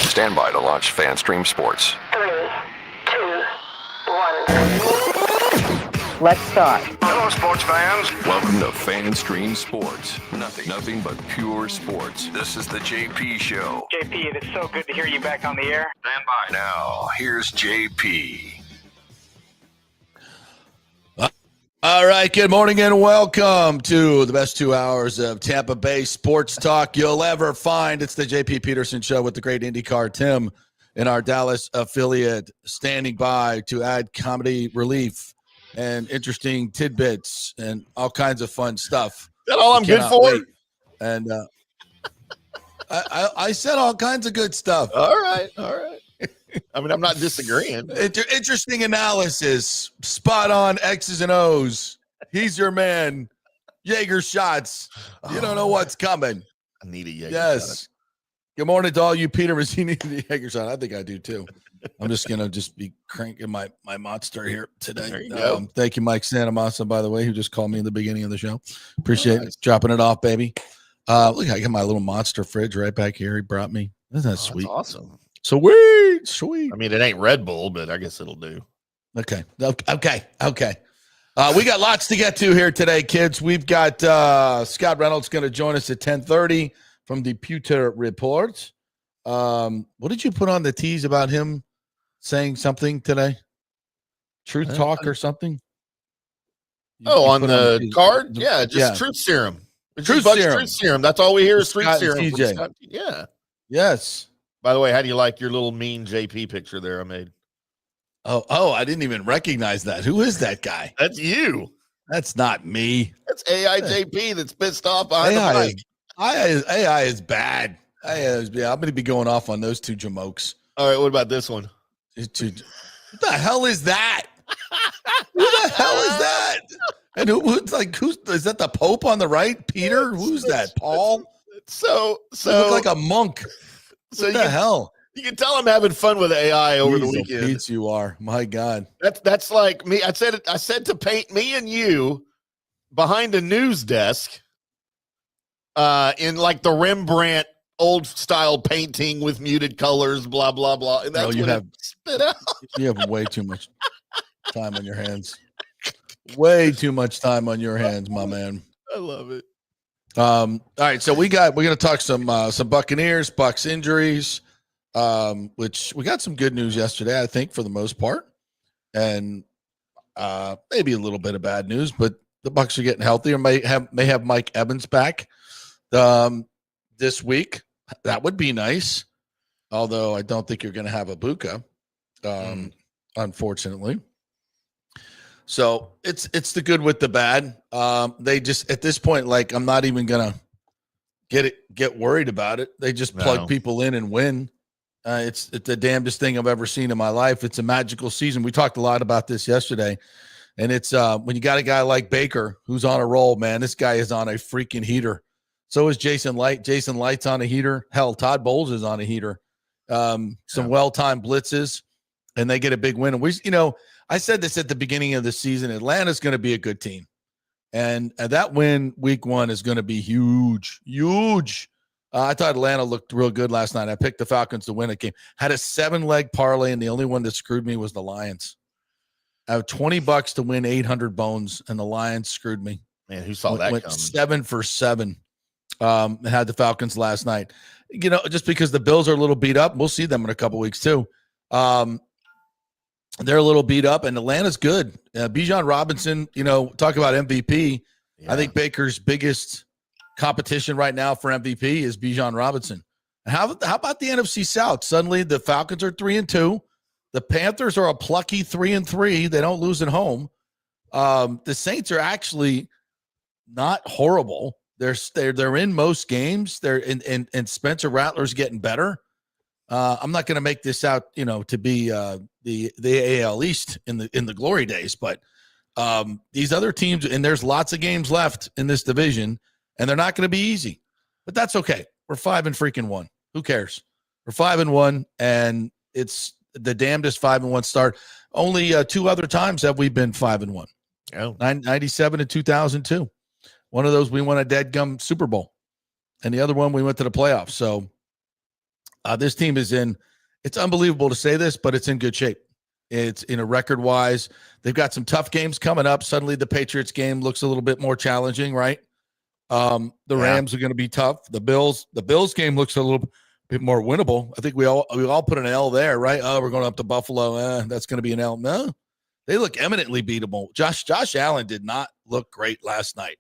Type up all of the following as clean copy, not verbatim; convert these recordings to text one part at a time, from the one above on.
Stand by to launch FanStream Sports. 3, 2, 1. Let's start. Hello, sports fans. Welcome to FanStream Sports. Nothing but pure sports. This is the JP Show. JP, it is so good to hear you back on the air. Stand by. Now, here's JP. All right, good morning and welcome to the best 2 hours of Tampa Bay sports talk you'll ever find. It's the JP Peterson Show with the great IndyCar Tim in our Dallas affiliate, standing by to add comedy relief and interesting tidbits and all kinds of fun stuff. Is that all I'm good for? Wait. And I said all kinds of good stuff. All right. I mean, I'm not disagreeing. Interesting analysis. Spot on X's and O's. He's your man. Jaeger shots. You don't know what's coming. I need a Jaeger Yes. shot. Good morning to all you Peter Mazzini Jaeger shot. I think I do too. I'm just going to be cranking my monster here today. There you go. Thank you, Mike Santamassa, by the way, who just called me in the beginning of the show. Appreciate it. Dropping it off, baby. Look, I got my little monster fridge right back here. He brought me. Isn't that sweet? That's awesome. Sweet. I mean, it ain't Red Bull, but I guess it'll do. Okay. We got lots to get to here today, kids. We've got Scott Reynolds going to join us at 10:30 from the Pewter Report. What did you put on the tease about him saying something today? Truth talk or something? On the card? Yeah, just truth serum. Truth serum. That's all we hear is truth Scott serum. and TJ. Yeah. Yes. By the way, how do you like your little mean JP picture there I made? Oh, I didn't even recognize that. Who is that guy? That's you. That's not me. That's AI JP that's pissed off behind the mic. AI is bad. I'm going to be going off on those two jamokes. All right, what about this one? What the hell is that? Who the hell is that? And who's is that the Pope on the right? Peter? Who's that? Paul? So you look like a monk. What the hell? You can tell I'm having fun with AI over the weekend. Pete's you are. My God. That's like me. I said to paint me and you behind a news desk in like the Rembrandt old style painting with muted colors, blah, blah, blah. And that's spit out. You have way too much time on your hands. Way too much time on your hands, my man. I love it. All right, so we're going to talk some Buccaneers, Bucs injuries, which we got some good news yesterday, I think, for the most part, and maybe a little bit of bad news, but the Bucs are getting healthier. May have Mike Evans back this week. That would be nice, although I don't think you're going to have a Buca, unfortunately. So it's the good with the bad. They just at this point, like, I'm not even gonna get worried about it. They just plug people in and win. It's the damnedest thing I've ever seen in my life. It's a magical season. We talked a lot about this yesterday, and it's when you got a guy like Baker who's on a roll, man. This guy is on a freaking heater. So is Jason Light. Jason Light's on a heater. Hell, Todd Bowles is on a heater. Some well-timed blitzes, and they get a big win. And I said this at the beginning of the season. Atlanta's going to be a good team. And that win week one is going to be huge. I thought Atlanta looked real good last night. I picked the Falcons to win a game. Had a 7-leg parlay, and the only one that screwed me was the Lions. I have $20 to win 800 bones, and the Lions screwed me. Man, who saw that went coming? 7 for 7. Had the Falcons last night. Just because the Bills are a little beat up. We'll see them in a couple weeks too. They're a little beat up, and Atlanta's good. Bijan Robinson, talk about MVP. Yeah. I think Baker's biggest competition right now for MVP is Bijan Robinson. How about the NFC South? Suddenly the Falcons are 3-2. The Panthers are a plucky 3-3. They don't lose at home. The Saints are actually not horrible. They're in most games. They're and Spencer Rattler's getting better. I'm not going to make this out, to be the AL East in the glory days, but these other teams, and there's lots of games left in this division, and they're not going to be easy. But that's okay. We're 5-1. Who cares? We're 5-1, and it's the damnedest 5-1 start. Only 2 other times have we been 5-1. Oh. 97 and 2002. One of those we won a dead gum Super Bowl, and the other one we went to the playoffs. So This team is it's unbelievable to say this, but it's in good shape. It's in a record wise. They've got some tough games coming up. Suddenly the Patriots game looks a little bit more challenging, right? The Rams are going to be tough. The Bills game looks a little bit more winnable. I think we all put an L there, right? Oh, we're going up to Buffalo. That's going to be an L. No, they look eminently beatable. Josh Allen did not look great last night.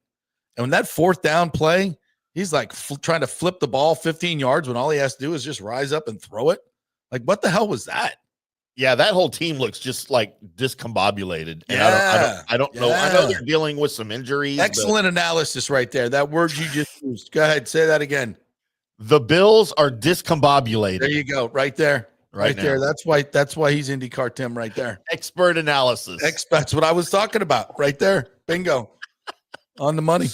And when that fourth down play, he's like trying to flip the ball 15 yards when all he has to do is just rise up and throw it. Like, what the hell was that? Yeah, that whole team looks just like discombobulated. And I don't know. I know they're dealing with some injuries. Excellent analysis right there. That word you just used. Go ahead, say that again. The Bills are discombobulated. There you go. Right there. Right now. there. That's why he's IndyCar Tim right there. Expert analysis. That's what I was talking about. Right there. Bingo. On the money.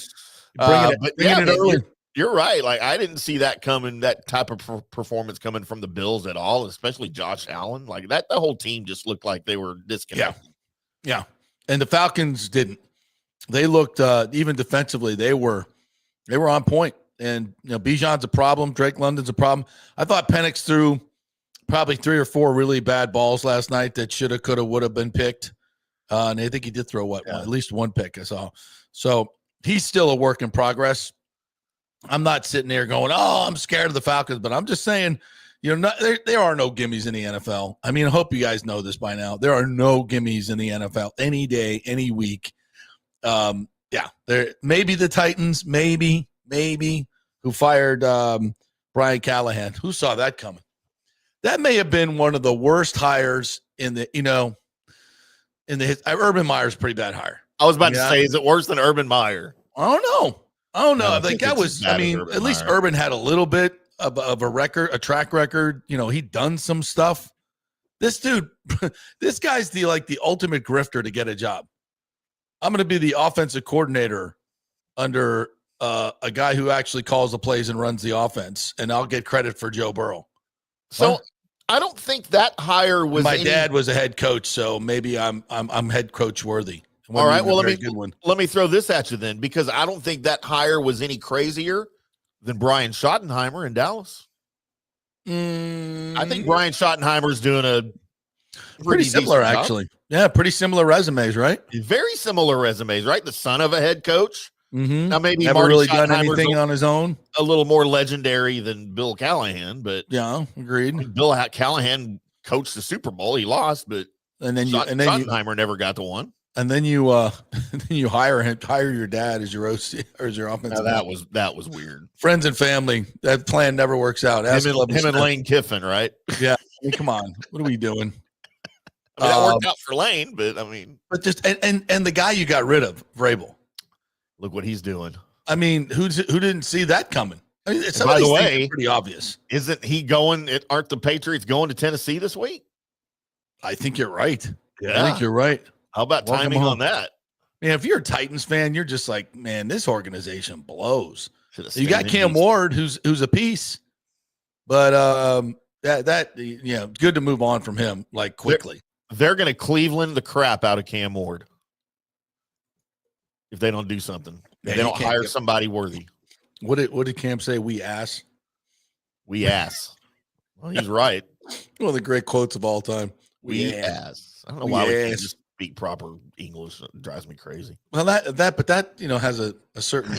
Bringing it early. You're right. Like, I didn't see that coming, that type of performance coming from the Bills at all, especially Josh Allen. Like, the whole team just looked like they were disconnected. Yeah. And the Falcons didn't. They looked, even defensively, they were on point. And, Bijan's a problem. Drake London's a problem. I thought Penix threw probably 3 or 4 really bad balls last night that shoulda, coulda, woulda been picked. And I think he did throw at least one pick I saw. So he's still a work in progress. I'm not sitting there going, oh, I'm scared of the Falcons, but I'm just saying, there are no gimmies in the NFL. I mean, I hope you guys know this by now. There are no gimmies in the NFL any day, any week. There maybe the Titans, maybe who fired Brian Callahan. Who saw that coming? That may have been one of the worst hires in the Urban Meyer's pretty bad hire. I was about to say, is it worse than Urban Meyer? I don't know. I think that was, I mean, at least Urban had a little bit of a record, a track record. He'd done some stuff. This dude, this guy's the ultimate grifter to get a job. I'm going to be the offensive coordinator under a guy who actually calls the plays and runs the offense, and I'll get credit for Joe Burrow. So I don't think that hire was. My dad was a head coach, so maybe I'm head coach worthy. All right. Well, let me throw this at you then, because I don't think that hire was any crazier than Brian Schottenheimer in Dallas. I think Brian Schottenheimer is doing a pretty similar, actually. Yeah, pretty similar resumes, right? Very similar resumes, right? The son of a head coach. Mm-hmm. Now, maybe never really done anything on his own. A little more legendary than Bill Callahan, but yeah, agreed. Bill Callahan coached the Super Bowl. He lost, but Schottenheimer never got to one. And then you hire your dad as your OC or as your offensive. That was weird. Friends and family. That plan never works out. Him and Lane Kiffin, right? Yeah. I mean, come on. What are we doing? That worked out for Lane, but I mean, but just and the guy you got rid of, Vrabel. Look what he's doing. I mean, who didn't see that coming? I mean, by the way, pretty obvious. Isn't he going? Aren't the Patriots going to Tennessee this week? I think you're right. Yeah, I think you're right. How about timing on that? Man, if you're a Titans fan, you're just like, man, this organization blows. You got Cam Ward, who's a piece, but good to move on from him like quickly. They're going to Cleveland the crap out of Cam Ward if they don't do something. If they don't hire somebody worthy. What did Cam say? We ass. Well, he's right. One of the great quotes of all time. We ass. I don't know why we can't just speak proper English. It drives me crazy. Well, that has a certain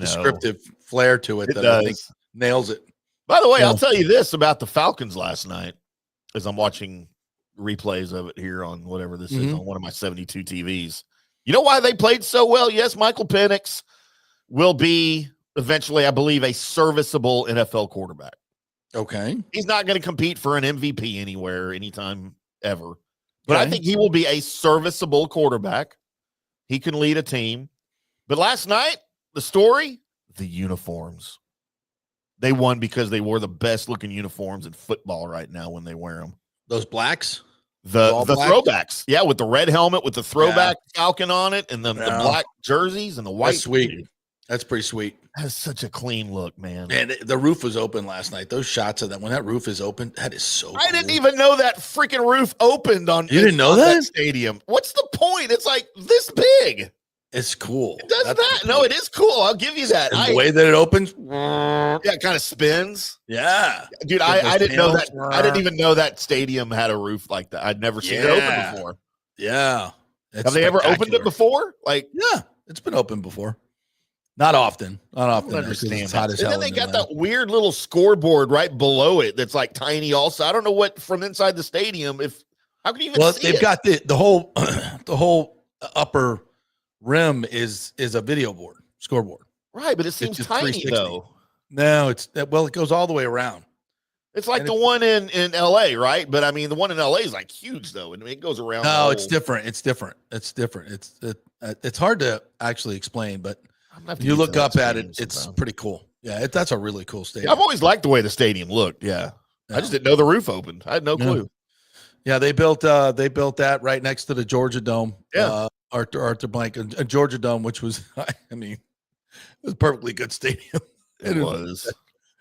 descriptive flair to it that I think nails it. By the way, I'll tell you this about the Falcons last night as I'm watching replays of it here on whatever this is on one of my 72 TVs. You know why they played so well? Yes, Michael Penix will be eventually, I believe, a serviceable NFL quarterback. Okay. He's not going to compete for an MVP anywhere, anytime ever. But I think he will be a serviceable quarterback. He can lead a team. But last night, the story, the uniforms. They won because they wore the best looking uniforms in football right now when they wear them. Those blacks? The throwbacks. Yeah, with the red helmet, with the throwback Falcon on it, and the black jerseys and the white. That's sweet. That's pretty sweet. That's such a clean look, man. And the roof was open last night. Those shots of that, when that roof is open, that is so cool. I didn't even know that freaking roof opened on. You didn't know that stadium? What's the point? It's like this big. It's cool. It does that. No, it is cool. I'll give you that. And the way that it opens, yeah, it kind of spins. Yeah, dude, I didn't know that. I didn't even know that stadium had a roof like that. I'd never seen it open before. Yeah, have they ever opened it before? Like, yeah, it's been open before. Not often. Not often. I don't understand. It's hot as hell. And then they got that weird little scoreboard right below it that's like tiny. Also, I don't know what from inside the stadium. How can you even? Well, see they've got the whole the whole upper rim is a video board scoreboard. Right, but it seems tiny though. No, it goes all the way around. It's like the one in LA, right? But I mean, the one in LA is like huge though, and it goes around. No, it's different. It's different. It's hard to actually explain, but you look up at it, it's pretty cool. Yeah, that's a really cool stadium. I've always liked the way the stadium looked. Yeah. I just didn't know the roof opened. I had no clue. Yeah, they built that right next to the Georgia Dome. Yeah, Arthur Blank, a Georgia Dome, which was, I mean, it was a perfectly good stadium. It was.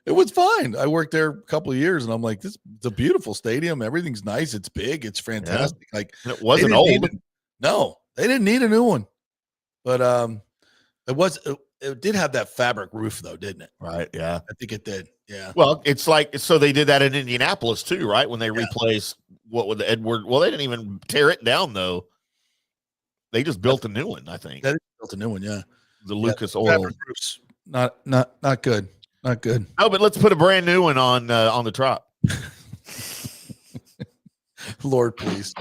It was fine. I worked there a couple of years, and I'm like, it's a beautiful stadium. Everything's nice. It's big. It's fantastic. Yeah. Like, and it wasn't old. No, they didn't need a new one. But it did have that fabric roof, though, didn't it? Right. Yeah, I think it did. Yeah. Well, it's like, so they did that in Indianapolis too, right? When they replaced what with the Edward. Well, they didn't even tear it down though. They just built a new one, I think. They built a new one, yeah. The Lucas Oil roofs, not good. Not good. Oh, but let's put a brand new one on the Trop. Lord, please,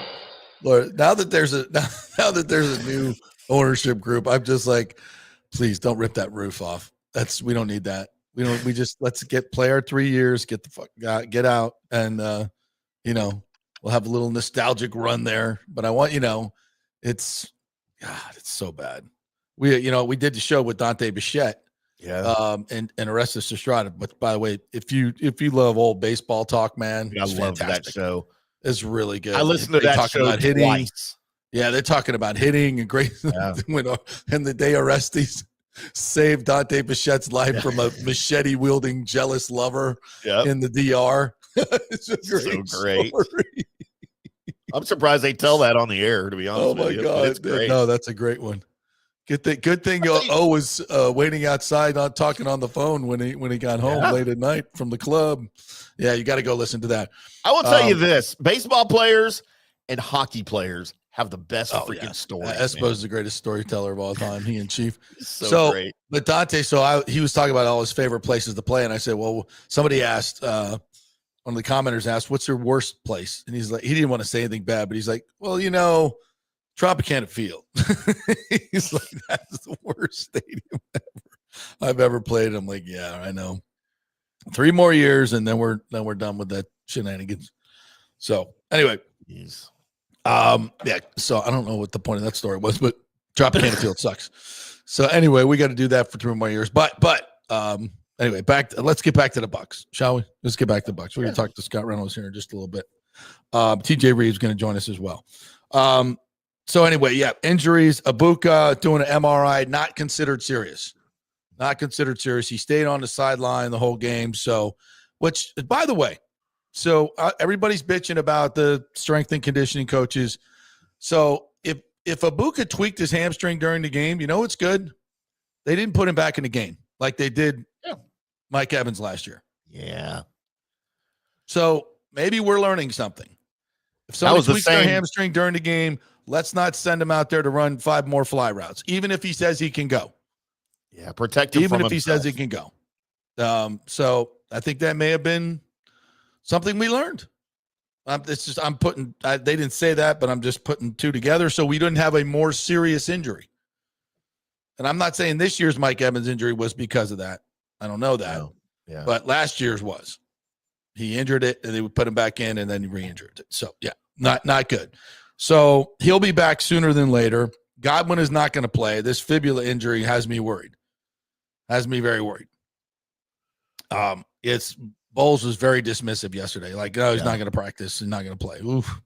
Lord. Now that there's a new ownership group, I'm just like, please don't rip that roof off. We don't need that. We just let's play our 3 years, get the fuck get out, and we'll have a little nostalgic run there. But I want it's so bad. We did the show with Dante Bichette. Yeah. And Orestes Estrada. But by the way, if you love old baseball talk, man, I love that show. It's really good. I listened to that show about hitting. Twice. Yeah, they're talking about hitting and great. Yeah. And the day Orestes saved Dante Bichette's life from a machete wielding jealous lover in the DR. It's a great story. I'm surprised they tell that on the air, to be honest. Oh my God. It's great. No, that's a great one. Good thing O was waiting outside, not talking on the phone when he got home late at night from the club. Yeah, you got to go listen to that. I will tell you this: baseball players and hockey players have the best freaking stories. Espo's is the greatest storyteller of all time. He and Chief. So great. But Dante, he was talking about all his favorite places to play, and I said, well, somebody asked, one of the commenters asked, "What's your worst place?" And he's like, he didn't want to say anything bad, but he's like, well, Tropicana Field. He's like, that's the worst stadium I've ever played. I'm like, yeah, I know. 3 more years, and then we're done with that shenanigans. So anyway, yeah. So I don't know what the point of that story was, but Tropicana Field sucks. So anyway, we got to do that for 3 more years. But anyway, let's get back to the Bucs, shall we? Let's get back to the Bucs. We're gonna talk to Scott Reynolds here in just a little bit. TJ Rives is going to join us as well. So anyway, injuries. Ibuka doing an MRI, not considered serious. Not considered serious. He stayed on the sideline the whole game. So, which, by the way, everybody's bitching about the strength and conditioning coaches. So if Ibuka tweaked his hamstring during the game, it's good. They didn't put him back in the game like they did Mike Evans last year. Yeah. So maybe we're learning something. If somebody tweaks their hamstring during the game, let's not send him out there to run 5 more fly routes, even if he says he can go. Yeah, protect him even from if he says he can go. So I think that may have been something we learned. They didn't say that, but I'm just putting 2 together. So we didn't have a more serious injury. And I'm not saying this year's Mike Evans injury was because of that. I don't know that. No. Yeah. But last year's was. He injured it, and they would put him back in, and then he re-injured it. So, yeah, not good. So he'll be back sooner than later. Godwin is not going to play. This fibula injury has me worried. Has me very worried. Bowles was very dismissive yesterday. Like, no, he's not going to practice. He's not going to play. Oof.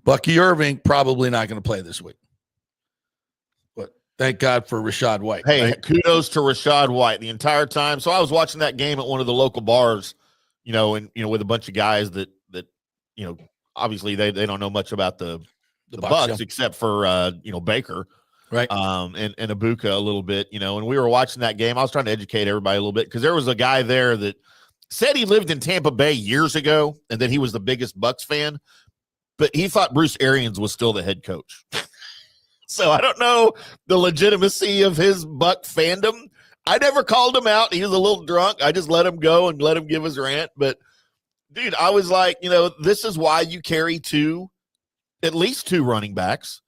Bucky Irving probably not going to play this week. But thank God for Rachaad White. Hey, kudos to Rachaad White the entire time. So I was watching that game at one of the local bars, with a bunch of guys that obviously they don't know much about the Bucs except for Baker. Right. And Ibuka a little bit, and we were watching that game. I was trying to educate everybody a little bit because there was a guy there that said he lived in Tampa Bay years ago and that he was the biggest Bucs fan, but he thought Bruce Arians was still the head coach. So I don't know the legitimacy of his Buck fandom. I never called him out. He was a little drunk. I just let him go and let him give his rant. But, dude, I was like, this is why you carry at least two running backs,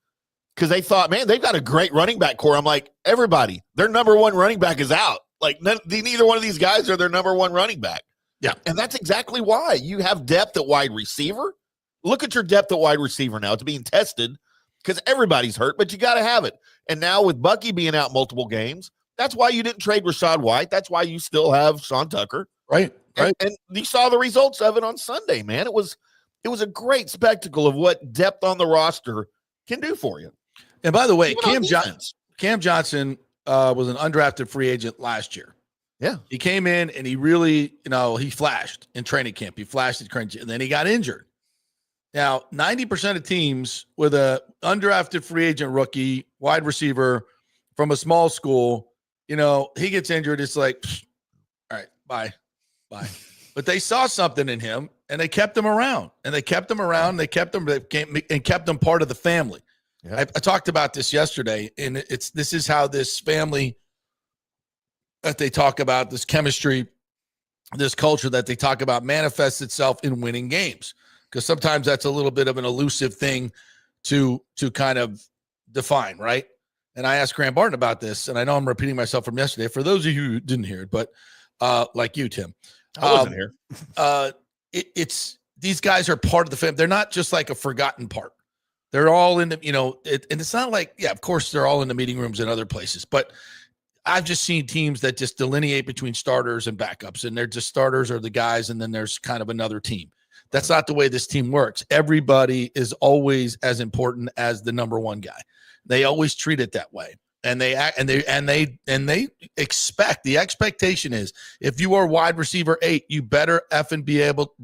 because they thought, man, they've got a great running back core. I'm like, everybody, their number one running back is out. Like, neither one of these guys are their number one running back. Yeah. And that's exactly why. You have depth at wide receiver. Look at your depth at wide receiver now. It's being tested because everybody's hurt, but you got to have it. And now with Bucky being out multiple games, that's why you didn't trade Rachaad White. That's why you still have Sean Tucker. Right. And you saw the results of it on Sunday, man. It was a great spectacle of what depth on the roster can do for you. And by the way, Even Cam Johnson was an undrafted free agent last year. Yeah. He came in and he really, he flashed in training camp. He flashed at training camp, and then he got injured. Now, 90% of teams with a undrafted free agent rookie wide receiver from a small school, he gets injured. It's like, all right, bye. But they saw something in him, and they kept him around. And they kept him around. They kept him part of the family. Yeah. I talked about this yesterday, and this is how this family that they talk about, this chemistry, this culture that they talk about manifests itself in winning games. Because sometimes that's a little bit of an elusive thing to kind of define, right? And I asked Grant Barton about this, and I know I'm repeating myself from yesterday. For those of you who didn't hear it, but like you, Tim. I wasn't here. It's these guys are part of the family. They're not just like a forgotten part. They're all in the, and it's not like, yeah, of course they're all in the meeting rooms and other places, but I've just seen teams that just delineate between starters and backups, and they're just starters are the guys, and then there's kind of another team. That's not the way this team works. Everybody is always as important as the number one guy. They always treat it that way. And they expect, the expectation is if you are wide receiver 8, you better effing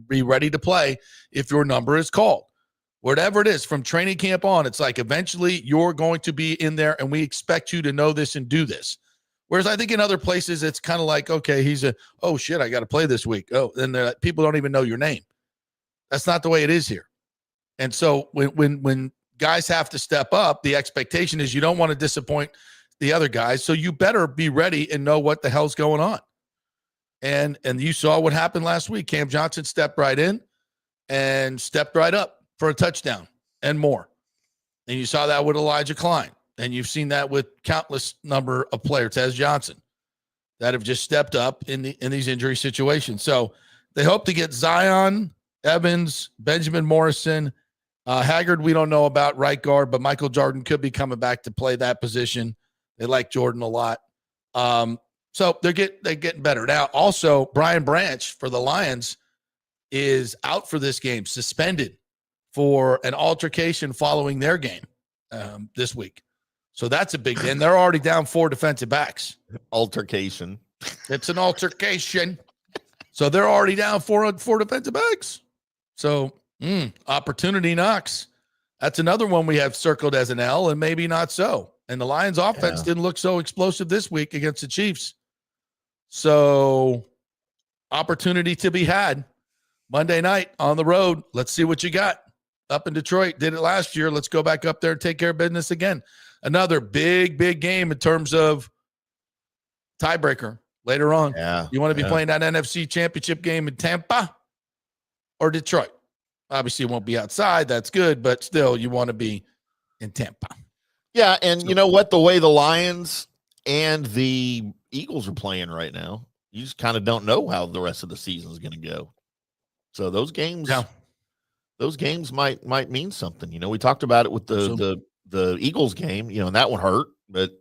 be ready to play if your number is called. Whatever it is, from training camp on, it's like eventually you're going to be in there, and we expect you to know this and do this. Whereas I think in other places, it's kind of like, okay, oh shit, I got to play this week. Oh, then like, people don't even know your name. That's not the way it is here. And so when guys have to step up, the expectation is you don't want to disappoint the other guys. So you better be ready and know what the hell's going on. And you saw what happened last week. Cam Johnson stepped right in and stepped right up for a touchdown and more. And you saw that with Elijah Klein. And you've seen that with countless number of players, Tez Johnson, that have just stepped up in these injury situations. So they hope to get Zion, Evans, Benjamin Morrison, Haggard, we don't know about right guard, but Michael Jordan could be coming back to play that position. They like Jordan a lot. So they're getting better. Now, also, Brian Branch for the Lions is out for this game, suspended for an altercation following their game this week. So that's a big thing. They're already down 4 defensive backs. Altercation. It's an altercation. So they're already down 4 defensive backs. So opportunity knocks. That's another one we have circled as an L, and maybe not so. And the Lions offense didn't look so explosive this week against the Chiefs. So opportunity to be had Monday night on the road. Let's see what you got up in Detroit. Did it last year. Let's go back up there and take care of business again. Another big game in terms of tiebreaker later on. Yeah, you want to be playing that NFC championship game in Tampa or Detroit? Obviously, it won't be outside. That's good, but still, you want to be in Tampa. Yeah, and you know what? The way the Lions and the Eagles are playing right now, you just kind of don't know how the rest of the season is going to go. So those games, might mean something. We talked about it with the Eagles game. And that one hurt, but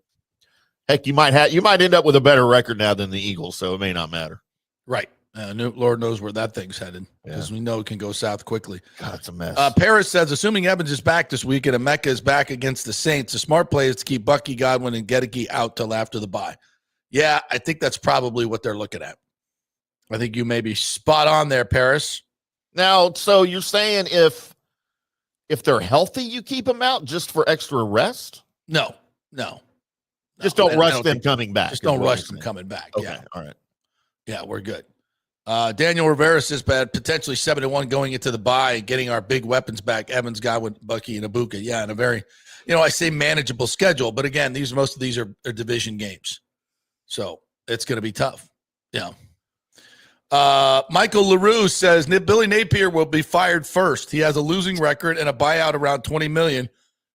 heck, you might end up with a better record now than the Eagles, so it may not matter. Right. Lord knows where that thing's headed, because we know it can go south quickly. God, it's a mess. Paris says, assuming Evans is back this week and Emeka is back against the Saints, the smart play is to keep Bucky, Godwin, and Gedeke out till after the bye. Yeah, I think that's probably what they're looking at. I think you may be spot on there, Paris. Now, so you're saying if they're healthy, you keep them out just for extra rest? No. No. Just don't rush them coming back. Just don't rush them coming back. Okay. Yeah. All right. Yeah, we're good. Daniel Rivera says, bad, potentially 7-1 going into the bye, getting our big weapons back. Evans, Godwin, Bucky, and Ibuka. Yeah, in a very, I say manageable schedule, but again, most of these are division games. So it's going to be tough. Yeah. Michael LaRue says, Billy Napier will be fired first. He has a losing record and a buyout around $20 million.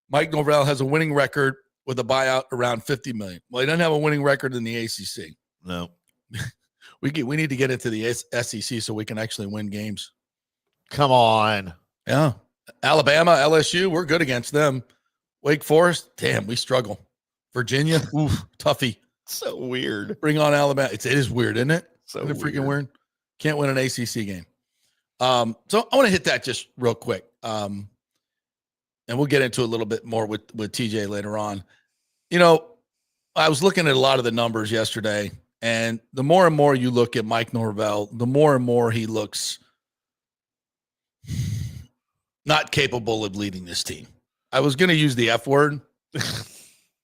Mike Norvell has a winning record with a buyout around $50 million. Well, he doesn't have a winning record in the ACC. No. We need to get into the SEC so we can actually win games. Come on. Yeah. Alabama, LSU, we're good against them. Wake Forest, damn, we struggle. Virginia, oof, toughie. So weird. Bring on Alabama. It is weird, isn't it? So isn't it freaking weird? Can't win an ACC game. So I want to hit that just real quick. And we'll get into a little bit more with TJ later on. I was looking at a lot of the numbers yesterday, and the more and more you look at Mike Norvell, the more and more he looks not capable of leading this team. I was going to use the F word,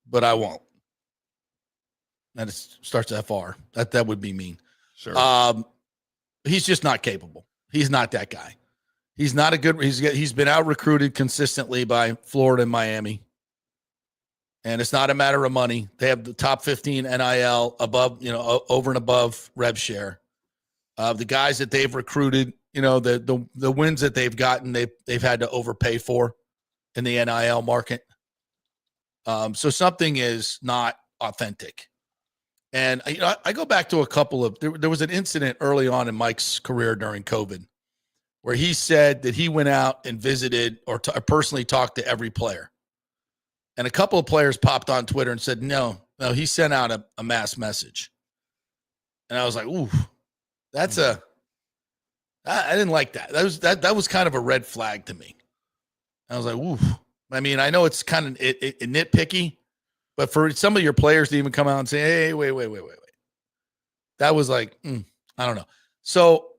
but I won't. That starts FR. That would be mean. Sure. He's just not capable. He's not that guy. He's not a good. He's been out recruited consistently by Florida and Miami, and it's not a matter of money. They have the top 15 NIL above, over and above rev share. The guys that they've recruited, the wins that they've gotten, they've had to overpay for in the NIL market. So something is not authentic. And I go back to a couple of there was an incident early on in Mike's career during COVID where he said that he went out and visited or personally talked to every player. And a couple of players popped on Twitter and said, no, he sent out a mass message. And I was like, ooh, I didn't like that. That was kind of a red flag to me. I was like, ooh. I mean, I know it's kind of nitpicky, but for some of your players to even come out and say, hey, wait. That was like, I don't know. So,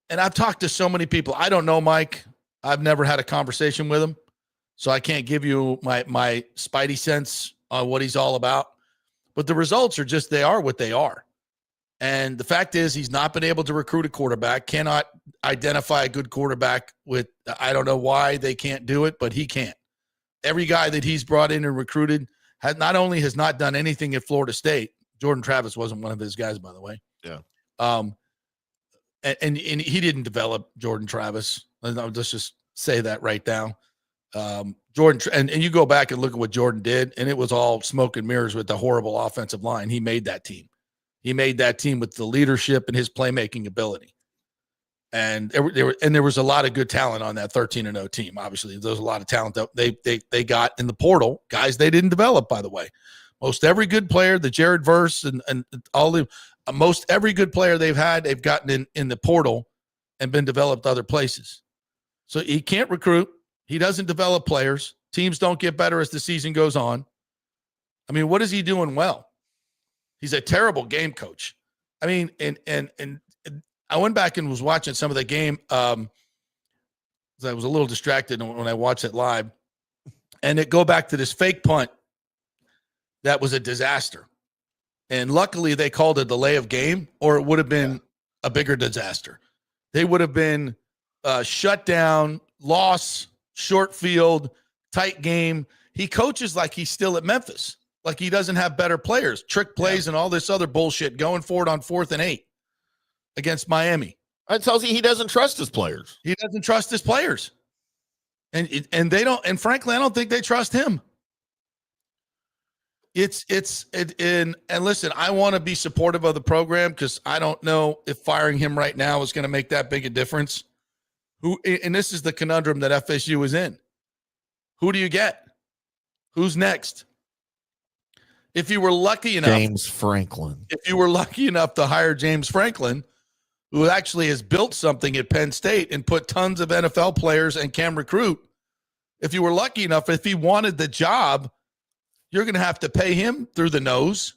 and I've talked to so many people. I don't know Mike. I've never had a conversation with him. So I can't give you my spidey sense on what he's all about. But the results are just, they are what they are. And the fact is he's not been able to recruit a quarterback, cannot identify a good quarterback with, I don't know why they can't do it, but he can't. Every guy that he's brought in and recruited has not done anything at Florida State. Jordan Travis wasn't one of his guys, by the way. Yeah. And he didn't develop Jordan Travis. Let's just say that right now. Jordan, and you go back and look at what Jordan did, and it was all smoke and mirrors with the horrible offensive line. He made that team. He made that team with the leadership and his playmaking ability. And there was a lot of good talent on that 13-0 team. Obviously, there was a lot of talent that they got in the portal, guys they didn't develop, by the way. Most every good player, the Jared Verse and all the most every good player they've gotten in the portal and been developed other places. So he can't recruit. He doesn't develop players. Teams don't get better as the season goes on. I mean, what is he doing well? He's a terrible game coach. I mean, and I went back and was watching some of the game. I was a little distracted when I watched it live. And it go back to this fake punt that was a disaster. And luckily they called a delay of game, or it would have been a bigger disaster. They would have been shut down, loss, short field, tight game. He coaches like he's still at Memphis, like he doesn't have better players, trick plays and all this other bullshit going forward on 4th and 8 against Miami. That tells you he doesn't trust his players. He doesn't trust his players. And they don't, and frankly, I don't think they trust him. And listen, I want to be supportive of the program because I don't know if firing him right now is going to make that big a difference. And this is the conundrum that FSU is in. Who do you get? Who's next? If you were lucky enough, James Franklin. If you were lucky enough to hire James Franklin, who actually has built something at Penn State and put tons of NFL players and can recruit, if you were lucky enough, if he wanted the job, you're going to have to pay him through the nose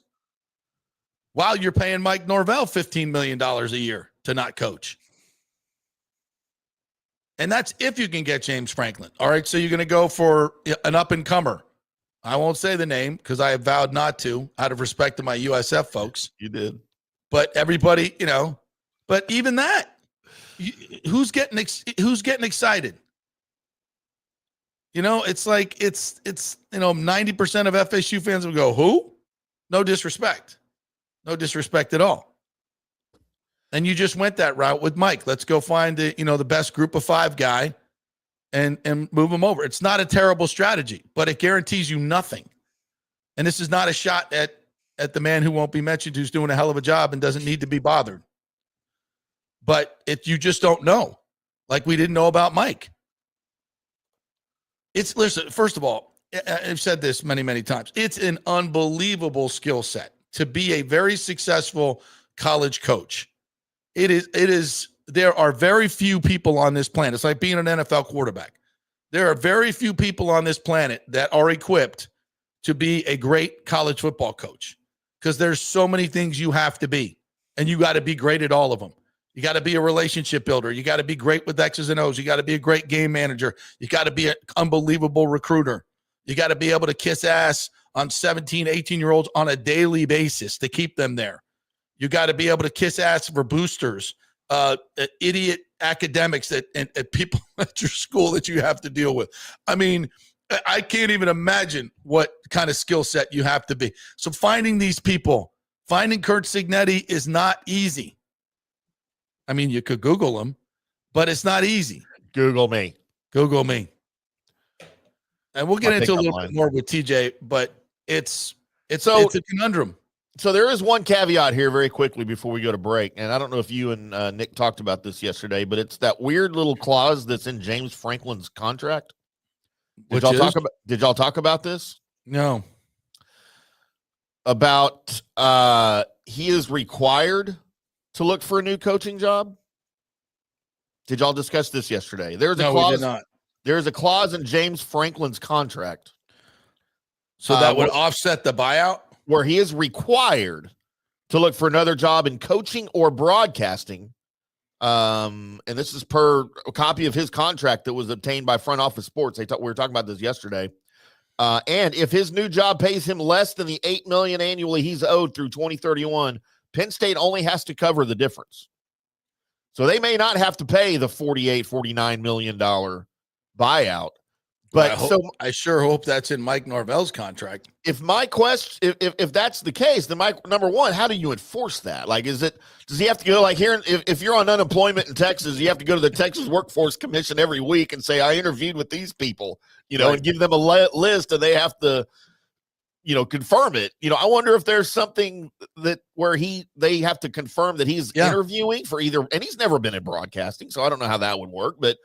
while you're paying Mike Norvell $15 million a year to not coach. And that's if you can get James Franklin. All right, so you're going to go for an up-and-comer I won't say the name because I have vowed not to out of respect to my USF folks. You did. But everybody, but even that, who's getting excited? It's like it's 90% of FSU fans will go, who? No disrespect at all. And you just went that route with Mike. Let's go find the best group of 5 guy and move him over. It's not a terrible strategy, but it guarantees you nothing. And this is not a shot at the man who won't be mentioned, who's doing a hell of a job and doesn't need to be bothered. But you just don't know, like we didn't know about Mike. Listen, first of all, I've said this many, many times. It's an unbelievable skill set to be a very successful college coach. It is. There are very few people on this planet. It's like being an NFL quarterback. There are very few people on this planet that are equipped to be a great college football coach because there's so many things you have to be, and you got to be great at all of them. You got to be a relationship builder. You got to be great with X's and O's. You got to be a great game manager. You got to be an unbelievable recruiter. You got to be able to kiss ass on 17, 18-year-olds on a daily basis to keep them there. You got to be able to kiss ass for boosters, idiot academics at people at your school that you have to deal with. I mean, I can't even imagine what kind of skill set you have to be. So finding these people, finding Curt Cignetti is not easy. I mean, you could Google him, but it's not easy. Google me. And we'll get into a little bit more with TJ, but it's a conundrum. So there is one caveat here very quickly before we go to break. And I don't know if you and Nick talked about this yesterday, but it's that weird little clause that's in James Franklin's contract. Did y'all talk about this? No. About he is required to look for a new coaching job? Did y'all discuss this yesterday? We did not. There's a clause in James Franklin's contract. So that would offset the buyout? Where he is required to look for another job in coaching or broadcasting. And this is per a copy of his contract that was obtained by Front Office Sports. We were talking about this yesterday. And if his new job pays him less than the $8 million annually he's owed through 2031, Penn State only has to cover the difference. So they may not have to pay the $49 million buyout. But I sure hope that's in Mike Norvell's contract. If my question, if that's the case, then number one, how do you enforce that? Like, does he have to go like here? If you're on unemployment in Texas, you have to go to the Texas Workforce Commission every week and say, I interviewed with these people, right, and give them a list, and they have to, confirm it. I wonder if there's something where they have to confirm that he's interviewing for either, and he's never been in broadcasting, so I don't know how that would work. But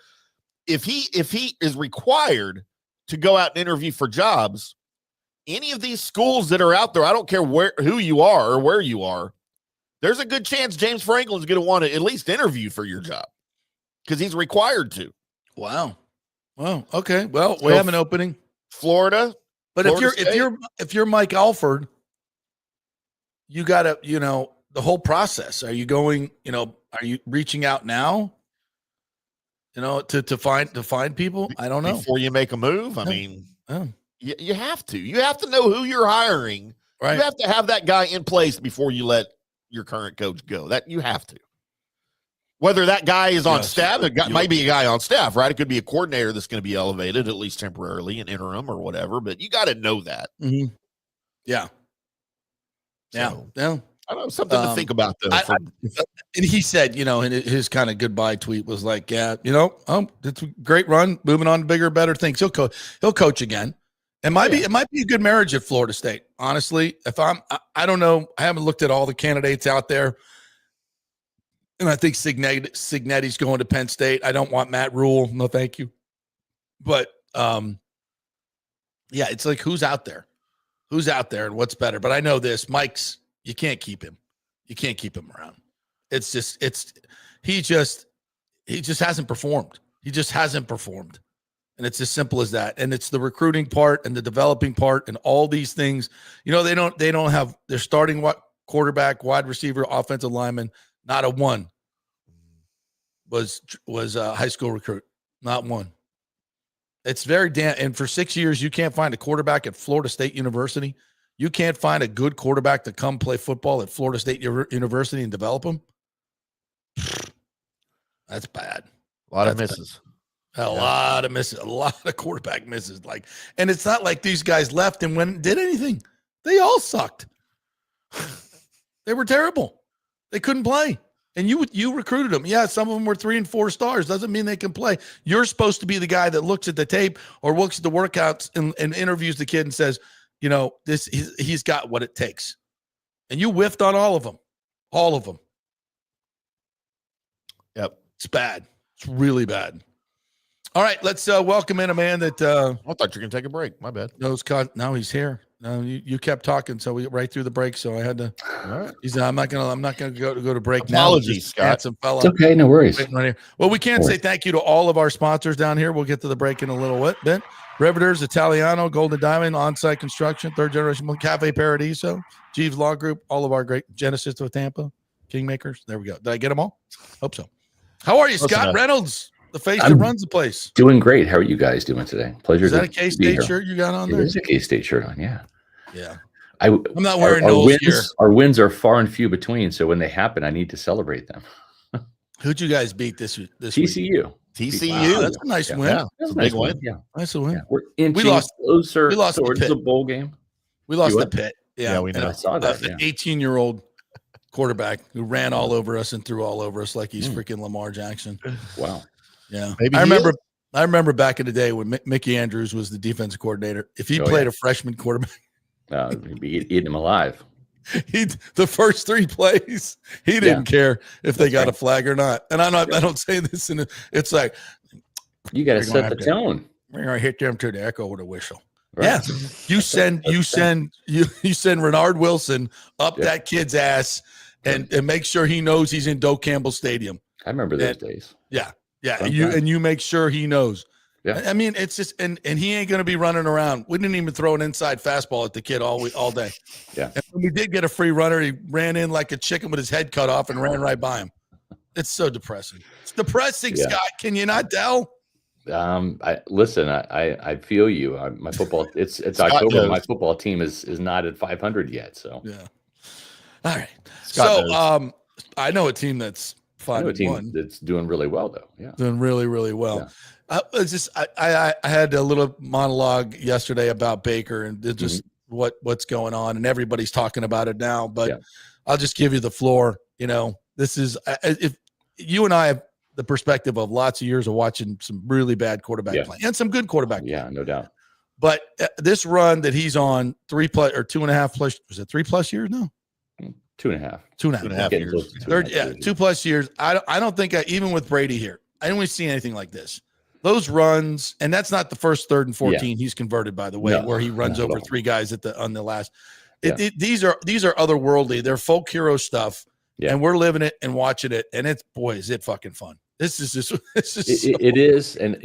if he is required to go out and interview for jobs, any of these schools that are out there, I don't care who you are or where you are, there's a good chance James Franklin's going to want to at least interview for your job because he's required to. Wow. Well, okay. Well, we have an opening. Florida. But if you're Mike Alford, you got to, the whole process. Are you going, are you reaching out now? To find people? I don't know. Before you make a move, I mean, you have to. You have to know who you're hiring. Right. You have to have that guy in place before you let your current coach go. That you have to. Whether that guy is on staff, might be a guy on staff, right? It could be a coordinator that's going to be elevated, at least temporarily, an interim or whatever. But you got to know that. Mm-hmm. Yeah. So, yeah. I don't know, something to think about, though. And he said, in his kind of goodbye tweet was like, it's a great run, moving on to bigger, better things. He'll coach again. It might be a good marriage at Florida State. Honestly, I don't know. I haven't looked at all the candidates out there. And I think Cignetti's going to Penn State. I don't want Matt Rule. No, thank you. But, it's like, who's out there? Who's out there and what's better? But I know this, Mike's, you can't keep him. You can't keep him around. He just hasn't performed. He just hasn't performed. And it's as simple as that. And it's the recruiting part and the developing part and all these things. They don't have their starting quarterback, wide receiver, offensive lineman. Not a one was a high school recruit. Not one. It's very damn. And for 6 years, you can't find a quarterback at Florida State University. You can't find a good quarterback to come play football at Florida State University and develop them. That's bad. A lot of misses. A lot of misses. A lot of quarterback misses. And it's not like these guys left and did anything. They all sucked. They were terrible. They couldn't play. And you recruited them. Yeah, some of them were 3 and 4 stars. Doesn't mean they can play. You're supposed to be the guy that looks at the tape or looks at the workouts and interviews the kid and says, he's got what it takes. And you whiffed on all of them. All of them. Yep. It's bad. It's really bad. All right, let's welcome in a man that I thought you were going to take a break. My bad. No, he's here. No, you kept talking, so we right through the break. So I had to. All right. I'm not gonna go to break. Apologies, Scott. Fella. It's okay, no worries. Right here. Well, we can't say thank you to all of our sponsors down here. We'll get to the break in a little bit. Riveters, Italiano, Golden Diamond, On-Site Construction, Third Generation, Cafe Paradiso, Jeeves Law Group, all of our great Genesis of Tampa, Kingmakers. There we go. Did I get them all? Hope so. How are you, Scott Reynolds? The face that runs the place. Doing great. How are you guys doing today? Pleasure. Is that a K-State shirt you got on there? It is a K-State shirt on, yeah. Yeah. I'm not wearing Knowles gear. Our wins are far and few between, so when they happen, I need to celebrate them. Who'd you guys beat this TCU. Week? TCU. Wow, that's a nice win. Yeah, that's a big win. Yeah. Nice win. Yeah. We're inching closer towards the bowl game. We lost the Pit. Yeah, we know. I saw that. An 18-year-old quarterback who ran all over us and threw all over us like he's freaking Lamar Jackson. Wow. Yeah. Maybe I remember back in the day when Mickey Andrews was the defensive coordinator. If he played a freshman quarterback, he'd be eating him alive. The first 3 plays, he didn't care if they got a flag or not. And I don't say this it's like you got to set the tone. We're gonna hit them to the echo with a whistle. Right. Yeah, you send Renard Wilson up that kid's ass and make sure he knows he's in Doak Campbell Stadium. I remember those days. Yeah. You make sure he knows. Yeah, I mean, it's just and he ain't gonna be running around. We didn't even throw an inside fastball at the kid all day. Yeah, and when we did get a free runner, he ran in like a chicken with his head cut off and ran right by him. It's so depressing. It's depressing, Scott. Can you not tell? I feel you. My football. It's October. Knows. My football team is not at 500 yet. So yeah. All right. Scott I know a team that's 5-1. That's doing really well though. Yeah, doing really, really well. Yeah. I had a little monologue yesterday about Baker and just what's going on, and everybody's talking about it now. But I'll just give you the floor. This is if you and I have the perspective of lots of years of watching some really bad quarterback play and some good quarterback play. Yeah, no doubt. But this run that he's on 3+ or 2.5 plus, was it 3+ years? No, 2.5. 2.5 years. 2+ years. I don't think even with Brady here, I didn't see anything like this. Those runs, and that's not the first 3rd and 14 he's converted, by the way, where he runs over 3 guys on the last. These are otherworldly. They're folk hero stuff, and we're living it and watching it, and is it fucking fun. It is, and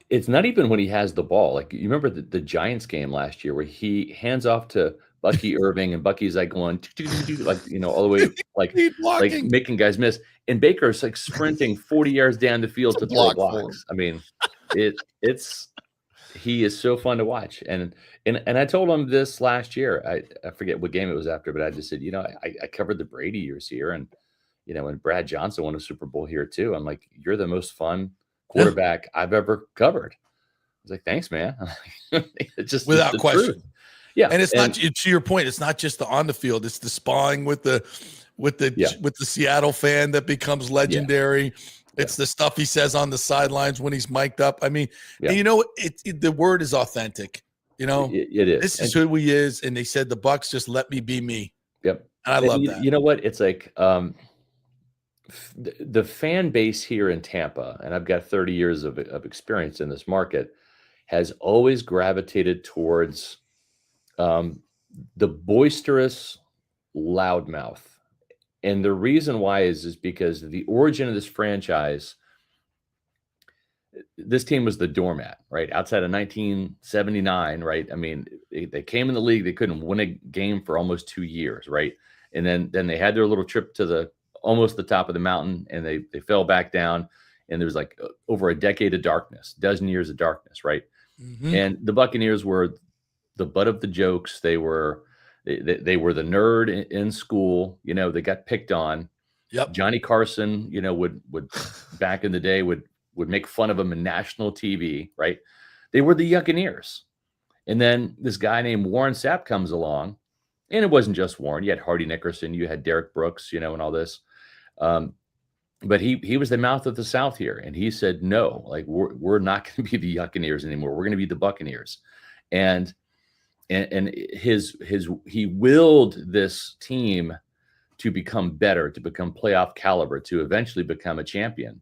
it's not even when he has the ball. Like, you remember the Giants game last year where he hands off to Bucky Irving, and Bucky's like going all the way like making guys miss, and Baker's like sprinting 40 yards down the field to throw blocks. I mean, he is so fun to watch, and I told him this last year. I forget what game it was after, but I just said, I covered the Brady years here, and when Brad Johnson won a Super Bowl here too, I'm like, you're the most fun quarterback I've ever covered. I was like, thanks, man. It's just without question. Truth. Yeah, and it's not, to your point, it's not just the on the field; it's the spawing with the Seattle fan that becomes legendary. It's the stuff he says on the sidelines when he's mic'd up. I mean, and the word is authentic. It is. This is who he is, and they said the Bucs just let me be me. Yep, and I love that. You know what? It's like the fan base here in Tampa, and I've got 30 years of experience in this market, has always gravitated towards the boisterous loudmouth. And the reason why is because the origin of this franchise, this team was the doormat, right? Outside of 1979, right? I mean, they came in the league, they couldn't win a game for almost 2 years, right? And then they had their little trip to almost the top of the mountain, and they fell back down. and there was like over a decade of darkness, dozen years of darkness, right? Mhm. And the Buccaneers were the butt of the jokes. They were they were the nerd in school. They got picked on. Yep. Johnny Carson, would back in the day would make fun of them in national TV, right? They were the Buccaneers. And then this guy named Warren Sapp comes along, and it wasn't just Warren. You had Hardy Nickerson, you had Derek Brooks, and all this. But he was the mouth of the South here, and he said, no, like we're not going to be the Buccaneers anymore. We're going to be the Buccaneers. And he willed this team to become better, to become playoff caliber, to eventually become a champion.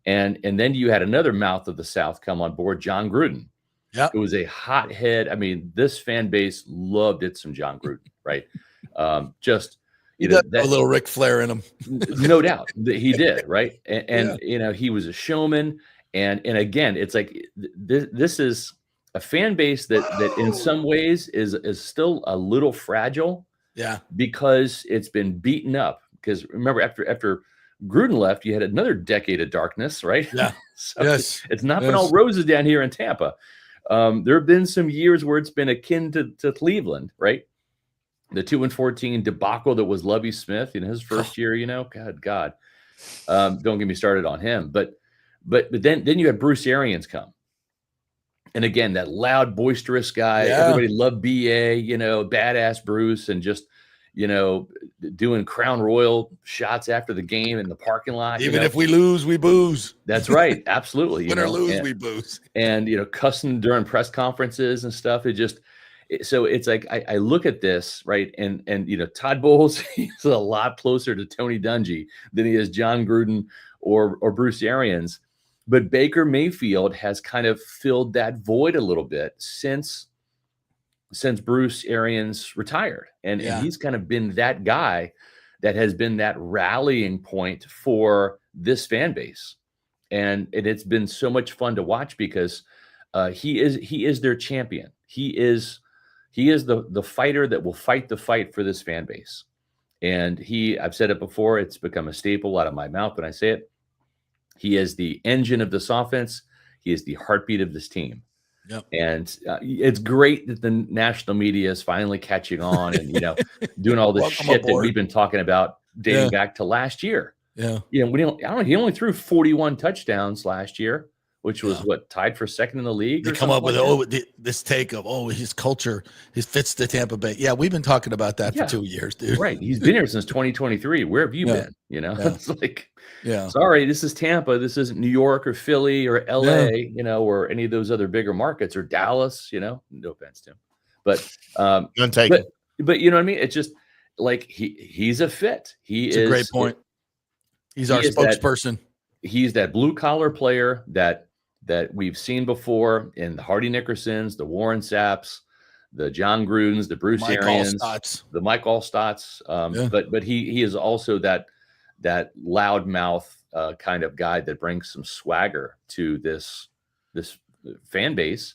And then you had another mouth of the South come on board, John Gruden. Yeah, it was a hothead. I mean, this fan base loved it. Some John Gruden, right? Just he got a little Ric Flair in him, no doubt that he did, right? And he was a showman. And again, it's like this is a fan base that in some ways is still a little fragile. Yeah, because it's been beaten up. Because remember, after Gruden left, you had another decade of darkness, right? Yeah. So it's not been all roses down here in Tampa. There have been some years where it's been akin to Cleveland, right? The 2-14 debacle that was Lovie Smith in his first year, God. Don't get me started on him. But then you had Bruce Arians come. And again, that loud, boisterous guy, everybody loved BA, badass Bruce, and just, doing Crown Royal shots after the game in the parking lot. Even if we lose, we booze. That's right. Absolutely. Win or lose, we booze. And, cussing during press conferences and stuff. So it's like, I look at this, right. And Todd Bowles, he's a lot closer to Tony Dungy than he is John Gruden or Bruce Arians. But Baker Mayfield has kind of filled that void a little bit since Bruce Arians retired. And he's kind of been that guy that has been that rallying point for this fan base. And it's been so much fun to watch because he is their champion. He is the fighter that will fight the fight for this fan base. And I've said it before, it's become a staple out of my mouth when I say it. He is the engine of this offense. He is the heartbeat of this team. Yep. And it's great that the national media is finally catching on and, doing all this shit that we've been talking about dating back to last year. Yeah. He only threw 41 touchdowns last year, which was tied for second in the league. They come up with this take of his culture, he fits the Tampa Bay. Yeah, we've been talking about that for 2 years, dude. Right. He's been here since 2023. Where have you been? It's like, sorry, this is Tampa. This isn't New York or Philly or LA, or any of those other bigger markets or Dallas, no offense to him. But but you know what I mean? It's just like he's a fit. It's a great point. He's our spokesperson. He's that blue collar player that we've seen before in the Hardy Nickersons, the Warren Sapps, the John Grudens, the Bruce Arians, the Mike Allstotts. But he is also that loudmouth kind of guy that brings some swagger to this fan base.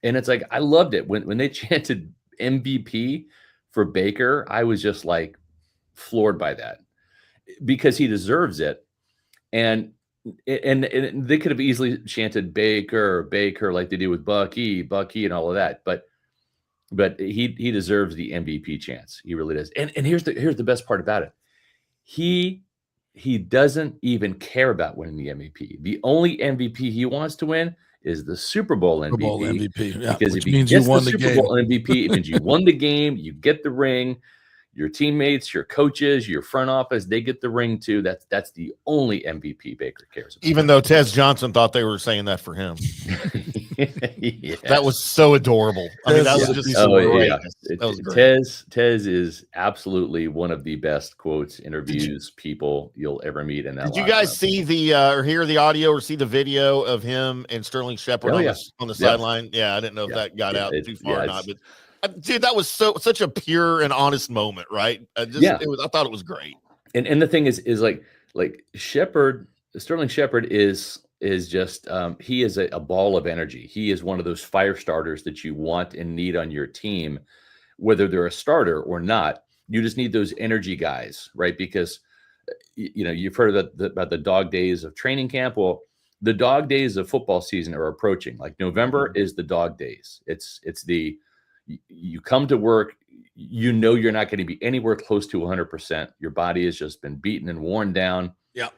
And it's like, I loved it when they chanted MVP for Baker. I was just like floored by that because he deserves it. And they could have easily chanted Baker like they do with Bucky and all of that. But he deserves the MVP chance. He really does. And here's the best part about it. He doesn't even care about winning the MVP. The only MVP he wants to win is the Super Bowl MVP. Super Bowl MVP, yeah. Because if he gets the Super Bowl MVP, it means you won the game, you get the ring. Your teammates, your coaches, your front office, they get the ring too. That's the only MVP Baker cares about. Even though Tez Johnson thought they were saying that for him. Yes. That was so adorable. I mean, that was just so great. That was great. Tez is absolutely one of the best quotes, interviews, people you'll ever meet in that. Did you guys see or hear the audio or see the video of him and Sterling Shepard on the sideline? Yeah, I didn't know if that got out too far or not, but dude, that was such a pure and honest moment, right? I thought it was great. And the thing is like Sterling Shepard is just he is a ball of energy. He is one of those fire starters that you want and need on your team, whether they're a starter or not. You just need those energy guys, right? Because you've heard about the dog days of training camp. Well, the dog days of football season are approaching. Like November is the dog days. It's you come to work, you're not going to be anywhere close to 100%. Your body has just been beaten and worn down. Yeah.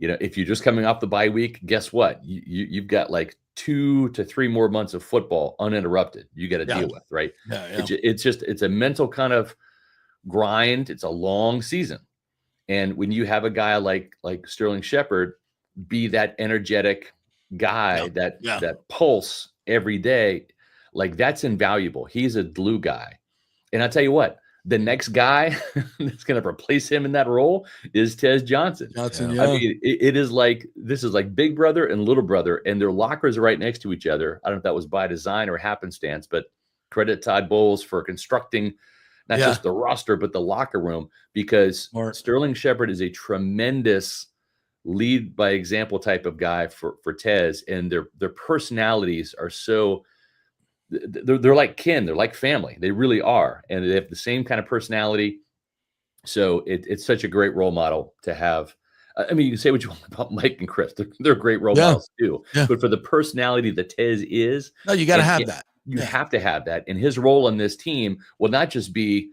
If you're just coming off the bye week, guess what? You've got like 2 to 3 more months of football uninterrupted. You got to deal with, right? Yeah. It's a mental kind of grind. It's a long season. And when you have a guy like Sterling Shepard be that energetic guy, that pulse every day, like that's invaluable. He's a glue guy. And I'll tell you what, the next guy that's going to replace him in that role is Tez Johnson. Yeah. I mean, this is like big brother and little brother, and their lockers are right next to each other. I don't know if that was by design or happenstance, but credit Todd Bowles for constructing not just the roster, but the locker room, because Sterling Shepard is a tremendous lead by example type of guy for Tez, and their personalities are so they're like kin, they're like family. They really are, and they have the same kind of personality. So it's such a great role model to have. I mean, you can say what you want about Mike and Chris; they're great role models too. Yeah. But for the personality that Tez is, no, you got to have that. You have to have that, and his role on this team will not just be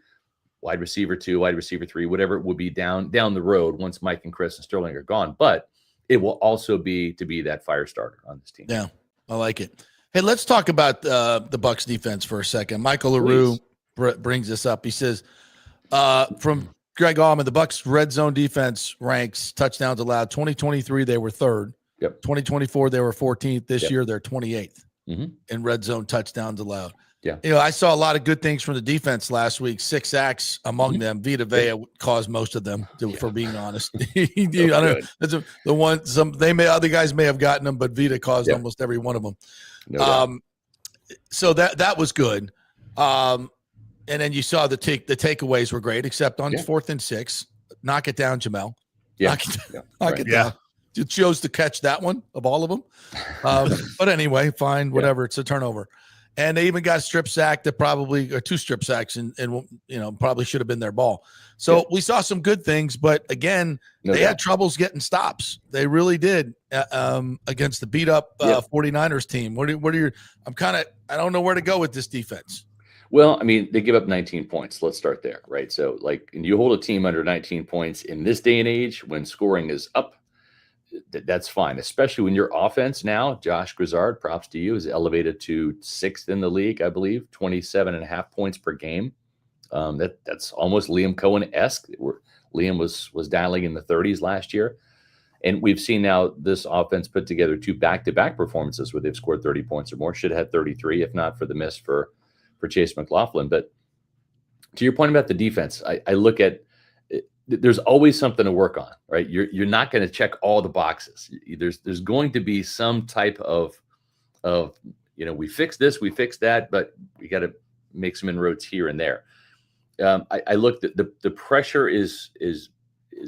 wide receiver 2, wide receiver 3, whatever it will be down the road once Mike and Chris and Sterling are gone. But it will also be to be that fire starter on this team. Yeah, I like it. Hey, let's talk about the Bucs defense for a second. Michael LaRue brings this up. He says, from Greg Allman, the Bucs red zone defense ranks touchdowns allowed. 2023, they were 3rd. Yep. 2024, they were 14th. This year, they're 28th in red zone touchdowns allowed. Yeah. I saw a lot of good things from the defense last week. 6 sacks among them. Vita Vea caused most of them, for being honest. I don't know. The one other guys may have gotten them, but Vita caused almost every one of them. No so that was good. And then you saw the takeaways were great, except on 4th and 6. Knock it down, Jamel. Yeah. Knock it down. You chose to catch that one of all of them. But anyway, fine, whatever. It's a turnover. And they even got a strip sack that or 2 strip sacks and probably should have been their ball. So we saw some good things, but again, they had troubles getting stops. They really did against the beat up 49ers team. I don't know where to go with this defense. Well, I mean, they give up 19 points. Let's start there, right? So and you hold a team under 19 points in this day and age when scoring is up, that's fine, especially when your offense now, Josh Grizzard, props to you, is elevated to 6th in the league, I believe, 27.5 points per game. That's almost Liam Cohen-esque. Liam was dialing in the 30s last year. And we've seen now this offense put together 2 back-to-back performances where they've scored 30 points or more. Should have had 33, if not for the miss for Chase McLaughlin. But to your point about the defense, I look at there's always something to work on, right? You're not going to check all the boxes. There's going to be some type of we fixed this, we fixed that, but we got to make some inroads here and there. I looked at the pressure is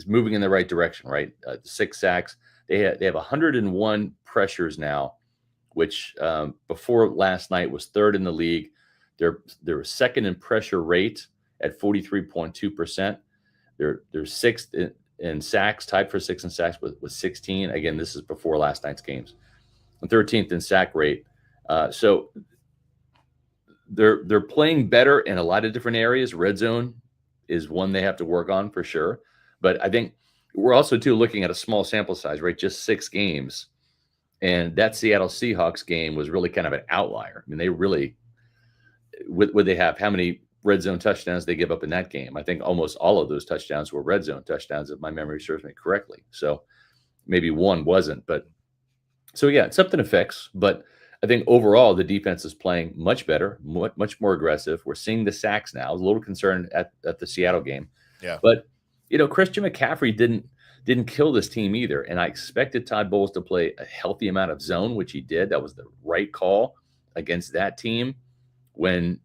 moving in the right direction, right? 6 sacks. They have 101 pressures now, which before last night was 3rd in the league. They're 2nd in pressure rate at 43.2%. They're 6th in sacks, tied for 6th in sacks with 16. Again, this is before last night's games. And 13th in sack rate. So they're playing better in a lot of different areas. Red zone is one they have to work on for sure. But I think we're also too looking at a small sample size, right? Just 6 games. And that Seattle Seahawks game was really kind of an outlier. I mean, they really would they have how many red zone touchdowns they give up in that game? I think almost all of those touchdowns were red zone touchdowns, if my memory serves me correctly. So maybe one wasn't, but so it's something to fix. But I think overall the defense is playing much better, much more aggressive. We're seeing the sacks now. I was a little concerned at the Seattle game. Yeah. But Christian McCaffrey didn't kill this team either. And I expected Todd Bowles to play a healthy amount of zone, which he did. That was the right call against that team when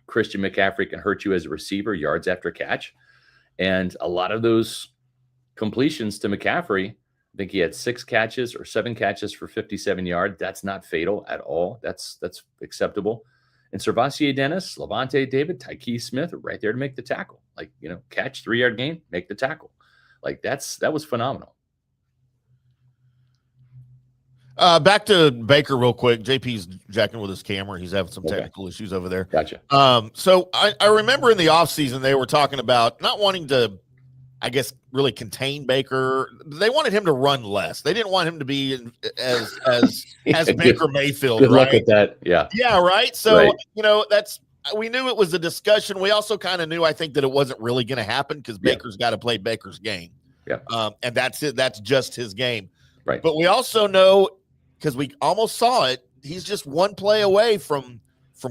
Christian McCaffrey can hurt you as a receiver, yards after catch. And a lot of those completions to McCaffrey, I think he had 6 catches or 7 catches for 57 yards. That's not fatal at all. That's acceptable. And Servassier Dennis, Levante David, Tyke Smith are right there to make the tackle. Like, catch 3-yard gain, make the tackle. Like that was phenomenal. Back to Baker real quick. JP's jacking with his camera. He's having some technical issues over there. Gotcha. So I remember in the offseason they were talking about not wanting to, I guess, really contain Baker. They wanted him to run less. They didn't want him to be as Baker Mayfield. Good right? luck with that. Yeah. Yeah. Right. So we knew it was a discussion. We also kind of knew, I think, that it wasn't really going to happen because Baker's got to play Baker's game. Yeah. And that's it. That's just his game. Right. But we also know, because we almost saw it, he's just one play away from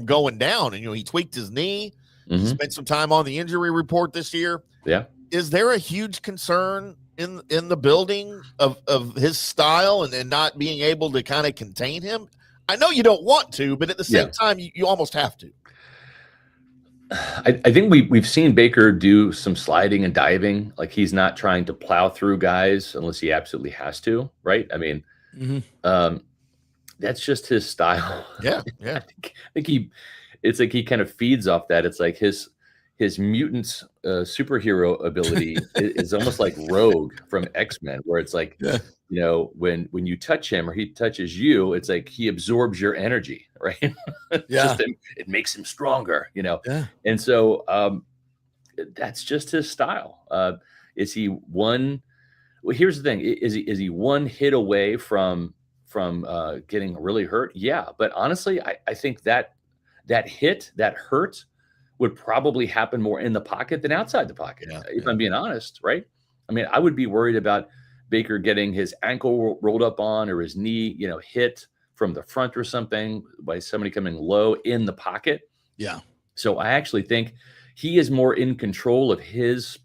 going down. And, he tweaked his knee. Mm-hmm. He spent some time on the injury report this year. Yeah. Is there a huge concern in the building of his style and not being able to kind of contain him? I know you don't want to, but at the same time, you almost have to. I think we've seen Baker do some sliding and diving. Like, he's not trying to plow through guys unless he absolutely has to, right? I mean, that's just his style. Yeah. I think it's like he kind of feeds off that. It's like his mutant superhero ability is almost like Rogue from X-Men, where it's like, when you touch him or he touches you, it's like he absorbs your energy, right? It makes him stronger, And so that's just his style. Is he one? Well, here's the thing: is he one hit away from getting really hurt? Yeah, but honestly, I think that hurt would probably happen more in the pocket than outside the pocket. If I'm being honest, right? I mean, I would be worried about Baker getting his ankle rolled up on or his knee, hit from the front or something by somebody coming low in the pocket. Yeah. So I actually think he is more in control of his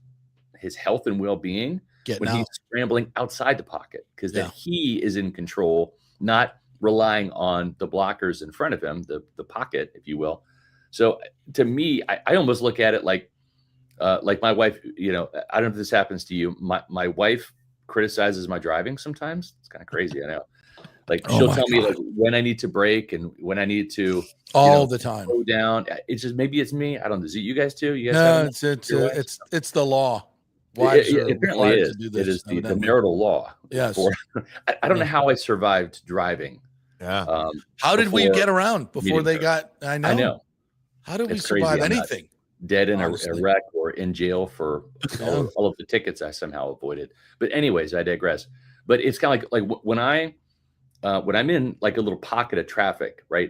health and well-being when he's scrambling outside the pocket, because then he is in control, not relying on the blockers in front of him, the pocket, if you will. So to me, I almost look at it like my wife, I don't know if this happens to you. My wife criticizes my driving sometimes. It's kind of crazy. I know. Like, she'll tell me like when I need to brake and when I need to all the time slow down. It's just, maybe it's me. I don't know. Is it you guys too? You guys? No, it's the law. It apparently is. It is the marital law. Yes. I don't know how I survived driving. Yeah. How did we get around before they got? I know. How did we survive anything? Dead in a wreck or in jail for all of the tickets I somehow avoided. But anyways, I digress. But it's kind of like when I'm in like a little pocket of traffic, right?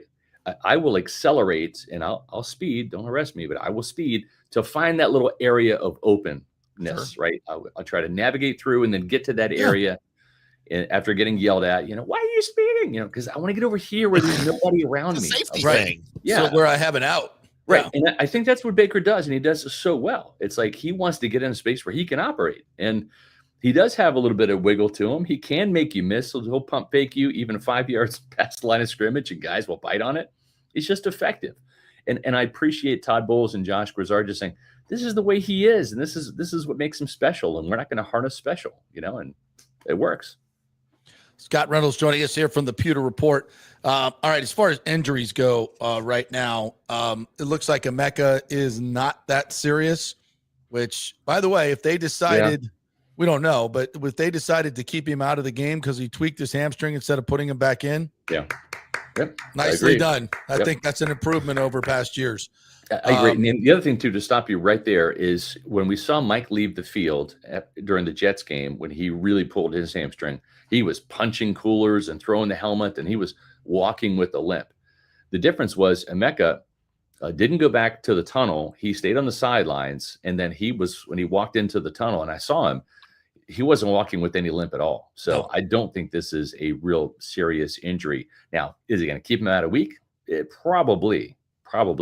I will accelerate and I'll speed. Don't arrest me, but I will speed to find that little area of openness, right? I'll try to navigate through and then get to that area. And after getting yelled at, why are you speeding? Because I want to get over here where there's nobody around me. Safety thing. Yeah. So where I have an out. Right. Yeah. And I think that's what Baker does. And he does it so well. It's like he wants to get in a space where he can operate. And he does have a little bit of wiggle to him. He can make you miss. So he'll pump fake you even 5 yards past the line of scrimmage, and guys will bite on it. It's just effective. And I appreciate Todd Bowles and Josh Grizzard just saying, this is the way he is. And this is what makes him special. And we're not going to harness special, and it works. Scott Reynolds joining us here from the Pewter Report. All right, as far as injuries go right now, it looks like Emeka is not that serious, which, by the way, if they decided, we don't know, but if they decided to keep him out of the game because he tweaked his hamstring instead of putting him back in, nicely done. I think that's an improvement over past years. I agree. And the other thing, too, to stop you right there is when we saw Mike leave the field during the Jets game, when he really pulled his hamstring, he was punching coolers and throwing the helmet, and he was walking with a limp. The difference was Emeka didn't go back to the tunnel. He stayed on the sidelines, and then when he walked into the tunnel, and I saw him, he wasn't walking with any limp at all. So I don't think this is a real serious injury. Now, is he going to keep him out a week? Probably,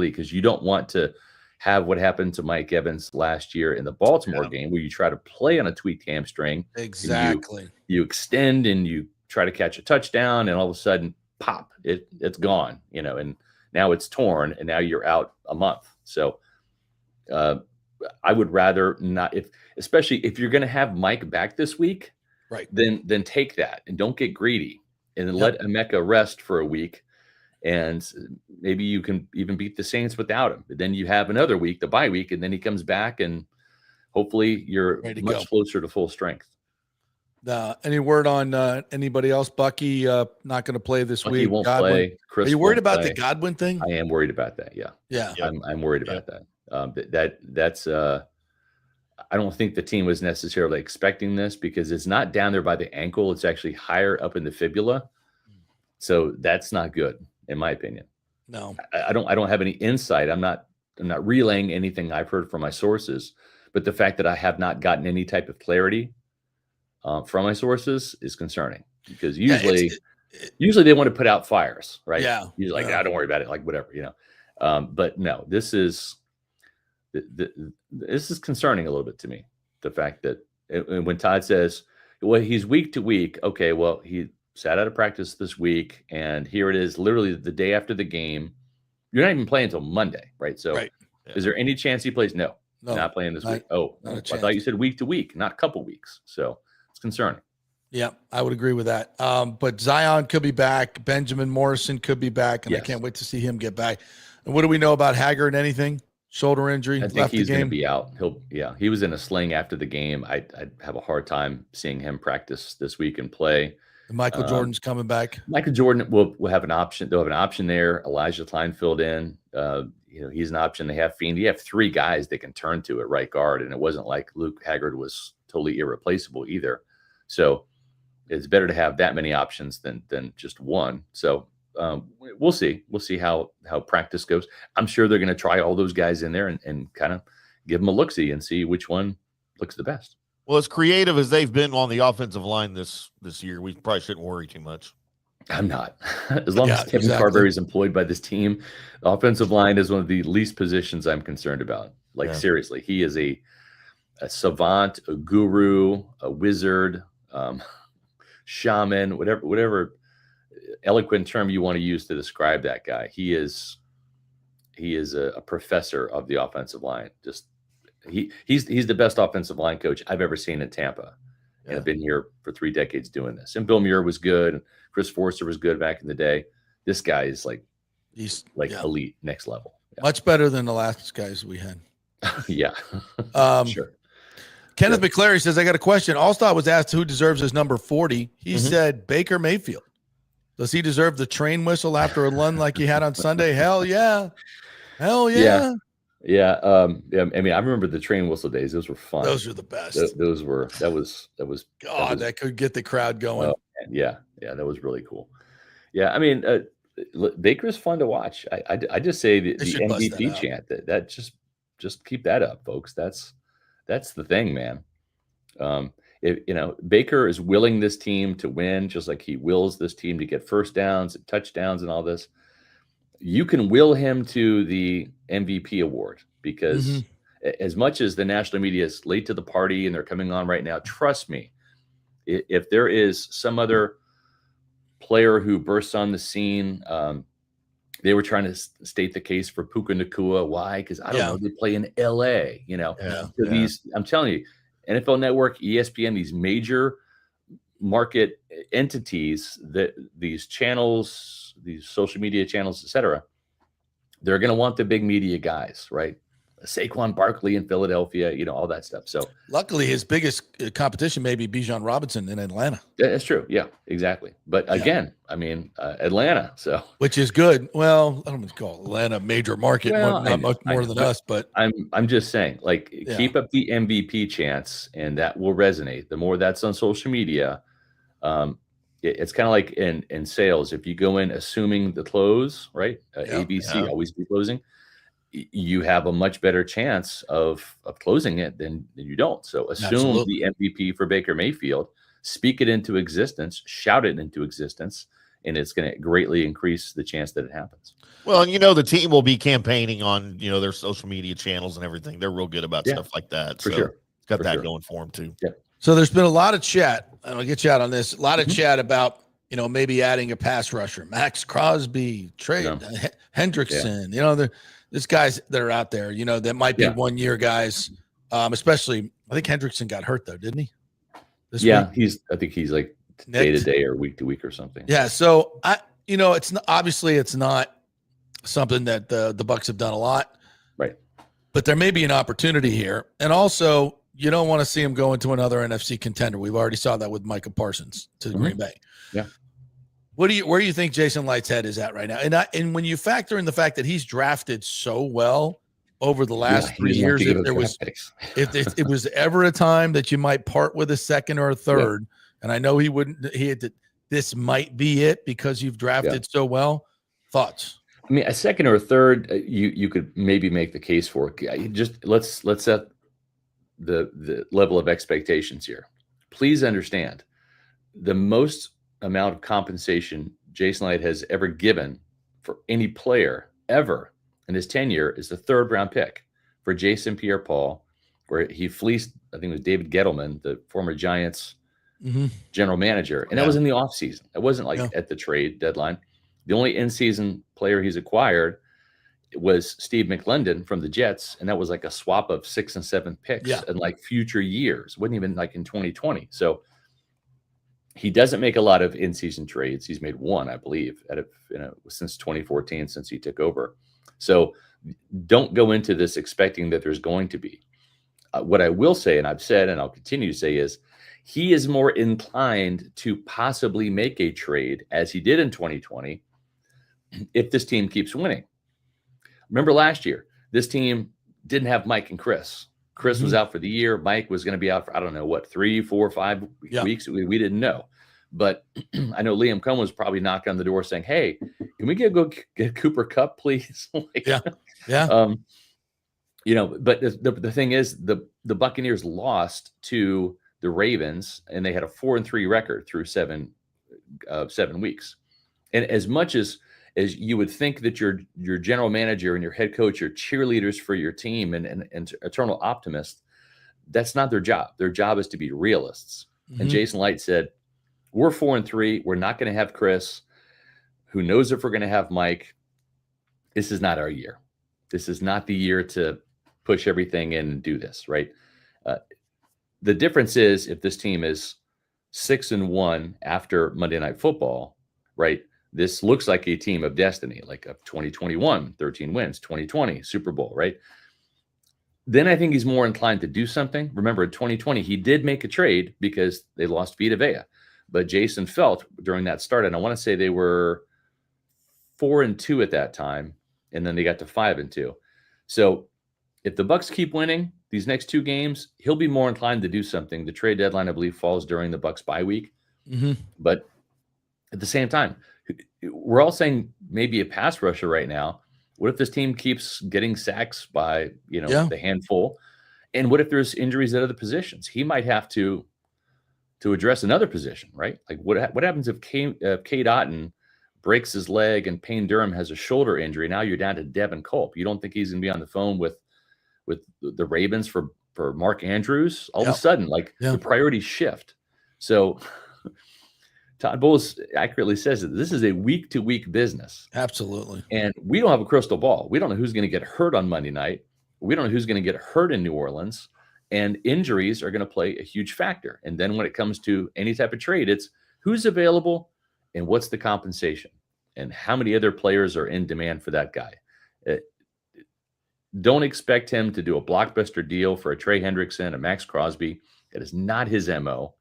because you don't want to have what happened to Mike Evans last year in the Baltimore game, where you try to play on a tweaked hamstring. Exactly. You extend and you try to catch a touchdown, and all of a sudden, pop, it's gone, and now it's torn, and now you're out a month. So I would rather not, especially if you're going to have Mike back this week, right? Then take that and don't get greedy, and then let Emeka rest for a week. And maybe you can even beat the Saints without him. But then you have another week, the bye week, and then he comes back and hopefully you're Ready to much go. closer to full strength. Any word on anybody else? Bucky not going to play this Bucky week. won't Godwin. play. Chris Are you worried won't about play. the Godwin thing? I am worried about that. Yeah. Yeah. I'm worried about that. That's I don't think the team was necessarily expecting this because it's not down there by the ankle. It's actually higher up in the fibula. So that's not good, in my opinion. No. I don't have any insight. I'm not relaying anything I've heard from my sources, but the fact that I have not gotten any type of clarity from my sources is concerning because usually they want to put out fires, right? Yeah. Usually like, don't worry about it. Like whatever, but no, this is concerning a little bit to me. The fact that when Todd says, well, he's week to week. Okay. Well, he sat out of practice this week and here it is literally the day after the game. You're not even playing until Monday. Right. So is there any chance he plays? No, not playing this week. I thought you said week to week, not a couple weeks. So it's concerning. Yeah, I would agree with that. But Zion could be back. Benjamin Morrison could be back, and I can't wait to see him get back. And what do we know about Haggard? Anything? Shoulder injury? I think he's going to be out. He was in a sling after the game. I'd have a hard time seeing him practice this week and play. And Michael Jordan's coming back. Michael Jordan will have an option. They'll have an option there. Elijah Klein filled in. He's an option. They have Fiend. You have three guys they can turn to at right guard, and it wasn't like Luke Haggard was totally irreplaceable either. So it's better to have that many options than just one. So we'll see. We'll see how practice goes. I'm sure they're going to try all those guys in there and kind of give them a look-see and see which one looks the best. Well, as creative as they've been on the offensive line this year, we probably shouldn't worry too much. I'm not. As long as Kevin Carberry is employed by this team, the offensive line is one of the least positions I'm concerned about. Seriously, he is a savant, a guru, a wizard, shaman, whatever eloquent term you want to use to describe that guy. He is a professor of the offensive line. Just he's the best offensive line coach I've ever seen in Tampa. And I've been here for 3 decades doing this. And Bill Muir was good. And Chris Forster was good back in the day. This guy is he's elite, next level. Yeah. Much better than the last guys we had. Yeah. Sure. Kenneth McClary says, I got a question. Allstott was asked who deserves his number 40. He said Baker Mayfield. Does he deserve the train whistle after a run like he had on Sunday? Hell yeah. Hell yeah. Yeah. I mean, I remember the train whistle days. Those were fun. Those are the best. That was that could get the crowd going. Yeah. That was really cool. Yeah. I mean, Baker's fun to watch. I just say the MVP chant that just keep that up, folks. That's the thing, man. Baker is willing this team to win, just like he wills this team to get first downs and touchdowns and all this. You can will him to the MVP award because as much as the national media is late to the party and they're coming on right now, trust me, if there is some other player who bursts on the scene, they were trying to state the case for Puka Nacua. Why? Because I don't know. They play in LA, These, I'm telling you, NFL Network, ESPN, these major market entities, that these channels, these social media channels, etc., they're going to want the big media guys, right? Saquon Barkley in Philadelphia, all that stuff. So luckily, his biggest competition may be Bijan Robinson in Atlanta. That's true. Yeah, exactly. But again, I mean, Atlanta, so which is good. Well, I don't want to call Atlanta a major market, not much more than us. But I'm just saying, keep up the MVP chants, and that will resonate. The more that's on social media, it's kind of like in sales. If you go in assuming the close, right? ABC always be closing. You have a much better chance of closing it than you don't. So assume the MVP for Baker Mayfield, speak it into existence, shout it into existence, and it's going to greatly increase the chance that it happens. Well, and the team will be campaigning on their social media channels and everything. They're real good about stuff like that. For sure. It's got that going for them too. Yeah. So there's been a lot of chat, and I'll get you out on this. A lot of chat about maybe adding a pass rusher, Max Crosby, Trey Hendrickson. There's guys that are out there, that might be 1 year guys. Especially, I think Hendrickson got hurt though, didn't he? Week? I think he's like day to day or week to week or something. Yeah. So it's not something that the Bucs have done a lot, right? But there may be an opportunity here, and also you don't want to see him go into another NFC contender. We've already saw that with Micah Parsons to Green Bay. Yeah. Where do you think Jason Light's head is at right now? And when you factor in the fact that he's drafted so well over the last 3 years, if it was ever a time that you might part with a second or a third, and I know he wouldn't, this might be it because you've drafted so well. Thoughts? I mean, a second or a third, you could maybe make the case for it. Just let's set the level of expectations here. Please understand, the most amount of compensation Jason Light has ever given for any player ever in his tenure is the 3rd round pick for Jason Pierre-Paul, where he fleeced, I think it was David Gettleman, the former Giants general manager. And that was in the offseason. It wasn't like at the trade deadline. The only in-season player he's acquired was Steve McLendon from the Jets, and that was like a swap of 6 and 7 picks in like future years. It wasn't even like in 2020. So he doesn't make a lot of in-season trades. He's made one, I believe, since 2014, since he took over. So don't go into this expecting that there's going to be. What I will say, and I've said, and I'll continue to say, is he is more inclined to possibly make a trade, as he did in 2020, if this team keeps winning. Remember last year, this team didn't have Mike and Chris. Chris was out for the year. Mike was going to be out for, I don't know, 3, 4, 5 weeks. We didn't know. But I know Liam Cohen was probably knocking on the door saying, hey, can we go get Cooper Kupp, please? But the thing is, the Buccaneers lost to the Ravens, and they had a 4-3 record through 7 weeks. And as much as you would think that your general manager and your head coach are cheerleaders for your team and eternal optimists, that's not their job. Their job is to be realists. And Jason Light said, we're 4-3. We're not going to have Chris. Who knows if we're going to have Mike? This is not our year. This is not the year to push everything in and do this, right? The difference is if this team is 6-1 after Monday Night Football, right? This looks like a team of destiny, like a 2021, 13 wins, 2020 Super Bowl, right? Then I think he's more inclined to do something. Remember, in 2020, he did make a trade because they lost Vita Vea. But Jason felt during that start, and I want to say they were 4-2 at that time, and then they got to 5-2. So if the Bucs keep winning these next 2 games, he'll be more inclined to do something. The trade deadline, I believe, falls during the Bucs bye week. But at the same time, we're all saying maybe a pass rusher right now. What if this team keeps getting sacks by the handful? And what if there's injuries at other positions? He might have to address another position, right? Like what happens if Cade Otton breaks his leg and Payne Durham has a shoulder injury? Now you're down to Devin Culp. You don't think he's going to be on the phone with the Ravens for Mark Andrews? All of a sudden, the priorities shift. So Todd Bowles accurately says that this is a week-to-week business. Absolutely. And we don't have a crystal ball. We don't know who's going to get hurt on Monday night. We don't know who's going to get hurt in New Orleans. And injuries are going to play a huge factor. And then when it comes to any type of trade, it's who's available and what's the compensation and how many other players are in demand for that guy. Don't expect him to do a blockbuster deal for a Trey Hendrickson, a Max Crosby. That is not his MO.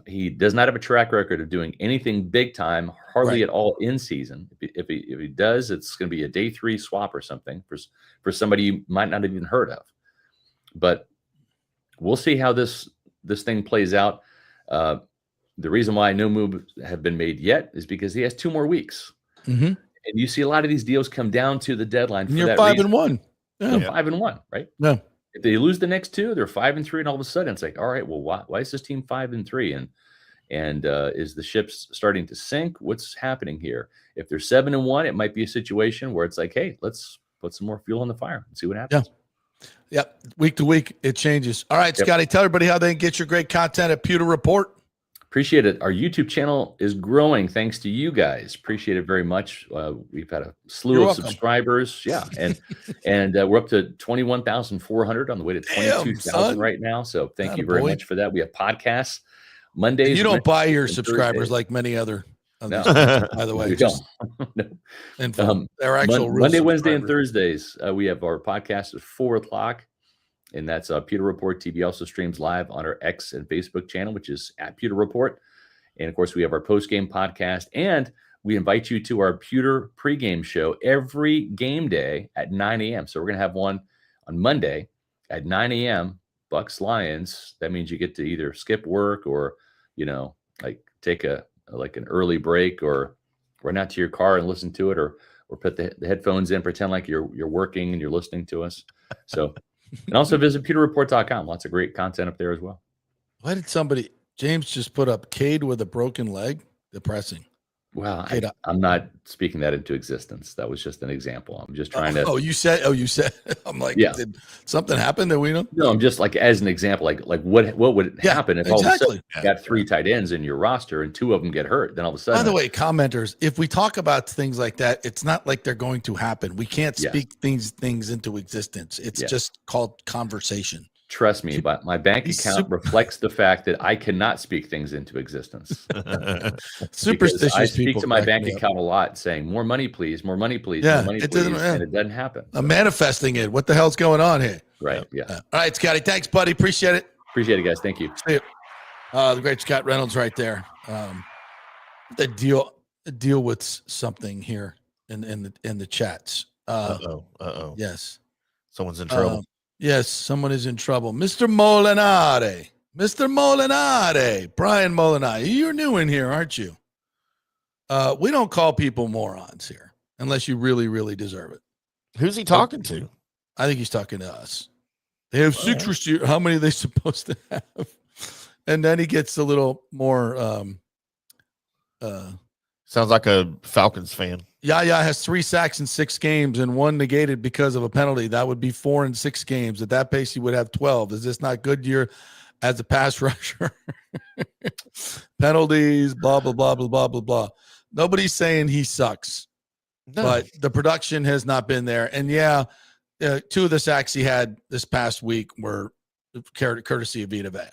He does not have a track record of doing anything big time, hardly at all in season. If he does, it's going to be a day 3 swap or something for somebody you might not have even heard of. But we'll see how this thing plays out. The reason why no moves have been made yet is because he has 2 more weeks. And you see a lot of these deals come down to the deadline. And you're 5-1. Yeah. 5-1, right? Yeah. If they lose the next 2, they're 5-3, and all of a sudden it's like, all right, well, why is this team 5-3? And is the ship starting to sink? What's happening here? If they're 7-1, it might be a situation where it's like, hey, let's put some more fuel on the fire and see what happens. Yeah. Week to week, it changes. All right, Scotty, tell everybody how they can get your great content at Pewter Report. Appreciate it. Our YouTube channel is growing thanks to you guys. Appreciate it very much. We've had a slew of subscribers. Yeah. And we're up to 21,400 on the way to 22,000 right now. So thank you very much for that. We have podcasts Mondays. And you don't buy your subscribers like many other, by the way. No. They're actual Monday, Wednesday, and Thursdays. We have our podcast at 4:00. and that's Pewter Report TV. Also streams live on our X and Facebook channel, which is at Pewter Report. And of course, we have our post-game podcast, and we invite you to our Pewter pregame show every game day at 9 a.m. So we're going to have one on Monday at 9 a.m. Bucs Lions. That means you get to either skip work or, like take an early break, or run out to your car and listen to it, or put the headphones in, pretend like you're working and you're listening to us. So, and also visit pewterreport.com. Lots of great content up there as well. Why did James just put up Cade with a broken leg? Depressing. Well, I'm not speaking that into existence. That was just an example. I'm just trying to. You said. I'm like, yeah. Did something happen that we know? No, I'm just like, as an example, like what would happen if all of a sudden you got 3 tight ends in your roster and 2 of them get hurt? Then all of a sudden. By the way, commenters, if we talk about things like that, it's not like they're going to happen. We can't speak things into existence. It's just called conversation. Trust me, but my bank account reflects the fact that I cannot speak things into existence. Superstitious I speak people to my bank account a lot, saying, "More money, please. More money, please. Yeah, more money, please," and it doesn't happen. I'm manifesting it. What the hell's going on here? Right. Yeah. All right, Scotty. Thanks, buddy. Appreciate it. Appreciate it, guys. Thank you. See you. The great Scott Reynolds, right there. The deal with something here in the chats. Yes. Someone's in trouble. Yes, someone is in trouble. Mr. Molinari. Brian Molinari. You're new in here, aren't you? We don't call people morons here unless you really, really deserve it. Who's he talking to? I think he's talking to us. They have 6 receivers. How many are they supposed to have? And then he gets a little more. Sounds like a Falcons fan. Yaya has 3 sacks in 6 games and 1 negated because of a penalty. That would be 4 in 6 games. At that pace, he would have 12. Is this not good year as a pass rusher? Penalties, blah, blah, blah, blah, blah, blah, blah. Nobody's saying he sucks, but the production has not been there. And 2 of the sacks he had this past week were courtesy of Vita Vea.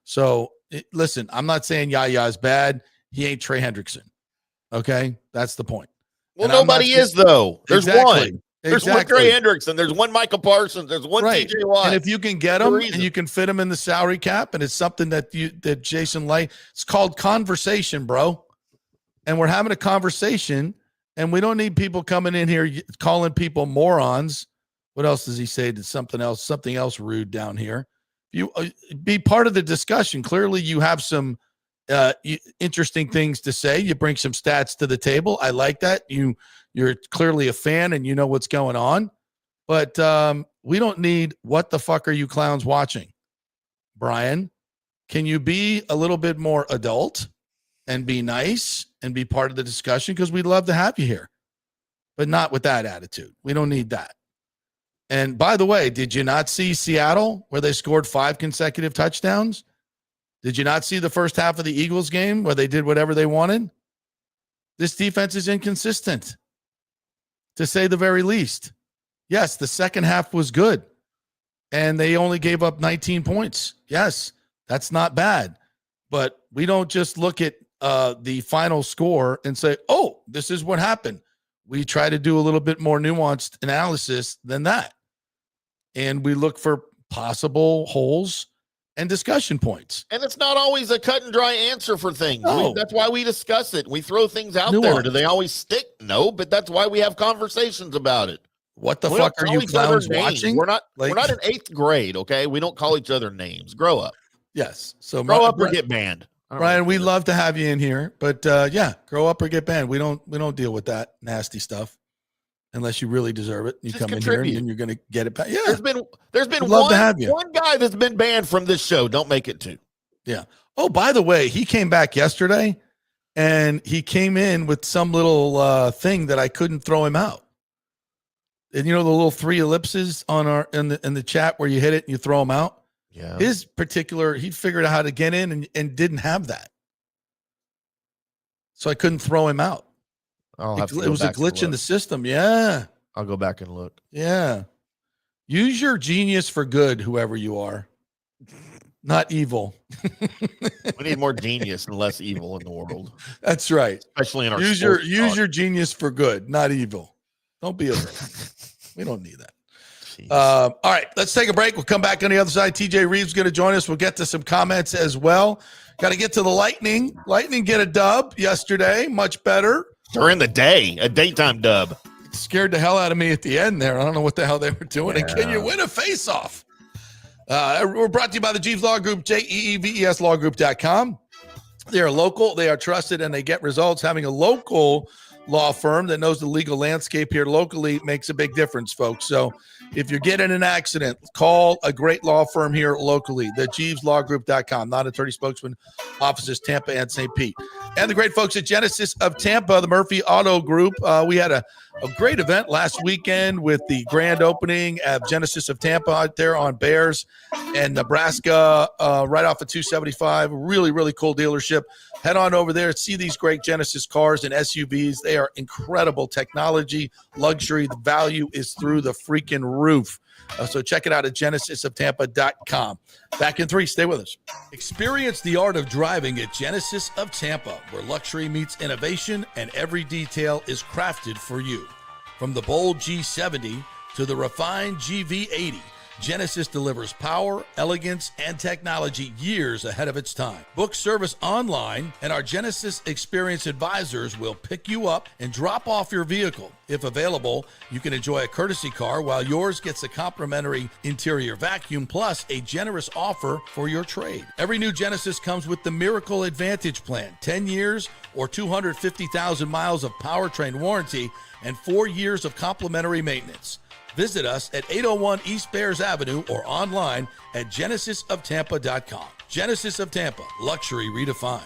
So listen, I'm not saying Yaya is bad. He ain't Trey Hendrickson. Okay. That's the point. Well, nobody is, though. There's one. There's one Trey Hendrickson. There's one Micah Parsons. There's one TJ Watt. And if you can get them and you can fit them in the salary cap, and it's something that Jason likes, it's called conversation, bro. And we're having a conversation, and we don't need people coming in here calling people morons. What else does he say? Did something else rude down here? You be part of the discussion. Clearly, you have some interesting things to say. You bring some stats to the table. I like that. You're clearly a fan and you know what's going on. But we don't need what the fuck are you clowns watching? Brian, can you be a little bit more adult and be nice and be part of the discussion? Because we'd love to have you here, but not with that attitude. We don't need that. And by the way, did you not see Seattle where they scored 5 consecutive touchdowns? Did you not see the first half of the Eagles game where they did whatever they wanted? This defense is inconsistent, to say the very least. Yes, the second half was good, and they only gave up 19 points. Yes, that's not bad. But we don't just look at the final score and say, oh, this is what happened. We try to do a little bit more nuanced analysis than that. And we look for possible holes and discussion points. And it's not always a cut and dry answer for things. No. That's why we discuss it. We throw things out there. Do they always stick? No, but that's why we have conversations about it. What the fuck are you clowns watching? We're not in 8th grade, okay? We don't call each other names. Grow up. Yes. So grow up or get banned. Brian, we love to have you in here, but grow up or get banned. We don't deal with that nasty stuff unless you really deserve it. You come in here and then you're going to get it back. Yeah. There's been one guy that's been banned from this show. Don't make it 2. Yeah. Oh, by the way, he came back yesterday and he came in with some little thing that I couldn't throw him out. And the little 3 ellipses on in the chat where you hit it and you throw them out. Yeah. His particular, he figured out how to get in and didn't have that. So I couldn't throw him out. It was a glitch in the system. Yeah. I'll go back and look. Yeah. Use your genius for good, whoever you are. Not evil. We need more genius and less evil in the world. That's right. Especially in our use your genius for good, not evil. Don't be a we don't need that. All right, let's take a break. We'll come back on the other side. TJ Rives going to join us. We'll get to some comments as well. Got to get to the Lightning. Lightning get a dub yesterday, much better. During the day, a daytime dub. It scared the hell out of me at the end there. I don't know what the hell they were doing. Yeah. And can you win a face-off? We're brought to you by the Jeeves Law Group, JEEVESLawgroup.com. They are local, they are trusted, and they get results. Having a local law firm that knows the legal landscape here locally makes a big difference, folks. So if you're getting in an accident, call a great law firm here locally, the JeevesLawGroup.com, not attorney spokesman, offices Tampa and St. Pete. And the great folks at Genesis of Tampa, the Murphy Auto Group. We had a great event last weekend with the grand opening of Genesis of Tampa out there on Bears and Nebraska, right off of 275. Really, really cool dealership. Head on over there, see these great Genesis cars and SUVs. They are incredible technology, luxury. The value is through the freaking roof. So check it out at genesisoftampa.com. Back in 3, stay with us. Experience the art of driving at Genesis of Tampa, where luxury meets innovation and every detail is crafted for you. From the bold G70 to the refined GV80, Genesis delivers power, elegance, and technology years ahead of its time. Book service online, and our Genesis Experience Advisors will pick you up and drop off your vehicle. If available, you can enjoy a courtesy car while yours gets a complimentary interior vacuum plus a generous offer for your trade. Every new Genesis comes with the Miracle Advantage Plan, 10 years or 250,000 miles of powertrain warranty and 4 years of complimentary maintenance. Visit us at 801 East Bears Avenue or online at genesisoftampa.com. Genesis of Tampa, luxury redefined.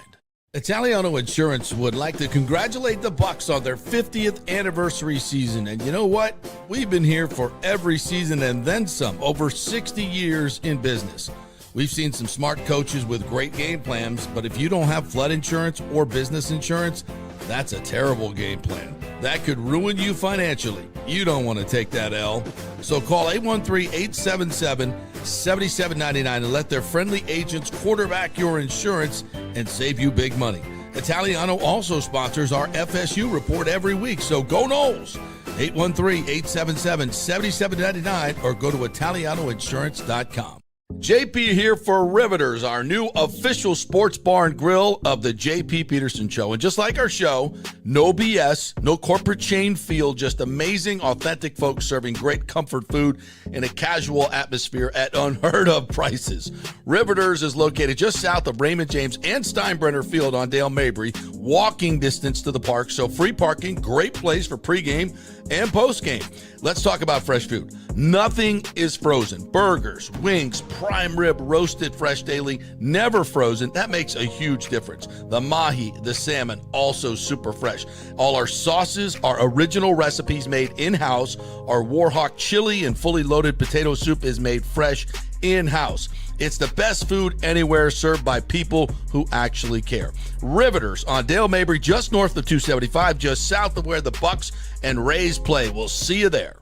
Italiano Insurance would like to congratulate the Bucs on their 50th anniversary season. And you know what? We've been here for every season and then some, over 60 years in business. We've seen some smart coaches with great game plans, but if you don't have flood insurance or business insurance, that's a terrible game plan. That could ruin you financially. You don't want to take that L. So call 813-877-7799 and let their friendly agents quarterback your insurance and save you big money. Italiano also sponsors our FSU report every week, so go Noles. 813-877-7799 or go to italianoinsurance.com. JP here for Riveters, our new official sports bar and grill of the JP Peterson Show. And just like our show, no BS, no corporate chain feel, just amazing, authentic folks serving great comfort food in a casual atmosphere at unheard of prices. Riveters is located just south of Raymond James and Steinbrenner Field on Dale Mabry, walking distance to the park. So free parking, great place for pregame and postgame. Let's talk about fresh food. Nothing is frozen. Burgers, wings, prime rib, roasted fresh daily, never frozen. That makes a huge difference. The mahi, the salmon, also super fresh. All our sauces are original recipes made in-house. Our Warhawk chili and fully loaded potato soup is made fresh in-house. It's the best food anywhere, served by people who actually care. Riveters on Dale Mabry, just north of 275, just south of where the Bucs and Rays play. We'll see you there.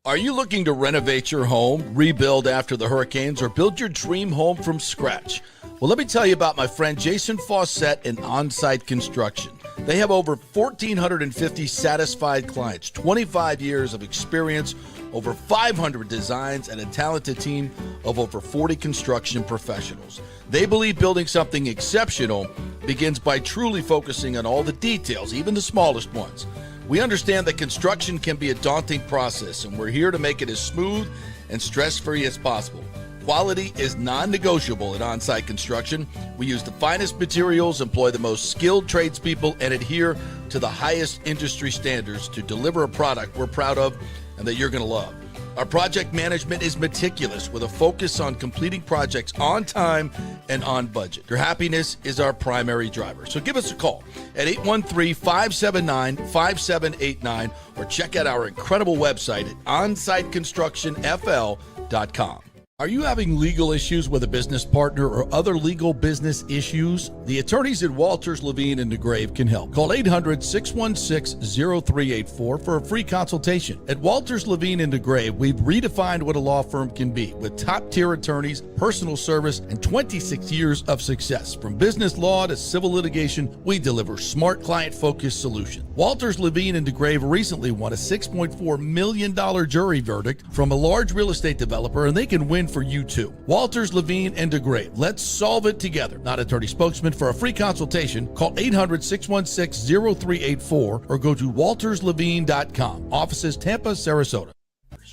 Are you looking to renovate your home, rebuild after the hurricanes, or build your dream home from scratch? Well, let me tell you about my friend Jason Fawcett and On-Site Construction. They have over 1,450 satisfied clients, 25 years of experience, over 500 designs, and a talented team of over 40 construction professionals. They believe building something exceptional begins by truly focusing on all the details, even the smallest ones. We understand that construction can be a daunting process, and we're here to make it as smooth and stress-free as possible. Quality is non-negotiable at On-Site Construction. We use the finest materials, employ the most skilled tradespeople, and adhere to the highest industry standards to deliver a product we're proud of and that you're going to love. Our project management is meticulous with a focus on completing projects on time and on budget. Your happiness is our primary driver. So give us a call at 813-579-5789 or check out our incredible website at onsiteconstructionfl.com. Are you having legal issues with a business partner or other legal business issues? The attorneys at Walters, Levine, and DeGrave can help. Call 800-616-0384 for a free consultation. At Walters, Levine, and DeGrave, we've redefined what a law firm can be with top-tier attorneys, personal service, and 26 years of success. From business law to civil litigation, we deliver smart, client-focused solutions. Walters, Levine, and DeGrave recently won a $6.4 million jury verdict from a large real estate developer, and they can win for you too. Walters, Levine, and DeGrave. Let's solve it together. Not attorney spokesman. For a free consultation, call 800-616-0384 or go to walterslevine.com. Offices Tampa, Sarasota.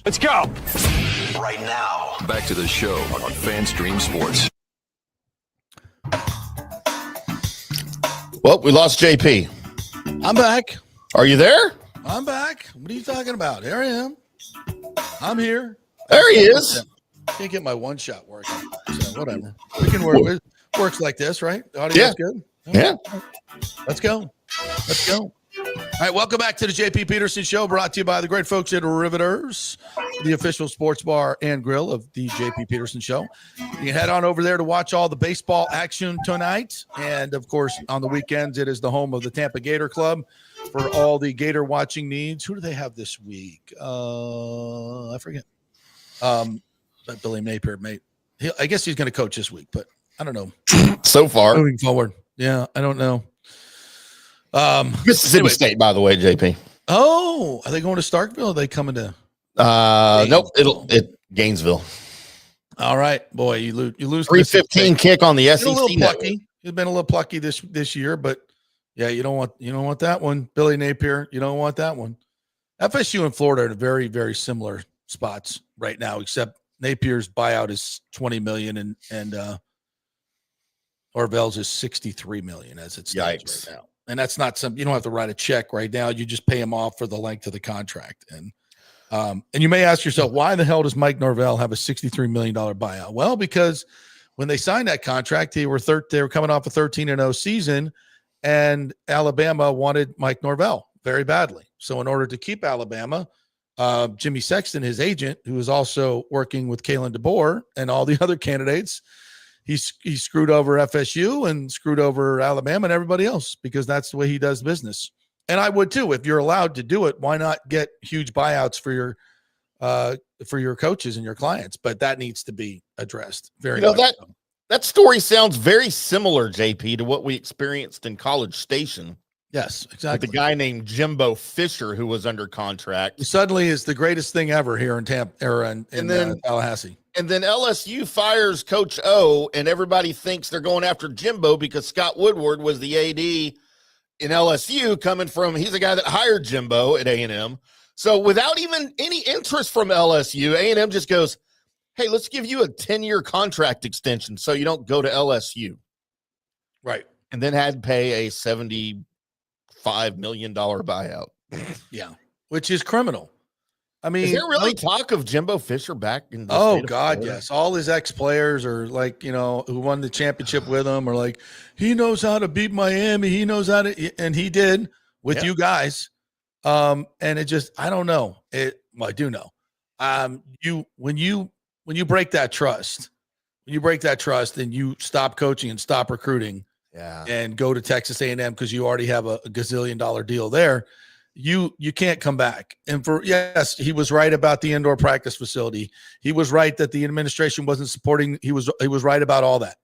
Let's go. Right now, back to the show on FanStream Sports. Well, we lost JP. I'm back. Are you there? I'm back. What are you talking about? Here I am. I'm here. There he is. Can't get my one shot working. So whatever. We can work. It works like this, right? The audio's Yeah. good. Yeah. Let's go. Let's go. All right, welcome back to the JP Peterson Show, brought to you by the great folks at Riveters, the official sports bar and grill of the JP Peterson Show. You can head on over there to watch all the baseball action tonight. And, of course, on the weekends, it is the home of the Tampa Gator Club for all the Gator watching needs. Who do they have this week? I forget. But Billy Napier, I guess he's going to coach this week, but I don't know. So far. Moving forward. Yeah, I don't know. Mississippi State, by the way, JP. Oh, are they going to Starkville? Or are they coming to? Nope. It Gainesville. All right, boy, you lose 3:15 kick on the He's SEC. a little network. plucky. He's been a little plucky this year, but yeah, you don't want that one. Billy Napier, you don't want that one. FSU and Florida are in very, very similar spots right now, except Napier's buyout is $20 million and Norvell's is $63 million as it stands right now. And that's not something you don't have to write a check right now. You just pay him off for the length of the contract. And you may ask yourself, why the hell does Mike Norvell have a $63 million buyout? Well, because when they signed that contract, they were coming off a 13-0 season, and Alabama wanted Mike Norvell very badly. So in order to keep Alabama, Jimmy Sexton, his agent, who is also working with Kalen DeBoer and all the other candidates, he screwed over FSU and screwed over Alabama and everybody else, because that's the way he does business. And I would too. If you're allowed to do it, why not get huge buyouts for your coaches and your clients? But that needs to be addressed. That story sounds very similar, JP, to what we experienced in College Station. Yes, exactly. With the guy named Jimbo Fisher, who was under contract. He suddenly is the greatest thing ever here in Tampa or in Tallahassee. And then LSU fires Coach O, and everybody thinks they're going after Jimbo because Scott Woodward was the AD in LSU, he's the guy that hired Jimbo at A&M. So without even any interest from LSU, A&M just goes, hey, let's give you a 10-year contract extension so you don't go to LSU. Right. And then had to pay a $75 million buyout. Yeah, which is criminal. I mean, is there really talk of Jimbo Fisher back in the oh state of God, Florida? yes. All his ex-players are like, who won the championship with him, are like, he knows how to beat Miami. He knows how to, and he did with you guys. And it just, I don't know. Well, I do know. When you break that trust, and you stop coaching and stop recruiting, and go to Texas A&M because you already have a gazillion-dollar deal there, you can't come back. And yes, he was right about the indoor practice facility. He was right that the administration wasn't supporting. He was right about all that.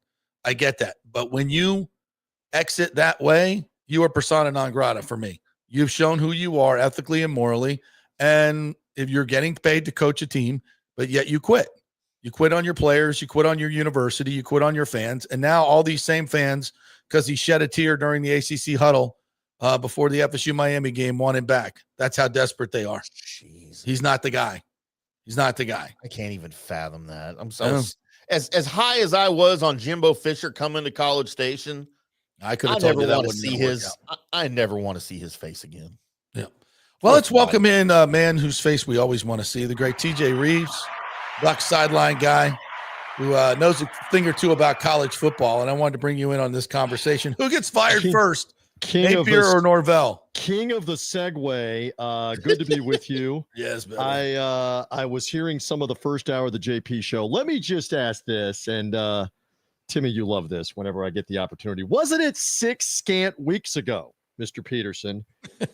I get that. But when you exit that way, you are persona non grata for me. You've shown who you are ethically and morally. And if you're getting paid to coach a team, but yet you quit on your players, you quit on your university, you quit on your fans. And now all these same fans, because he shed a tear during the ACC huddle before the FSU Miami game, want him back. That's how desperate they are. Jeez. He's not the guy. I can't even fathom that. I'm so as high as I was on Jimbo Fisher coming to College Station. I could have told you that wouldn't see his. I never want to see his face again. Yeah. Well, let's welcome in a man whose face we always want to see, the great TJ Rives, Bucs sideline guy, who knows a thing or two about college football. And I wanted to bring you in on this conversation. Who gets fired first? Napier or Norvell? King of the segue. Good to be with you. Yes, baby. I was hearing some of the first hour of the JP show. Let me just ask this, and Timmy, you love this whenever I get the opportunity. Wasn't it 6 scant weeks ago, Mr. Peterson,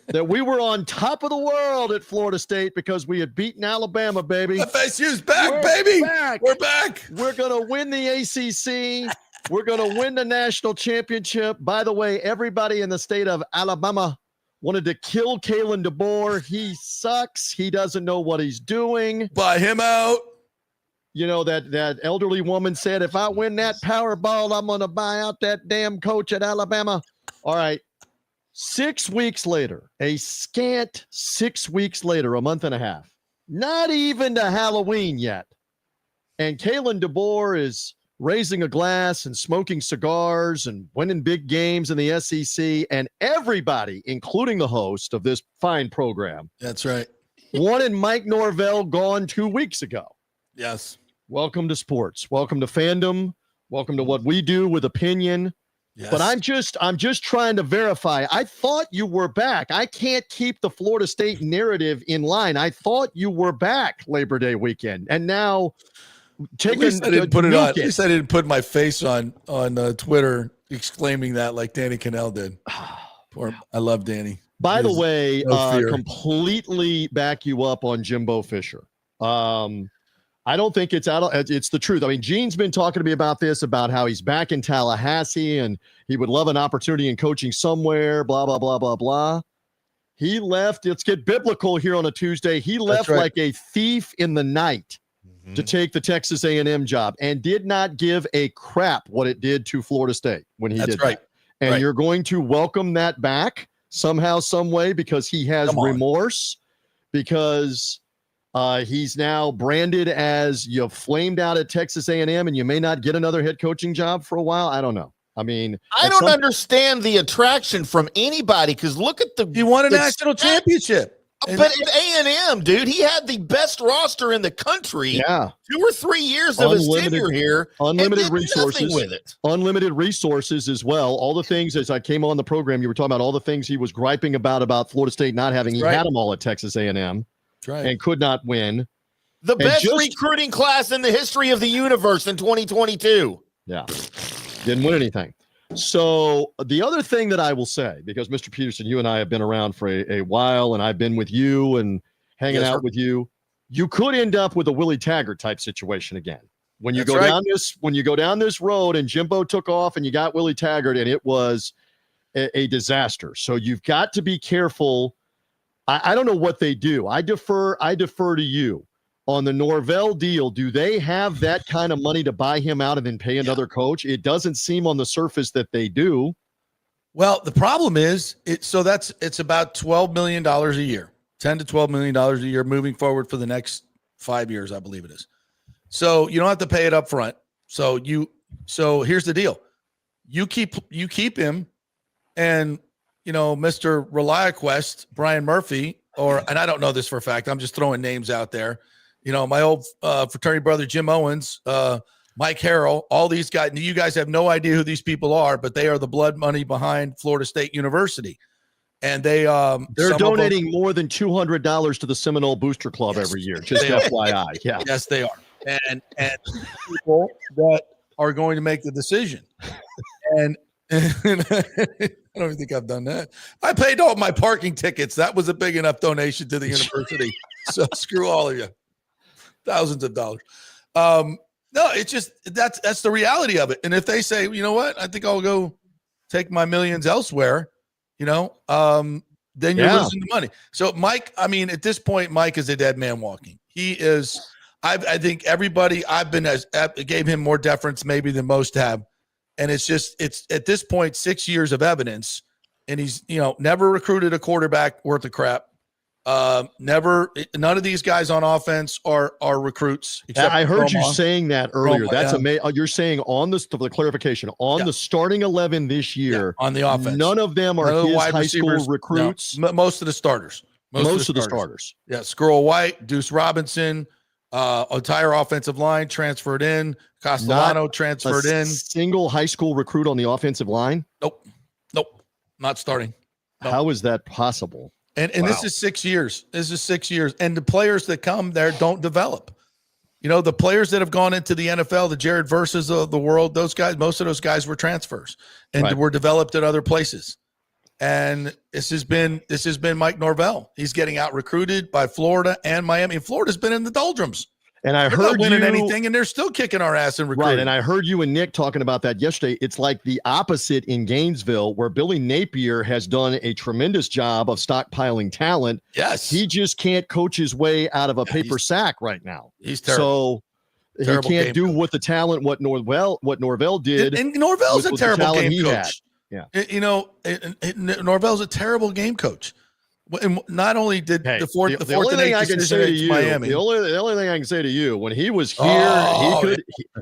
that we were on top of the world at Florida State because we had beaten Alabama, baby? FSU's back, baby. We're back. We're going to win the ACC. We're going to win the national championship. By the way, everybody in the state of Alabama wanted to kill Kalen DeBoer. He sucks. He doesn't know what he's doing. Buy him out. You know, that elderly woman said, if I win that Powerball, I'm going to buy out that damn coach at Alabama. All right. 6 weeks later, a scant 6 weeks later, a month and a half, not even to Halloween yet. And Kalen DeBoer is raising a glass and smoking cigars and winning big games in the SEC. And everybody, including the host of this fine program. That's right. Wanted Mike Norvell gone 2 weeks ago. Yes. Welcome to sports. Welcome to fandom. Welcome to what we do with opinion. Yes. But I'm just trying to verify. I thought you were back. I can't keep the Florida State narrative in line. I thought you were back Labor Day weekend, and now at least I didn't put it on. At least I didn't put my face on Twitter exclaiming that like Danny Cannell did. I love Danny. By the way, completely back you up on Jimbo Fisher. I don't think it's it's the truth. I mean, Gene's been talking to me about this, about how he's back in Tallahassee and he would love an opportunity in coaching somewhere, blah, blah, blah, blah, blah. He left. Let's get biblical here on a Tuesday. He left like a thief in the night to take the Texas A&M job and did not give a crap what it did to Florida State when he did that. And you're going to welcome that back somehow, some way, because he has remorse, because he's now branded as you flamed out at Texas A&M and you may not get another head coaching job for a while. I don't know. I mean, I don't understand the attraction from anybody, because look at he won a national championship. But at A&M, dude, he had the best roster in the country. Yeah, 2 or 3 years of his tenure here. Unlimited resources with it. Unlimited resources as well. All the things, as I came on the program, you were talking about all the things he was griping about Florida State not having. He had them all at Texas A&M. And could not win. The best recruiting class in the history of the universe in 2022. Yeah. Didn't win anything. So the other thing that I will say, because Mr. Peterson, you and I have been around for a while, and I've been with you and hanging out with you, you could end up with a Willie Taggart type situation again. When you go down this road and Jimbo took off and you got Willie Taggart, and it was a disaster. So you've got to be careful. I don't know what they do. I defer to you on the Norvell deal. Do they have that kind of money to buy him out and then pay another coach? It doesn't seem on the surface that they do. Well, the problem is it's about $12 million a year, $10 to $12 million a year moving forward for the next 5 years, I believe it is. So you don't have to pay it up front. So here's the deal. You keep him, and Mr. ReliaQuest, Brian Murphy, and I don't know this for a fact, I'm just throwing names out there. My old fraternity brother, Jim Owens, Mike Harrell, all these guys. You guys have no idea who these people are, but they are the blood money behind Florida State University. And they're donating more than $200 to the Seminole Booster Club every year. Just FYI. Yeah. Yes, they are. And people that are going to make the decision. And I don't even think I've done that. I paid all my parking tickets. That was a big enough donation to the university. So screw all of you. Thousands of dollars. No, it's just that's the reality of it. And if they say, you know what, I think I'll go take my millions elsewhere, then you're losing the money. So Mike, I mean, at this point, Mike is a dead man walking. He is. I think everybody gave him more deference maybe than most have. And it's at this point 6 years of evidence, and he's never recruited a quarterback worth of crap. None of these guys on offense are recruits. I heard you saying that earlier. That's amazing. You're saying for the clarification on the starting 11 this year on the offense, none of them are his high school recruits. No, most of the starters. Most of the starters. Yeah, Squirrel White, Deuce Robinson, entire offensive line transferred in. Castellano transferred in. Single high school recruit on the offensive line? Nope. Not starting. No. How is that possible? And this is 6 years. This is 6 years. And the players that come there don't develop. You know, the players that have gone into the NFL, the Jared Verses of the world, those guys, most of those guys were transfers and were developed at other places. And this has been Mike Norvell. He's getting out recruited by Florida and Miami. Florida's been in the doldrums. And I they're heard not winning you, anything, and they're still kicking our ass in recruiting. Right, and I heard you and Nick talking about that yesterday. It's like the opposite in Gainesville, where Billy Napier has done a tremendous job of stockpiling talent. Yes. He just can't coach his way out of a paper sack right now. He's terrible. So he can't do with the talent what Norvell did. And Norvell's a terrible game coach. Had. Yeah. You know, Norvell's a terrible game coach. And not only did the fourth and eighth decision against Miami. The only thing I can say to you, when he was here,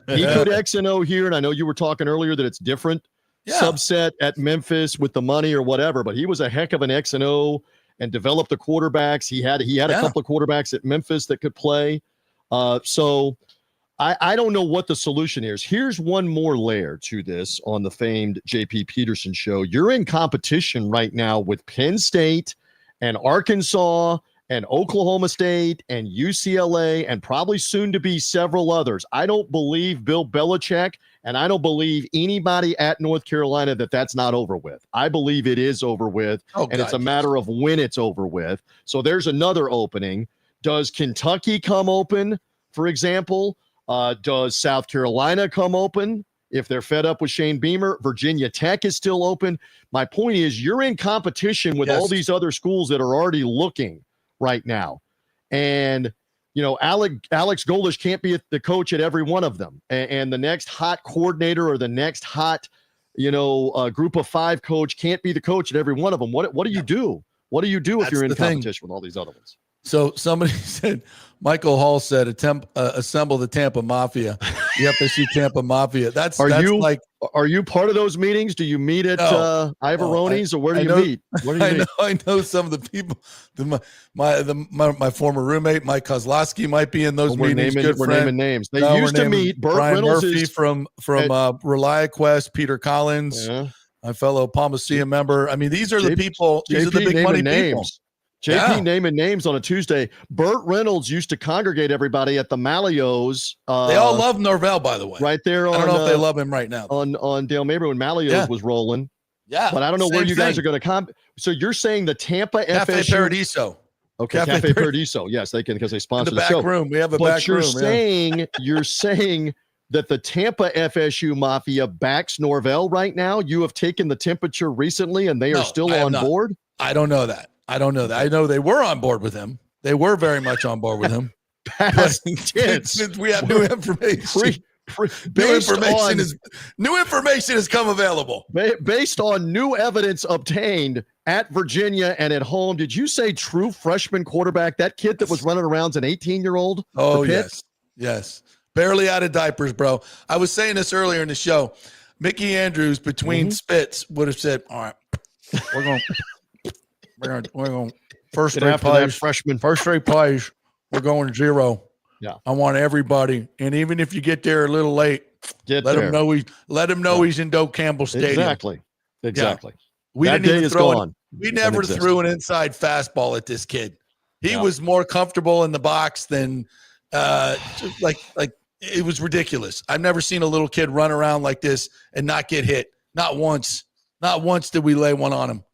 he could X and O here, and I know you were talking earlier that it's different subset at Memphis with the money or whatever, but he was a heck of an X and O and developed the quarterbacks. He had a couple of quarterbacks at Memphis that could play. So I don't know what the solution is. Here's one more layer to this on the famed JP Peterson show. You're in competition right now with Penn State and Arkansas and Oklahoma State and UCLA and probably soon to be several others. I don't believe Bill Belichick and I don't believe anybody at North Carolina that that's not over with. I believe it is over with, it's a matter of when it's over with. So there's another opening. Does Kentucky come open, for example? Does South Carolina come open? If they're fed up with Shane Beamer, Virginia Tech is still open. My point is you're in competition with all these other schools that are already looking right now. And, you know, Alex Golesh can't be the coach at every one of them. And the next hot coordinator or the next hot, group of five coach can't be the coach at every one of them. What do you do? What do you do if you're in competition with all these other ones? So somebody said, Michael Hall said, assemble the Tampa Mafia. The FSU Tampa Mafia. Are you part of those meetings? Do you meet at Ivaroni's or where do you meet? Where do you meet? I know some of the people. My former roommate, Mike Kozlowski, might be in those meetings. We're naming names. They used to meet. Brian Murphy from ReliaQuest, Peter Collins, my fellow Palmacia member. I mean, these are the people. These are the big money people. JP naming names on a Tuesday. Burt Reynolds used to congregate everybody at the Malios. They all love Norvell, by the way. Right there. I don't know if they love him right now. On Dale Mabry when Malios was rolling. Yeah. But I don't know where you guys are going to come. So you're saying the Tampa Cafe FSU. Paradiso. Okay, Cafe Paradiso. Yes, they can because they sponsor the show. Room. We have a back room. You're saying that the Tampa FSU Mafia backs Norvell right now? You have taken the temperature recently and they are still on board? I don't know that. I know they were on board with him. They were very much on board with him. Since we have new information. New information has come available. Based on new evidence obtained at Virginia and at home, did you say true freshman quarterback, that kid that was running around is an 18-year-old? Oh, yes. Barely out of diapers, bro. I was saying this earlier in the show. Mickey Andrews, between spits, would have said, all right, we're going first three plays, freshman. First three plays, we're going 0. Yeah. I want everybody. And even if you get there a little late, let him know he's in Doak Campbell Stadium. Exactly. Yeah. We never threw an inside fastball at this kid. He was more comfortable in the box than it was ridiculous. I've never seen a little kid run around like this and not get hit. Not once. Not once did we lay one on him.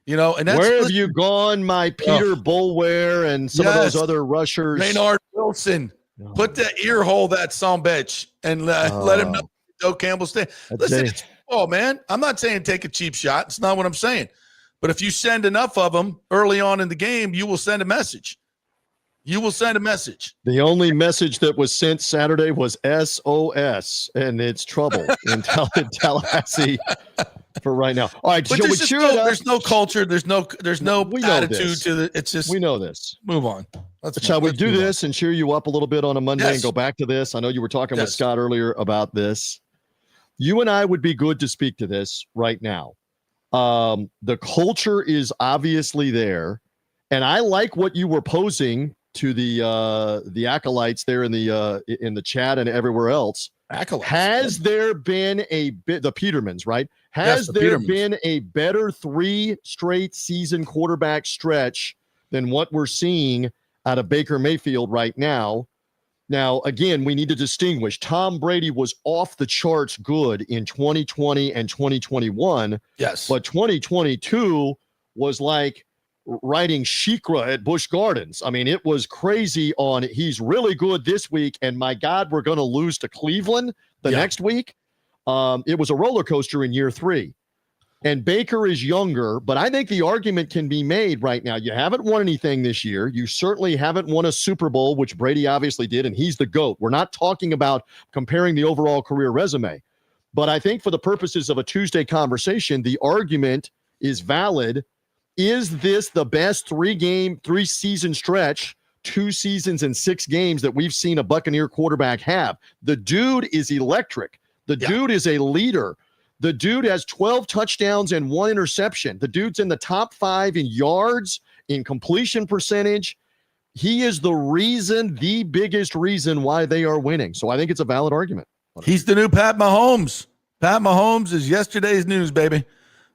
And that's where have you gone, my Peter Boulware and some of those other rushers? Maynard Wilson. Put the ear hole that bitch and let him know. Doak Campbell stay. Listen, it's football, man. I'm not saying take a cheap shot. It's not what I'm saying. But if you send enough of them early on in the game, you will send a message. The only message that was sent Saturday was SOS, and it's trouble in Tallahassee for right now. All right, but there's no culture. There's no attitude to the. It's just we know this. Move on. Shall we do this and cheer you up a little bit on a Monday and go back to this? I know you were talking with Scott earlier about this. You and I would be good to speak to this right now. The culture is obviously there, and I like what you were posing to the acolytes there in the chat and everywhere else. Accolades. Has there been the Petermans, right? Has there been a better 3 straight season quarterback stretch than what we're seeing out of Baker Mayfield right now? Now, again, we need to distinguish. Tom Brady was off the charts good in 2020 and 2021. Yes. But 2022 was like riding Shikra at Busch Gardens. I mean, it was crazy on he's really good this week, and my God, we're going to lose to Cleveland the next week. It was a roller coaster in year 3. And Baker is younger, but I think the argument can be made right now. You haven't won anything this year. You certainly haven't won a Super Bowl, which Brady obviously did, and he's the GOAT. We're not talking about comparing the overall career resume. But I think for the purposes of a Tuesday conversation, the argument is valid. Is this the best 3-season stretch, 2 seasons and 6 games that we've seen a Buccaneer quarterback have? The dude is electric. The dude is a leader. The dude has 12 touchdowns and 1 interception. The dude's in the top 5 in yards, in completion percentage. He is the biggest reason why they are winning. So I think it's a valid argument. He's the new Pat Mahomes. Pat Mahomes is yesterday's news, baby.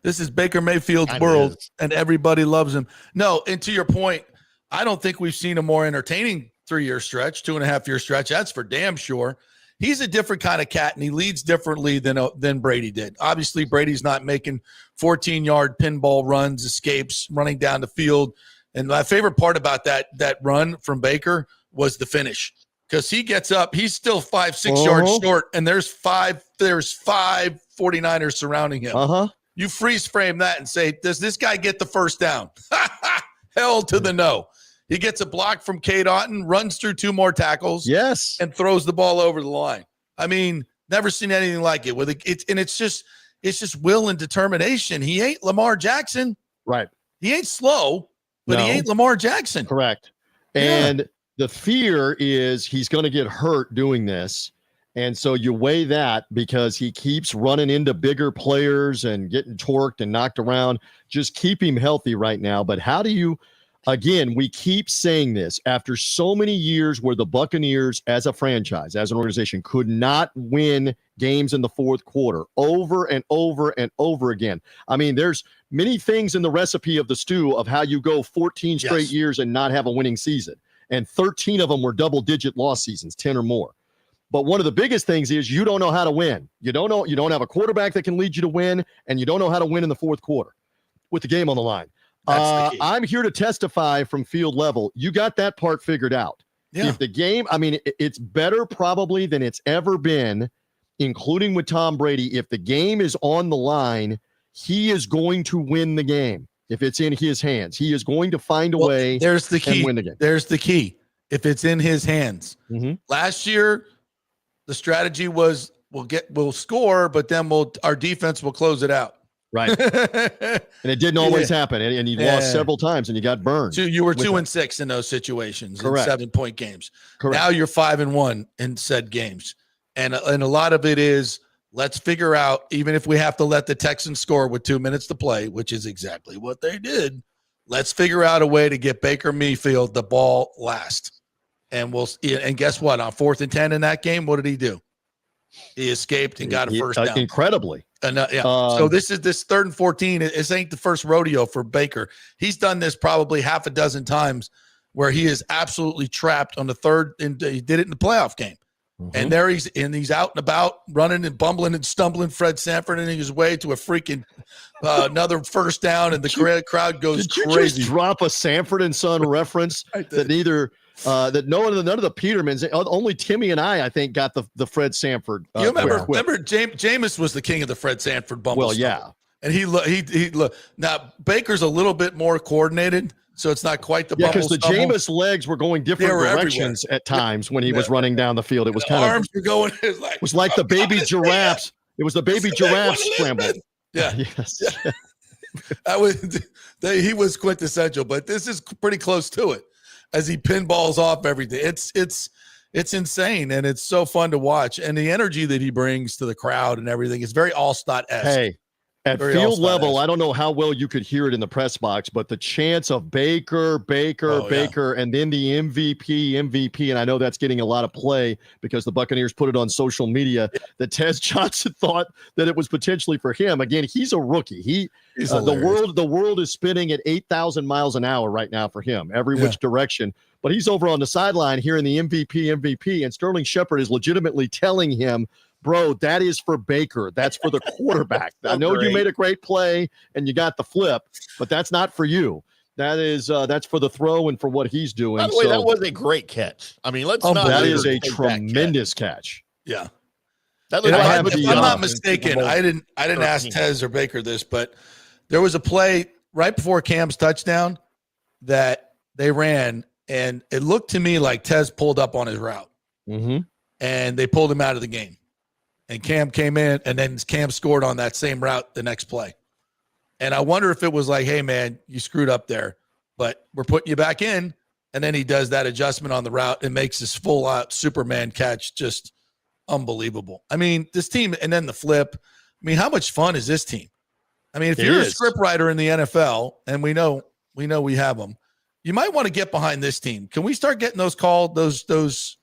This is Baker Mayfield's world, and everybody loves him. No, and to your point, I don't think we've seen a more entertaining 3-year stretch, 2.5-year stretch. That's for damn sure. He's a different kind of cat, and he leads differently than Brady did. Obviously, Brady's not making 14-yard pinball runs, escapes, running down the field. And my favorite part about that run from Baker was the finish, because he gets up, he's still 5-6 yards short, and there's five 49ers surrounding him. You freeze frame that and say, does this guy get the first down? Hell to the no. He gets a block from Cade Otton, runs through 2 more tackles, and throws the ball over the line. I mean, never seen anything like it. It's just will and determination. He ain't Lamar Jackson, right? He ain't slow, but he ain't Lamar Jackson, correct? And the fear is he's going to get hurt doing this, and so you weigh that because he keeps running into bigger players and getting torqued and knocked around. Just keep him healthy right now. But how do you? Again, we keep saying this after so many years where the Buccaneers as a franchise, as an organization, could not win games in the fourth quarter over and over and over again. I mean, there's many things in the recipe of the stew of how you go 14 straight years and not have a winning season. And 13 of them were double-digit loss seasons, 10 or more. But one of the biggest things is you don't know how to win. You don't have a quarterback that can lead you to win, and you don't know how to win in the fourth quarter with the game on the line. I'm here to testify from field level. You got that part figured out. Yeah. If the game, I mean, it's better probably than it's ever been, including with Tom Brady. If the game is on the line, he is going to win the game. If it's in his hands, he is going to find a way. There's the key. And win the game. There's the key. If it's in his hands. Last year, the strategy was we'll score, but then our defense will close it out. Right. And it didn't always happen. And you lost several times and you got burned. You were 2-6 in those situations. Correct. In 7-point games. Correct. Now you're 5-1 in said games. And a lot of it is let's figure out, even if we have to let the Texans score with 2 minutes to play, which is exactly what they did, let's figure out a way to get Baker Mayfield the ball last. And guess what? On 4th and 10 in that game, what did he do? He escaped and got a first down. Incredibly. So this 3rd and 14. This ain't the first rodeo for Baker. He's done this probably half a dozen times where he is absolutely trapped on the 3rd, and he did it in the playoff game. And there he's out and about, running and bumbling and stumbling. Fred Sanford in his way to a freaking another first down, and the crowd goes crazy. Did you just drop a Sanford and Son reference that neither? That none of the Petermans, only Timmy and I think, got the Fred Sanford. You remember Jameis was the king of the Fred Sanford bumble. Well, yeah, and he now Baker's a little bit more coordinated, so it's not quite the bumble. Because the Jameis legs were going different directions at times when he was running down the field. It was kind of arms were going. It was like the baby giraffes. It was the baby giraffe scramble. Yeah. Yes. Yeah. He was quintessential, but this is pretty close to it. As he pinballs off everything. It's insane, and it's so fun to watch. And the energy that he brings to the crowd and everything is very Allstott-esque. Hey, At Very field all-star level, esque. I don't know how well you could hear it in the press box, but the chants of Baker, and then the MVP, and I know that's getting a lot of play because the Buccaneers put it on social media that Tez Johnson thought that it was potentially for him. Again, he's a rookie. He's the world is spinning at 8,000 miles an hour right now for him, every which direction. But he's over on the sideline hearing the MVP, and Sterling Shepard is legitimately telling him, bro, that is for Baker. That's for the quarterback. I know you made a great play and you got the flip, but that's not for you. That is that's for the throw and for what he's doing. By the way, that was a great catch. I mean, that is a tremendous catch. Yeah. That If like I'm not mistaken, I didn't ask Tez or Baker this, but there was a play right before Cam's touchdown that they ran, and it looked to me like Tez pulled up on his route, and they pulled him out of the game. And Cam came in, and then Cam scored on that same route the next play. And I wonder if it was like, hey, man, you screwed up there, but we're putting you back in. And then he does that adjustment on the route and makes this full-out Superman catch just unbelievable. I mean, this team, and then the flip. I mean, how much fun is this team? I mean, if you're a script writer in the NFL, and we know we have them, you might want to get behind this team. Can we start getting those Kansas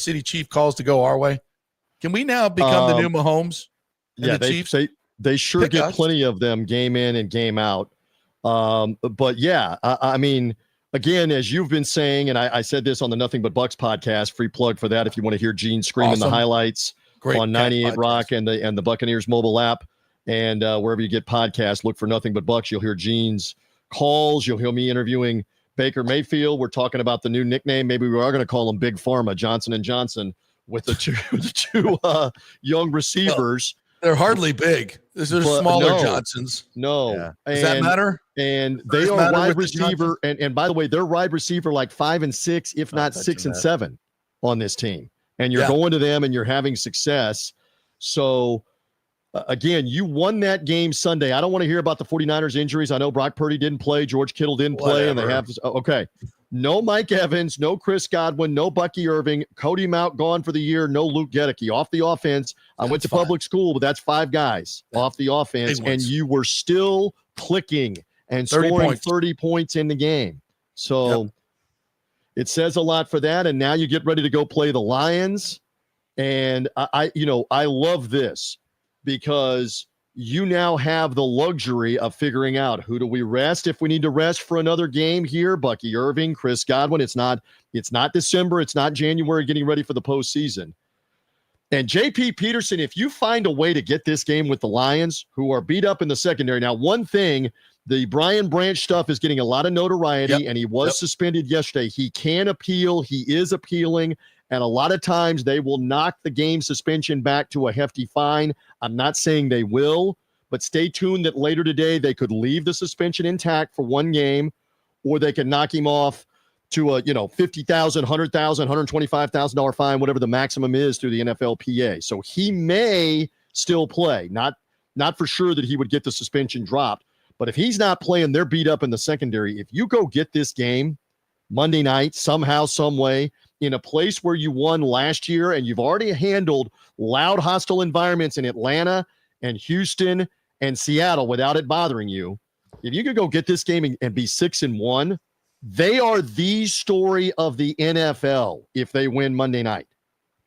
City Chief calls to go our way? Can we now become the new Mahomes? Yeah, they sure get plenty of them game in and game out. But yeah, I mean, again, as you've been saying, and I said this on the Nothing But Bucs podcast, free plug for that if you want to hear Gene screaming the highlights on 98 Rock and the Buccaneers mobile app, and wherever you get podcasts, look for Nothing But Bucs. You'll hear Gene's calls. You'll hear me interviewing Baker Mayfield. We're talking about the new nickname. Maybe we are going to call him Big Pharma, Johnson & Johnson, with the two young receivers. Well, they're hardly big. These are smaller Johnsons. No. Yeah. Does that matter? And they are wide receiver. And by the way, they're wide receiver like 5 and 6, if not 6 and 7 on this team. And you're going to them and you're having success. So, again, you won that game Sunday. I don't want to hear about the 49ers injuries. I know Brock Purdy didn't play. George Kittle didn't play. And they have – okay. No Mike Evans, no Chris Godwin, no Bucky Irving, Cody Mount gone for the year, no Luke Gedeke. Off the offense, I went to public school, but that's 5 guys off the offense, and you were still clicking and scoring 30 points in the game. So it says a lot for that, and now you get ready to go play the Lions. And I love this because you now have the luxury of figuring out who do we rest if we need to rest for another game here. Bucky Irving, Chris Godwin. It's not December. It's not January getting ready for the postseason. And JP Peterson, if you find a way to get this game with the Lions, who are beat up in the secondary. Now, one thing, the Brian Branch stuff is getting a lot of notoriety, and he was suspended yesterday. He can appeal. He is appealing. And a lot of times they will knock the game suspension back to a hefty fine. I'm not saying they will, but stay tuned that later today they could leave the suspension intact for one game, or they could knock him off to a $50,000, $100,000, $125,000 fine, whatever the maximum is through the NFLPA. So he may still play. Not for sure that he would get the suspension dropped, but if he's not playing, they're beat up in the secondary. If you go get this game Monday night somehow, some way, in a place where you won last year, and you've already handled loud, hostile environments in Atlanta and Houston and Seattle without it bothering you, if you could go get this game and be 6-1, they are the story of the NFL if they win Monday night.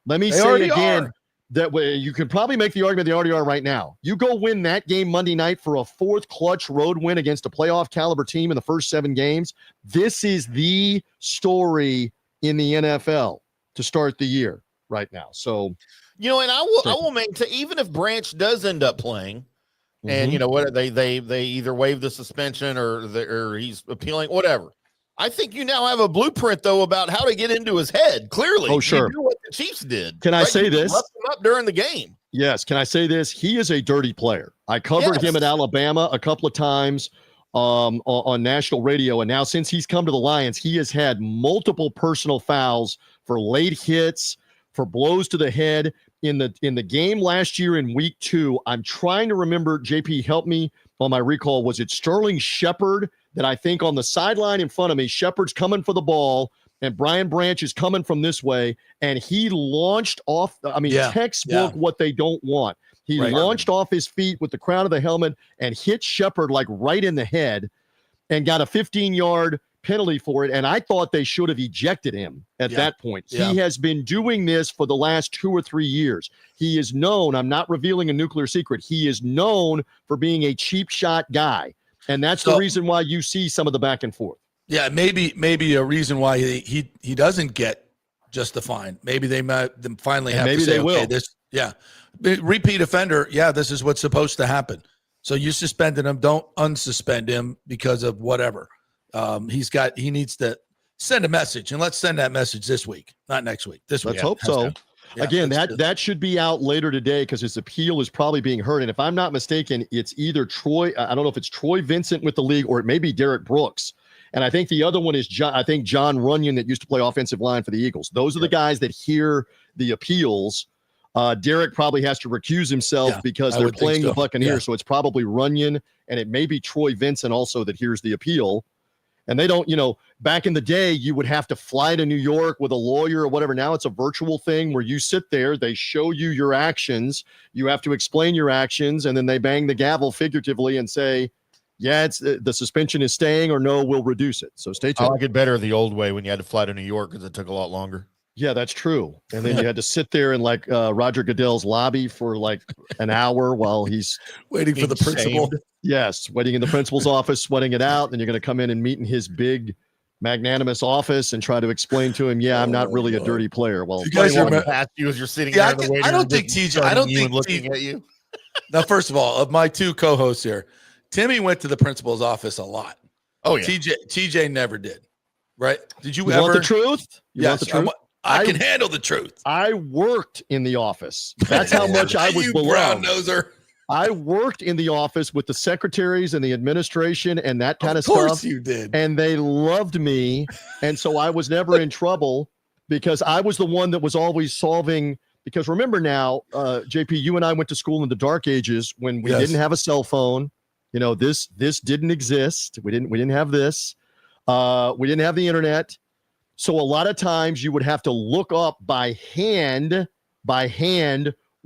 Let me say it again. That way, you could probably make the argument they already are right now. You go win that game Monday night for a 4th clutch road win against a playoff caliber team in the first 7 games. This is the story in the NFL to start the year right now. So, and I will maintain, even if Branch does end up playing, and what they either waive the suspension or he's appealing, whatever. I think you now have a blueprint though about how to get into his head. Clearly, oh sure, you do what the Chiefs did. Can I say this? Left him up during the game. Yes. Can I say this? He is a dirty player. I covered him at Alabama a couple of times on national radio, and now since he's come to the Lions, he has had multiple personal fouls for late hits, for blows to the head. In the game last year in week 2, I'm trying to remember, JP, help me on my recall. Was it Sterling Shepard that I think on the sideline in front of me, Shepard's coming for the ball, and Brian Branch is coming from this way, and he launched off, textbook what they don't want. He launched off his feet with the crown of the helmet and hit Shepard like right in the head and got a 15-yard penalty for it. And I thought they should have ejected him at that point. Yeah. He has been doing this for the last 2 or 3 years. He is known, I'm not revealing a nuclear secret, he is known for being a cheap shot guy. And that's the reason why you see some of the back and forth. Yeah, maybe a reason why he doesn't get just the fine. Maybe they might finally have to say, they will. Repeat offender, this is what's supposed to happen. So you suspended him, don't unsuspend him because of whatever. He needs to send a message, and let's send that message this week, not next week. This week. Let's hope so. Yeah, again, that should be out later today because his appeal is probably being heard. And if I'm not mistaken, it's either Troy. I don't know if it's Troy Vincent with the league or it may be Derek Brooks. And I think the other one is John Runyon that used to play offensive line for the Eagles. Those are the guys that hear the appeals. Derek probably has to recuse himself because they're playing the Buccaneers. So it's probably Runyon, and it may be Troy Vincent also that hears the appeal. And they don't, back in the day, you would have to fly to New York with a lawyer or whatever. Now it's a virtual thing where you sit there, they show you your actions, you have to explain your actions, and then they bang the gavel figuratively and say, it's the suspension is staying, or no, we'll reduce it. So stay tuned. I like it better the old way when you had to fly to New York because it took a lot longer. Yeah, that's true. And then you had to sit there in Roger Goodell's lobby for like an hour while he's waiting for the principal. Yes, waiting in the principal's office, sweating it out. Then you're going to come in and meet in his big, magnanimous office and try to explain to him, I'm not really a dirty player. Well, you guys are past you as you're sitting there. I don't think TJ. I don't think looking at you. Now, first of all, of my two co-hosts here, Timmy went to the principal's office a lot. Oh yeah, TJ never did. Right? Did you ever want the truth? Yes, the truth? I can handle the truth. I worked in the office. That's how much I was below. Brown noser. I worked in the office with the secretaries and the administration and that kind of stuff. Of course you did. And they loved me. And so I was never in trouble because I was the one that was always solving. Because remember now, JP, you and I went to school in the dark ages when we didn't have a cell phone. This didn't exist. We didn't have this. We didn't have the internet. So a lot of times you would have to look up by hand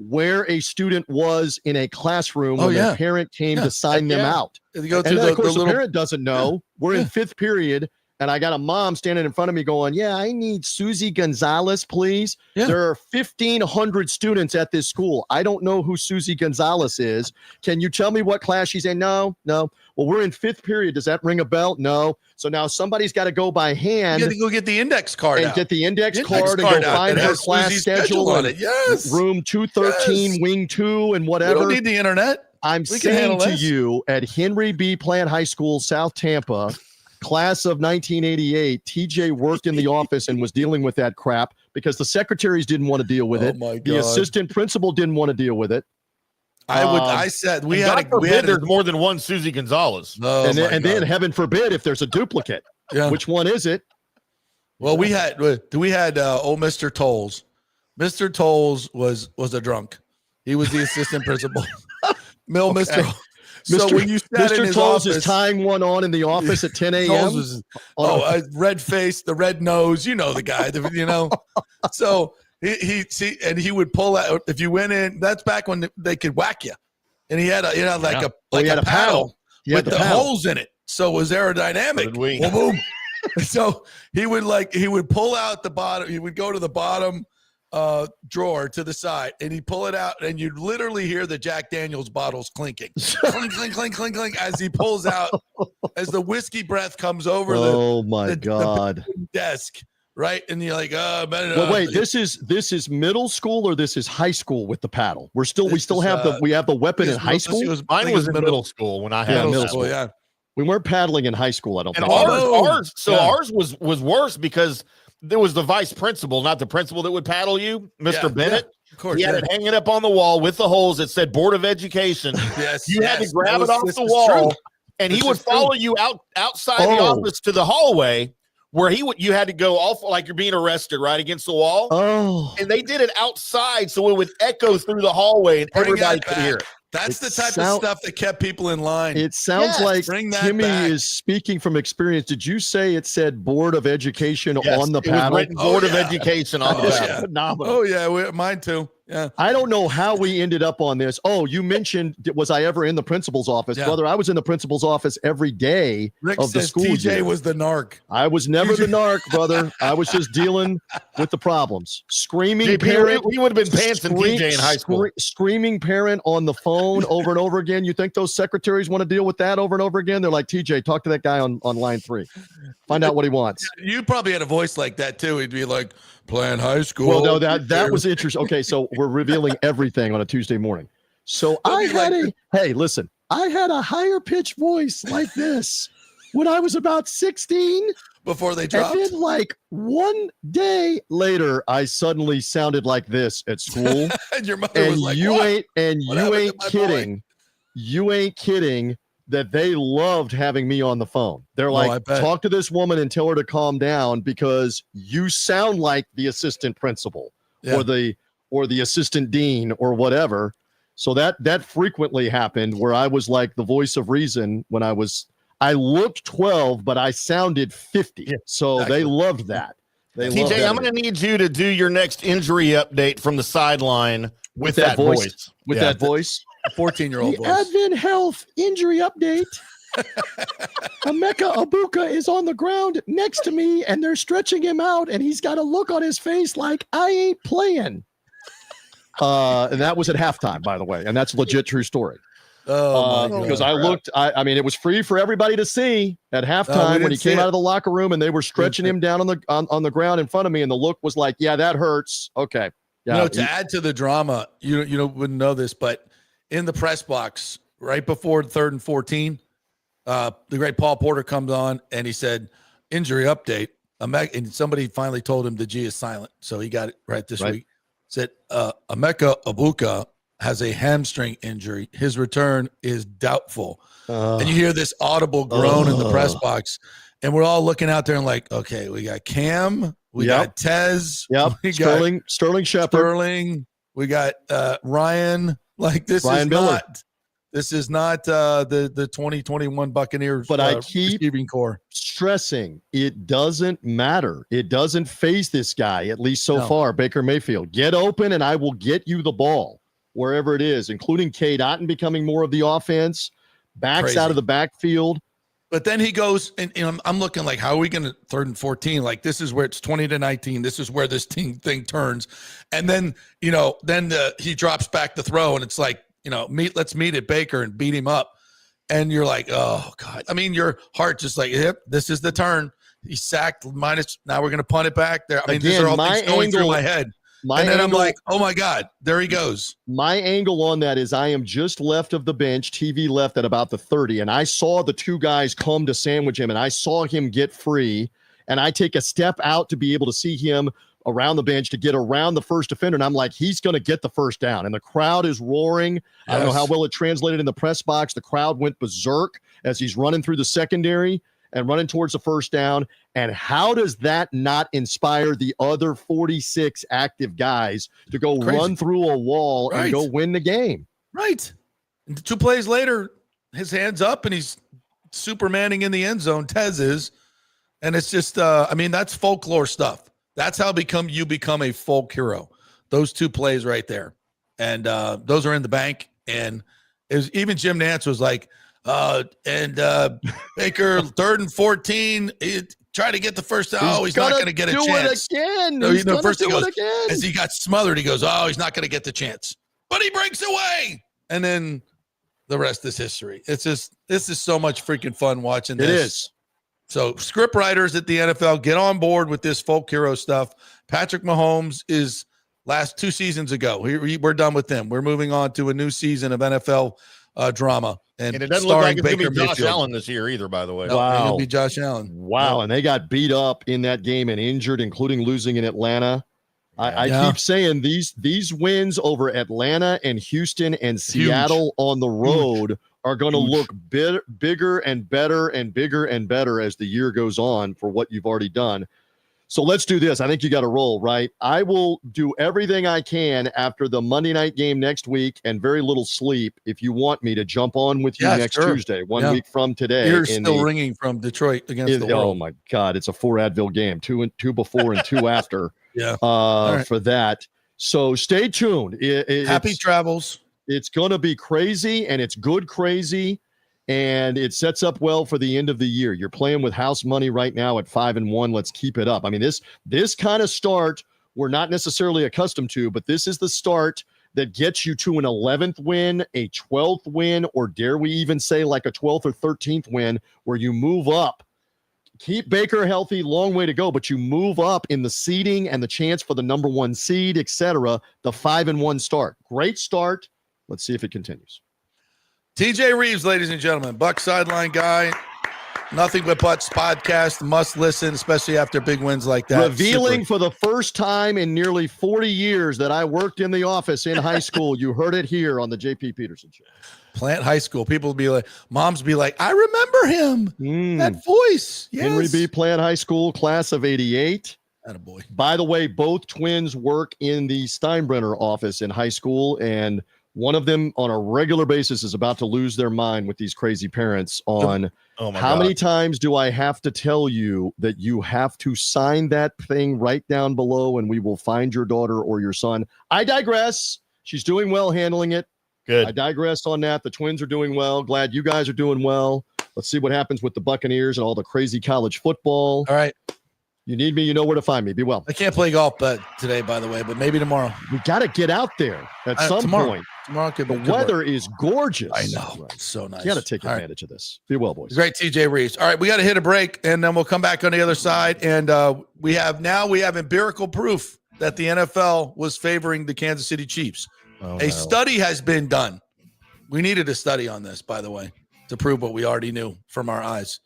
where a student was in a classroom when their parent came to sign them out. You go and then, of course, the parent doesn't know. We're in fifth period, and I got a mom standing in front of me going, I need Susie Gonzalez, please. Yeah. There are 1,500 students at this school. I don't know who Susie Gonzalez is. Can you tell me what class she's in? No. Well, we're in fifth period. Does that ring a bell? No. So now somebody's got to go by hand. You got to go get the index card and get the index card and go find her class schedule on it. Yes. Room 213, wing 2, and whatever. You don't need the internet. I'm saying to you at Henry B. Plant High School, South Tampa, class of 1988, TJ worked in the office and was dealing with that crap because the secretaries didn't want to deal with it. My God. The assistant principal didn't want to deal with it. There's more than one Susie Gonzalez. And then heaven forbid if there's a duplicate. Yeah. Which one is it? Well, we had old Mr. Tolles. Mr. Tolles was a drunk. He was the assistant principal. Mr. So when you sat in his office, is tying one on in the office at 10 a.m. Red face, the red nose, the guy, So he would pull out if you went in. That's back when they could whack you, and he had a paddle with the holes in it, so it was aerodynamic. Boom, boom. So he would pull out the bottom. He would go to the bottom drawer to the side, and he'd pull it out, and you'd literally hear the Jack Daniels bottles clinking, clink, clink, clink, clink, clink, as he pulls out, as the whiskey breath comes over the desk. Right, and you're like, well, wait, this is middle school or this is high school with the paddle? We still have the weapon in high school. Mine was in middle school when I had middle school. Yeah, we weren't paddling in high school. I don't think. Ours was worse because there was the vice principal, not the principal that would paddle you, Mr. Bennett. Of course, he had it hanging up on the wall with the holes that said Board of Education. You had to grab it off the wall, and he would follow you outside the office to the hallway. Where you had to go off like you're being arrested right against the wall. Oh, and they did it outside, so it would echo through the hallway, and everybody could hear it. That's the type of stuff that kept people in line. It sounds like Timmy is speaking from experience. Did you say it said Board of Education on the paddle? Board of Education on the paddle. Phenomenal. Oh yeah, mine too. Yeah. I don't know how we ended up on this. Oh, you mentioned, was I ever in the principal's office? Yeah. Brother, I was in the principal's office every day Rick of the says school TJ year. was the narc. I was never the narc, brother. I was just dealing with the problems. Screaming JP, parent. we would have been pantsing TJ in high school. Screaming parent on the phone over and over again. You think those secretaries want to deal with that over and over again? They're like, TJ, talk to that guy on line 3. Find out what he wants. You probably had a voice like that too. He'd be like, playing high school. Well, no, that was interesting. Okay, so we're revealing everything on a Tuesday morning. So I had I had a higher pitched voice like this when I was about 16. Before they dropped. And then like one day later, I suddenly sounded like this at school. And your mother was like, you what? ain't kidding. You ain't kidding that they loved having me on the phone. They're like, talk to this woman and tell her to calm down because you sound like the assistant principal or the assistant dean or whatever. So that frequently happened where I was like the voice of reason when I looked 12, but I sounded 50. Yeah, so exactly. They loved that. TJ, I'm going to need you to do your next injury update from the sideline with that voice. With that voice. A 14-year-old voice. Advent Health injury update. Emeka Ibuka is on the ground next to me, and they're stretching him out, and he's got a look on his face like, I ain't playing. And that was at halftime, by the way, and that's a legit true story. Because I looked, I mean, it was free for everybody to see at halftime when he came out of the locker room, and they were stretching him down on the ground in front of me, and the look was like, yeah, that hurts. Okay. Yeah, to add to the drama, you wouldn't know this, but in the press box, right before 3rd and 14, the great Paul Porter comes on and he said, injury update. And somebody finally told him the G is silent. So he got it right this week. Said, Emeka Ibuka has a hamstring injury. His return is doubtful. And you hear this audible groan in the press box. And we're all looking out there and like, okay, we got Cam, we got Tez, we got Sterling Shepard, we got Ryan. Like this is not the 2021 Buccaneers. But I keep receiving core stressing it doesn't matter. It doesn't phase this guy, at least so far. Baker Mayfield, get open and I will get you the ball wherever it is, including Cade Otton becoming more of the offense, backs out of the backfield. But then he goes, and I'm looking like, how are we going to 3rd and 14? Like, this is where it's 20-19. This is where this thing turns. And then, he drops back the throw, and it's like, let's meet at Baker and beat him up. And you're like, oh, God. I mean, your heart just like, yep, this is the turn. He's sacked minus. Now we're going to punt it back there. I mean, these are all things going through my head. I'm like, oh, my God, there he goes. My angle on that is I am just left of the bench, TV left at about the 30, and I saw the two guys come to sandwich him, and I saw him get free, and I take a step out to be able to see him around the bench to get around the first defender, and I'm like, he's going to get the first down, and the crowd is roaring. Yes. I don't know how well it translated in the press box. The crowd went berserk as he's running through the secondary and running towards the first down. And how does that not inspire the other 46 active guys to go run through a wall and go win the game? Right. And 2 plays later, his hand's up and he's Supermaning in the end zone. Tez is. And it's just, that's folklore stuff. That's how you become a folk hero. Those 2 plays right there. And those are in the bank. And it was, even Jim Nantz was like, Baker 3rd and 14. Try to get the first down. Oh, he's not going to get a chance. He's going to do it again. As he got smothered, he goes, oh, he's not going to get the chance. But he breaks away. And then the rest is history. This is so much freaking fun watching this. It is. So script writers at the NFL, get on board with this folk hero stuff. Patrick Mahomes is last 2 seasons ago. We're done with him. We're moving on to a new season of NFL drama. And it doesn't look like it's going to be Josh Allen this year either, by the way. No, wow. It'll be Josh Allen. Wow. No. And they got beat up in that game and injured, including losing in Atlanta. I keep saying these wins over Atlanta and Houston and Seattle on the road are going to look bigger and better and bigger and better as the year goes on for what you've already done. So let's do this. I think you got to roll, right? I will do everything I can after the Monday night game next week and very little sleep if you want me to jump on with you next Tuesday, 1 week from today. Ears still ringing from Detroit against the world. Oh, my God. It's a 4 Advil game, two before and 2 after for that. So stay tuned. Happy travels. It's going to be crazy, and it's good crazy, and it sets up well for the end of the year. You're playing with house money right now at 5-1. Let's keep it up. I mean, this kind of start we're not necessarily accustomed to, but this is the start that gets you to an 11th win, a 12th win, or dare we even say like a 12th or 13th win where you move up. Keep Baker healthy, long way to go, but you move up in the seeding and the chance for the number 1 seed, etc. The 5-1 start. Great start. Let's see if it continues. TJ Rives, ladies and gentlemen, Bucs sideline guy. Nothing but Butts podcast. Must listen, especially after big wins like that. Revealing for the first time in nearly 40 years that I worked in the office in high school. You heard it here on the JP Peterson Show. Plant High School. People be like, moms be like, I remember him. That voice. Yes. Henry B. Plant High School, class of 88. Attaboy. By the way, both twins work in the Steinbrenner office in high school, and one of them on a regular basis is about to lose their mind with these crazy parents on how many times do I have to tell you that you have to sign that thing right down below and we will find your daughter or your son. I digress. She's doing well handling it. Good. I digressed on that. The twins are doing well. Glad you guys are doing well. Let's see what happens with the Buccaneers and all the crazy college football. All right. You need me, you know where to find me. Be well. I can't play golf today, by the way, but maybe tomorrow. We got to get out there at some point. Tomorrow could the weather is gorgeous. I know. It's so nice. You got to take advantage of this. Be well, boys. Great, TJ Rives. All right, we got to hit a break, and then we'll come back on the other side. And we have empirical proof that the NFL was favoring the Kansas City Chiefs. Study has been done. We needed a study on this, by the way, to prove what we already knew from our eyes.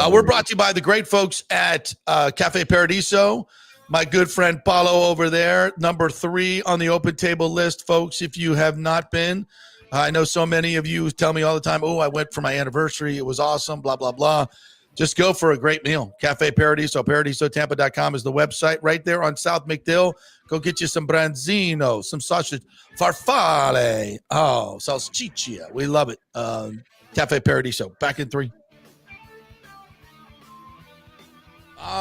We're brought to you by the great folks at Cafe Paradiso. My good friend Paulo over there, number 3 on the open table list, folks. If you have not been, I know so many of you tell me all the time, oh, I went for my anniversary. It was awesome, blah, blah, blah. Just go for a great meal. Cafe Paradiso, paradisottampa.com is the website right there on South McDill. Go get you some branzino, some sausage, farfalle, salsiccia. We love it. Cafe Paradiso, back in 3.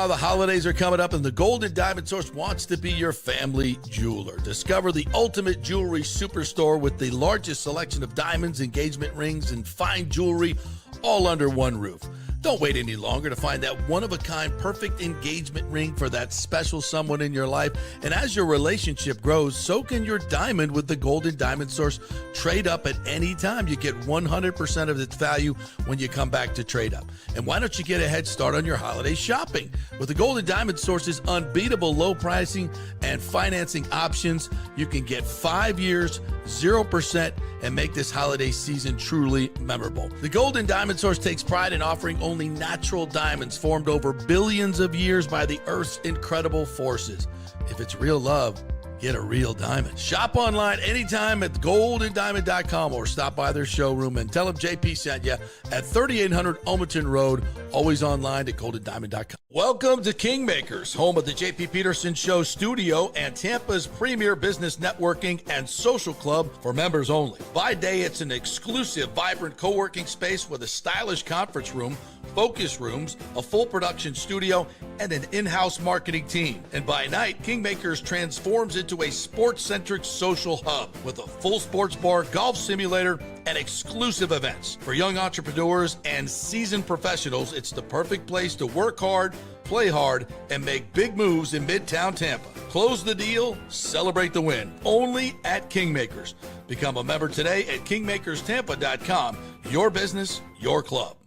The holidays are coming up, and the Gold and Diamond Source wants to be your family jeweler. Discover the ultimate jewelry superstore with the largest selection of diamonds, engagement rings, and fine jewelry all under one roof. Don't wait any longer to find that one-of-a-kind perfect engagement ring for that special someone in your life. And as your relationship grows, so can your diamond with the Gold and Diamond Source. Trade up at any time. You get 100% of its value when you come back to trade up. And why don't you get a head start on your holiday shopping? With the Gold and Diamond Source's unbeatable low pricing and financing options, you can get 5 years, 0%, and make this holiday season truly memorable. The Gold and Diamond Source takes pride in offering only natural diamonds formed over billions of years by the Earth's incredible forces. If it's real love, get a real diamond. Shop online anytime at goldanddiamond.com or stop by their showroom and tell them JP sent you at 3800 Almaton Road, always online at goldanddiamond.com. Welcome to Kingmakers, home of the JP Peterson Show studio and Tampa's premier business networking and social club for members only. By day, it's an exclusive, vibrant co-working space with a stylish conference room, focus rooms, a full production studio, and an in-house marketing team. And by night, Kingmakers transforms into a sports-centric social hub with a full sports bar, golf simulator, and exclusive events. For young entrepreneurs and seasoned professionals, it's the perfect place to work hard, play hard, and make big moves in Midtown Tampa. Close the deal, celebrate the win. Only at Kingmakers. Become a member today at kingmakerstampa.com. Your business, your club.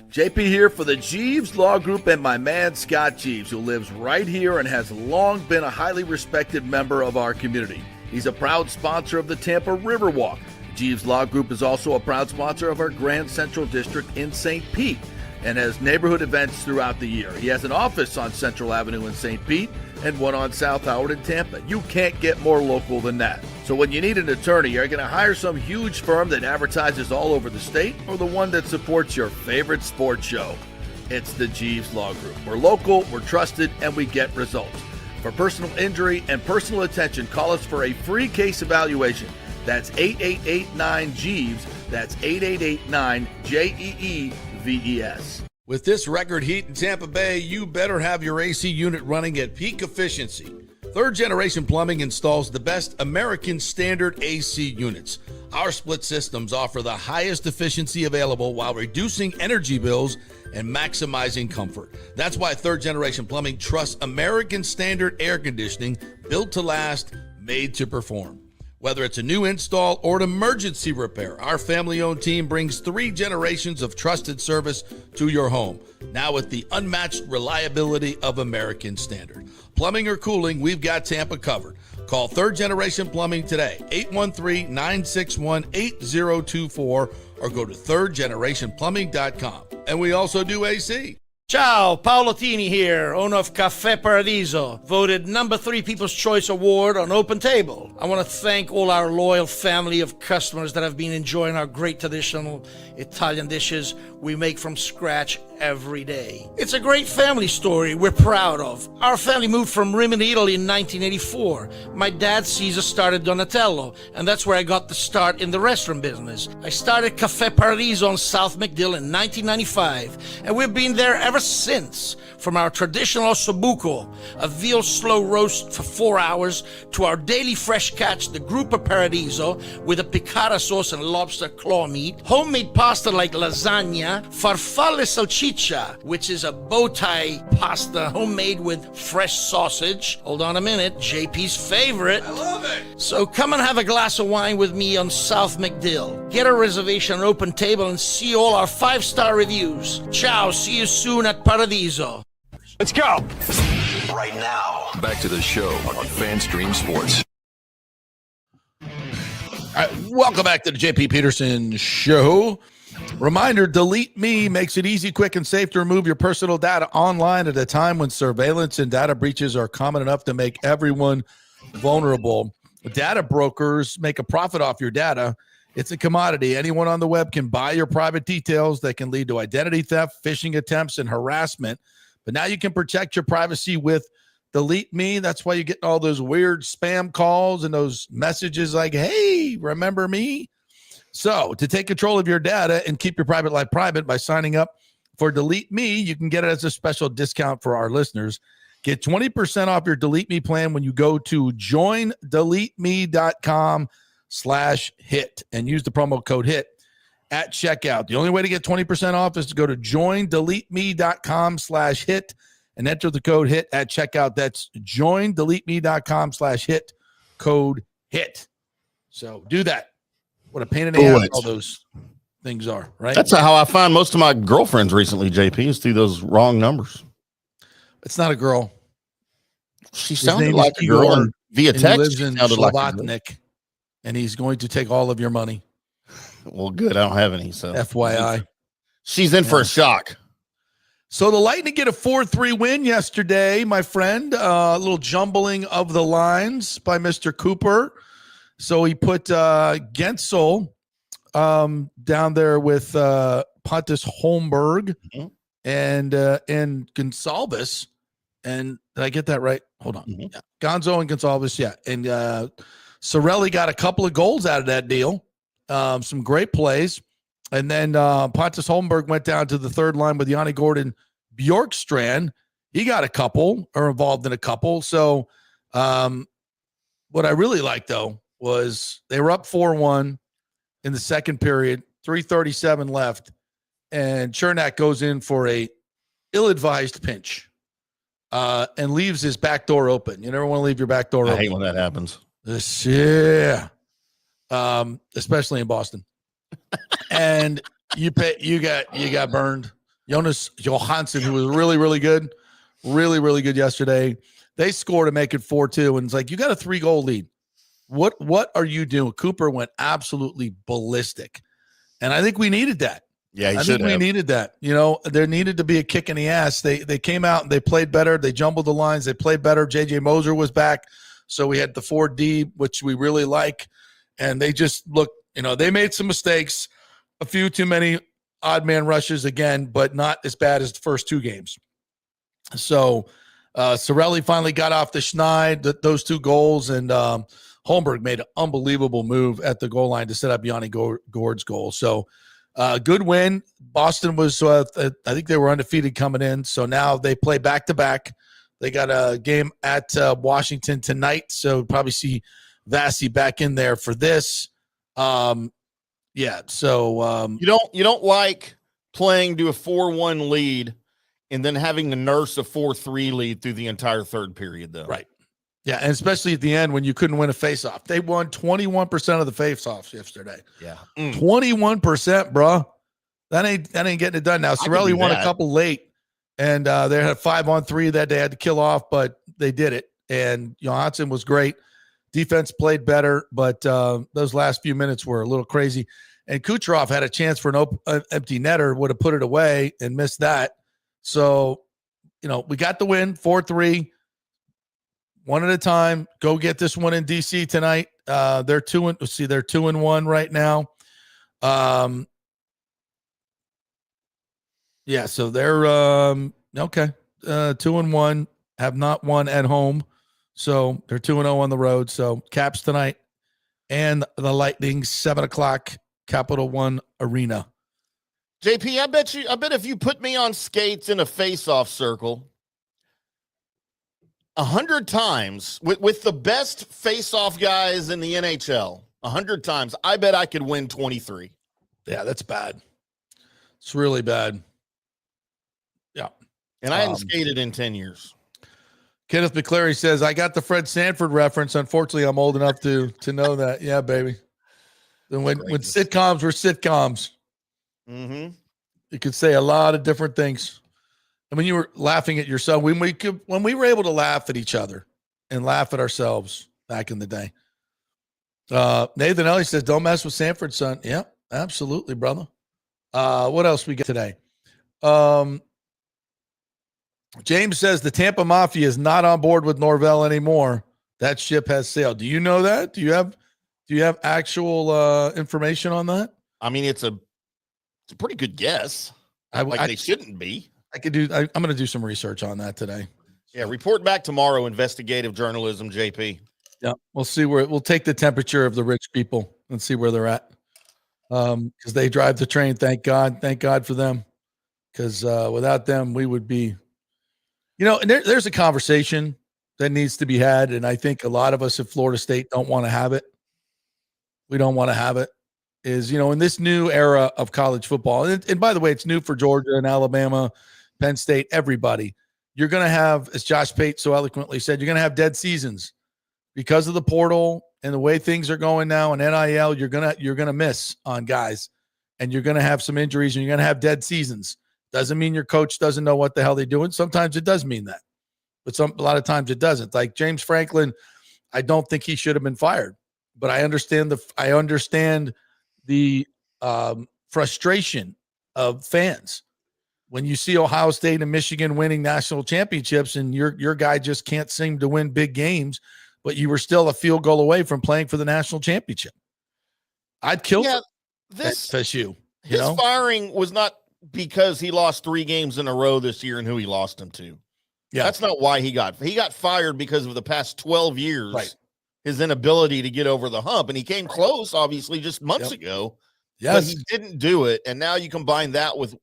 JP here for the Jeeves Law Group and my man Scott Jeeves, who lives right here and has long been a highly respected member of our community. He's a proud sponsor of the Tampa Riverwalk. Jeeves Law Group is also a proud sponsor of our Grand Central District in St. Pete and has neighborhood events throughout the year. He has an office on Central Avenue in St. Pete and one on South Howard in Tampa. You can't get more local than that. So when you need an attorney, you're going to hire some huge firm that advertises all over the state or the one that supports your favorite sports show. It's the Jeeves Law Group. We're local, we're trusted, and we get results. For personal injury and personal attention, call us for a free case evaluation. That's 8889-JEEVES. That's 8889-JEEVES. With this record heat in Tampa Bay, you better have your AC unit running at peak efficiency. Third Generation Plumbing installs the best American standard AC units. Our split systems offer the highest efficiency available while reducing energy bills and maximizing comfort. That's why Third Generation Plumbing trusts American standard air conditioning, built to last, made to perform. Whether it's a new install or an emergency repair, our family-owned team brings 3 generations of trusted service to your home, now with the unmatched reliability of American standard. Plumbing or cooling, we've got Tampa covered. Call Third Generation Plumbing today, 813-961-8024, or go to thirdgenerationplumbing.com. And we also do AC. Ciao, Paolo Tini here, owner of Caffè Paradiso, voted number 3 People's Choice Award on Open Table. I want to thank all our loyal family of customers that have been enjoying our great traditional Italian dishes we make from scratch every day. It's a great family story we're proud of. Our family moved from Rimini, Italy in 1984. My dad, Caesar, started Donatello, and that's where I got the start in the restaurant business. I started Caffè Paradiso on South McDill in 1995, and we've been there ever since. From our traditional ossobuco, a veal slow roast for 4 hours, to our daily fresh catch, the Gruppo Paradiso, with a piccata sauce and lobster claw meat, homemade pasta like lasagna, farfalle salchicha, which is a bow tie pasta homemade with fresh sausage. Hold on a minute, JP's favorite. I love it. So come and have a glass of wine with me on South McDill. Get a reservation on Open Table and see all our 5-star reviews. Ciao, see you soon at Paradiso. Let's go. Right now, back to the show on FanStream Sports. All right, welcome back to the JP Peterson Show. Reminder, Delete Me makes it easy, quick, and safe to remove your personal data online at a time when surveillance and data breaches are common enough to make everyone vulnerable. Data brokers make a profit off your data. It's a commodity. Anyone on the web can buy your private details that can lead to identity theft, phishing attempts, and harassment. But now you can protect your privacy with Delete Me. That's why you get all those weird spam calls and those messages like, hey, remember me? So to take control of your data and keep your private life private by signing up for Delete Me, you can get it as a special discount for our listeners. Get 20% off your Delete Me plan when you go to joindeleteme.com/hit and use the promo code HIT at checkout. The only way to get 20% off is to go to joindeleteme.com/hit and enter the code HIT at checkout. That's joindeleteme.com/hit, code HIT. So do that. What a pain in the ass all those things are, right? That's how I find most of my girlfriends recently, JP, is through those wrong numbers. It's not a girl. She His sounded name like is a girl. Igor, And via and he text, lives she in sounded like a girl. Slovotnik, and he's going to take all of your money. Well, good. I don't have any. So FYI. she's in for a shock. So the Lightning get a 4-3 win yesterday, my friend. A little jumbling of the lines by Mr. Cooper. So he put Gensel down there with Pontus Holmberg and Gonsalves. And did I get that right? Hold on. Yeah. Gonzo and Gonsalves, yeah. And Sorelli got a couple of goals out of that deal. Some great plays. And then Pontus Holmberg went down to the third line with Yanni Gordon Bjorkstrand. He got a couple, or involved in a couple. So what I really liked, though, was they were up 4-1 in the second period, 3:37 left, and Chernak goes in for a ill-advised pinch and leaves his back door open. You never want to leave your back door open. I hate when that happens. Yeah. Especially in Boston. And you got burned. Jonas Johansson, who was really, really good yesterday. They scored to make it 4-2, and it's like, you got a 3-goal lead. What are you doing? Cooper went absolutely ballistic, and I think we needed that. Yeah, I think we needed that. You know, there needed to be a kick in the ass. They came out and they played better. They jumbled the lines. They played better. JJ Moser was back, so we had the 4D, which we really like. And they just look, you know, they made some mistakes, a few too many odd man rushes again, but not as bad as the first 2 games. So Sorelli finally got off the schneid, those 2 goals, and Holmberg made an unbelievable move at the goal line to set up Yanni Gord's goal. So good win. Boston was, I think they were undefeated coming in. So now they play back-to-back. They got a game at Washington tonight, so probably see Vassie back in there for this. Yeah, so you don't like playing to a 4-1 lead and then having to nurse a 4-3 lead through the entire third period, though. Right. Yeah, and especially at the end when you couldn't win a faceoff. They won 21% of the faceoffs yesterday. Yeah. 21%, bro. That ain't getting it done. Now, Sorelli won a couple late, and they had a 5-on-3 that they had to kill off, but they did it. And Johansson was great. Defense played better, but those last few minutes were a little crazy. And Kucherov had a chance for an empty netter, would have put it away and missed that. So, we got the win, 4-3, one at a time. Go get this one in DC tonight. They're 2-1 right now. Yeah, so they're okay. 2-1, have not won at home. So they're 2-0 on the road. So Caps tonight and the Lightning, 7:00, Capital One Arena. JP, I bet if you put me on skates in a face-off circle 100 times with the best face-off guys in the NHL, 100 times, I bet I could win 23. Yeah, that's bad. It's really bad. Yeah. And I hadn't skated in 10 years. Kenneth McClary says, I got the Fred Sanford reference. Unfortunately, I'm old enough to know that. Yeah, baby. And when sitcoms were sitcoms, you could say a lot of different things. I mean, you were laughing at yourself when we were able to laugh at each other and laugh at ourselves back in the day. Nathan Ellie says, don't mess with Sanford, son. Yeah, absolutely, brother. What else we got today? James says the Tampa Mafia is not on board with Norvell anymore. That ship has sailed. Do you know that? Do you have actual information on that? I mean, it's a pretty good guess. They shouldn't be. I'm going to do some research on that today. Yeah, report back tomorrow. Investigative journalism, JP. Yeah, we'll take the temperature of the rich people and see where they're at. Because they drive the train. Thank God for them. Because without them, we would be. And there's a conversation that needs to be had, and I think a lot of us at Florida State don't want to have it. We don't want to have it. In this new era of college football, and by the way, it's new for Georgia and Alabama, Penn State, everybody. You're going to have, as Josh Pate so eloquently said, you're going to have dead seasons because of the portal and the way things are going now. And NIL, you're gonna miss on guys, and you're going to have some injuries, and you're going to have dead seasons. Doesn't mean your coach doesn't know what the hell they're doing. Sometimes it does mean that, but a lot of times it doesn't. Like James Franklin, I don't think he should have been fired, but I understand the frustration of fans when you see Ohio State and Michigan winning national championships, and your guy just can't seem to win big games, but you were still a field goal away from playing for the national championship. I'd kill this FSU. His firing was not because he lost 3 games in a row this year and who he lost them to. Yeah. That's not why he got fired because of the past 12 years, right. His inability to get over the hump. And he came close, obviously, just months ago. Yes. But he didn't do it. And now you combine that with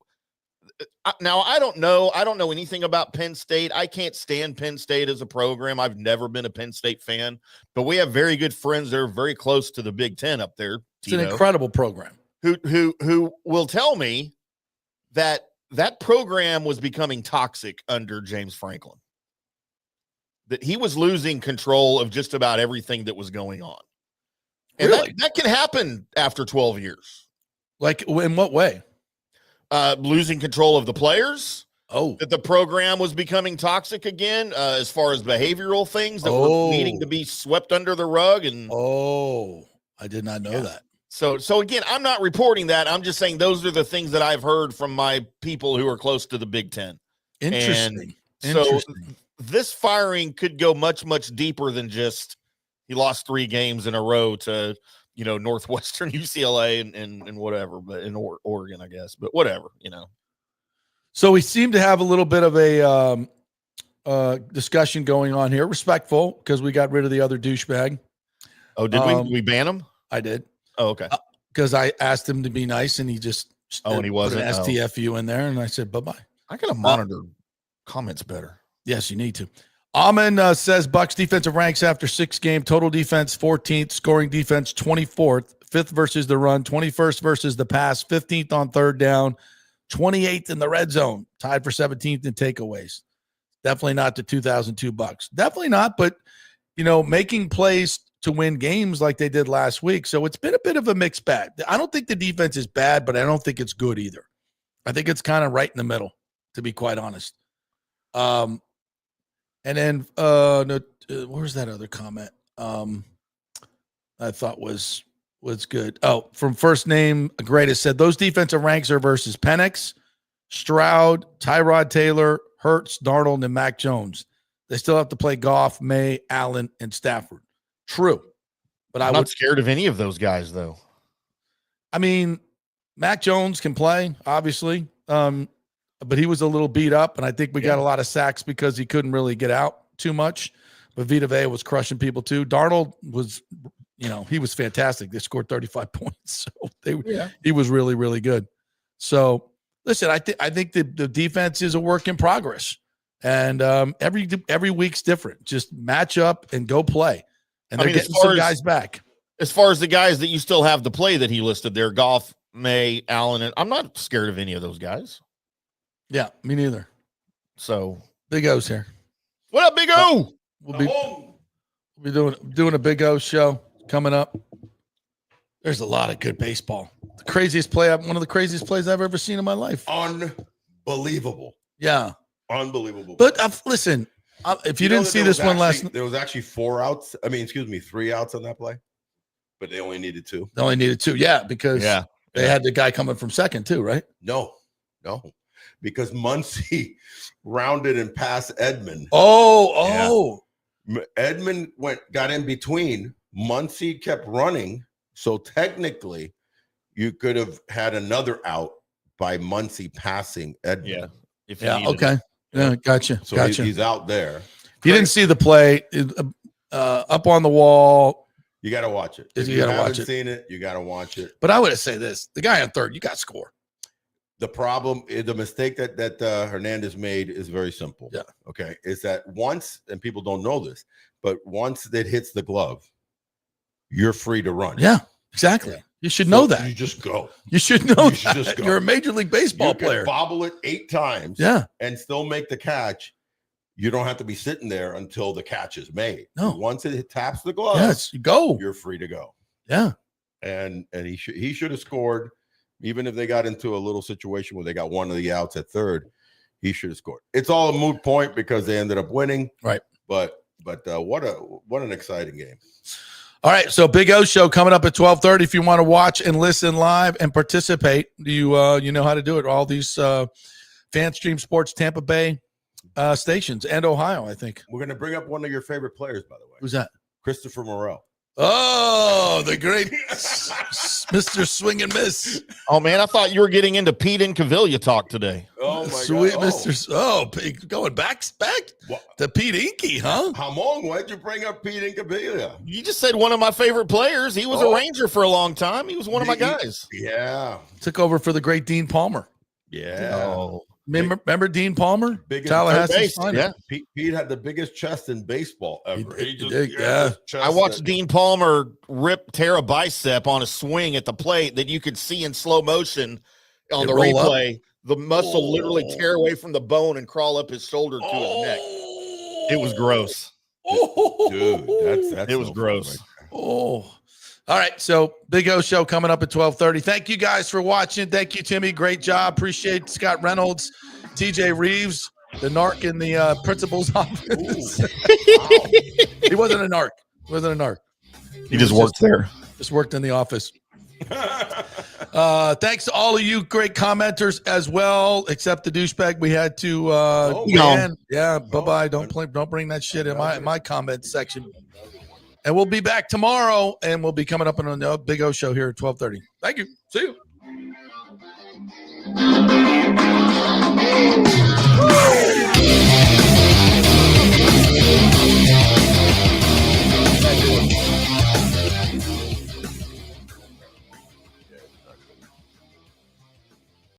now I don't know anything about Penn State. I can't stand Penn State as a program. I've never been a Penn State fan, but we have very good friends that are very close to the Big Ten up there. It's an incredible program. Who will tell me that program was becoming toxic under James Franklin, that he was losing control of just about everything that was going on. And really? that can happen after 12 years. Like in what way? Losing control of the players. Oh, that the program was becoming toxic again, as far as behavioral things that were needing to be swept under the rug. And I did not know that. So again, I'm not reporting that. I'm just saying those are the things that I've heard from my people who are close to the Big Ten. Interesting. So this firing could go much, much deeper than just he lost 3 games in a row to, Northwestern, UCLA, and whatever, but in Oregon, I guess, but whatever, So we seem to have a little bit of a discussion going on here, respectful, because we got rid of the other douchebag. Oh, did we ban him? I did. Oh, okay. Because I asked him to be nice, and he just and he wasn't put an STFU in there, and I said bye-bye. I gotta monitor comments better. Yes, you need to. Amin says Bucs defensive ranks after 6 game total defense 14th, scoring defense 24th, 5th versus the run, 21st versus the pass, 15th on third down, 28th in the red zone, tied for 17th in takeaways. Definitely not the 2002 Bucs. Definitely not, but making plays to win games like they did last week. So it's been a bit of a mixed bag. I don't think the defense is bad, but I don't think it's good either. I think it's kind of right in the middle, to be quite honest. And then where's that other comment? I thought was good. Oh, from First Name Greatest said those defensive ranks are versus Penix, Stroud, Tyrod Taylor, Hurts, Darnold, and Mac Jones. They still have to play Goff, May, Allen, and Stafford. True. But I'm not scared of any of those guys, though. I mean, Mac Jones can play, obviously. But he was a little beat up, and I think we got a lot of sacks because he couldn't really get out too much. But Vita Vea was crushing people too. Darnold was, he was fantastic. They scored 35 points. So he was really, really good. So listen, I think the defense is a work in progress. And every week's different. Just match up and go play. And they're getting some guys back. As far as the guys that you still have to play that he listed there, Goff, May, Allen, and I'm not scared of any of those guys. Yeah, me neither. So Big O's here. What up, Big O? We'll be doing a Big O show coming up. There's a lot of good baseball. One of the craziest plays I've ever seen in my life. Unbelievable. Yeah. Unbelievable. But listen, if you didn't see this one last night. There was actually 3 outs on that play, but they only needed 2. They only needed 2. Yeah, because they had the guy coming from second too, right? No. Because Muncy rounded and passed Edmund. Edmund got in between. Muncy kept running. So technically, you could have had another out by Muncy passing Edmund. Yeah. Okay. Yeah, gotcha. So he's out there. If you didn't see the play, up on the wall. You got to watch it. If you haven't seen it, you got to watch it. But I would say this: the guy on third, you got to score. The mistake that Hernandez made is very simple. Yeah. Okay. Is that once, and people don't know this, but once it hits the glove, you're free to run. Yeah, exactly. You should know that. You just go. You should know that. Just go. You're a Major League Baseball player. Bobble it 8 times. Yeah. And still make the catch. You don't have to be sitting there until the catch is made. No. Once it taps the glove, yes, you go. You're free to go. Yeah. And he should have scored. Even if they got into a little situation where they got one of the outs at third, he should have scored. It's all a moot point because they ended up winning. Right. But what an exciting game. All right. So Big O show coming up at 12:30. If you want to watch and listen live and participate, you know how to do it. All these FanStream Sports Tampa Bay stations and Ohio, I think. We're going to bring up one of your favorite players, by the way. Who's that? Christopher Morel. Oh, the great Mr. Swing and Miss. Oh, man, I thought you were getting into Pete and Cavilla talk today. Oh, my Sweet God. Mr. Going back to Pete Inky, huh? How long? Why'd you bring up Pete and Cavilla? You just said one of my favorite players. He was a Ranger for a long time. He was one of my guys. Yeah. Took over for the great Dean Palmer. Yeah. Oh. Remember Dean Palmer? Biggest Tallahassee. Yeah. Pete had the biggest chest in baseball ever. I watched Dean Palmer tear a bicep on a swing at the plate that you could see in slow motion on the replay. The muscle literally tear away from the bone and crawl up his shoulder to his neck. It was gross. Dude, that's it was gross. All right, so Big O show coming up at 12:30. Thank you guys for watching. Thank you, Timmy. Great job. Appreciate Scott Reynolds, TJ Rives, the narc in the principal's office. He wasn't a narc. He just worked there. Just worked in the office. Thanks to all of you great commenters as well, except the douchebag we had to bye-bye. Don't bring that shit in my comment section. And we'll be back tomorrow, and we'll be coming up on the Big O show here at 12:30. Thank you. See you.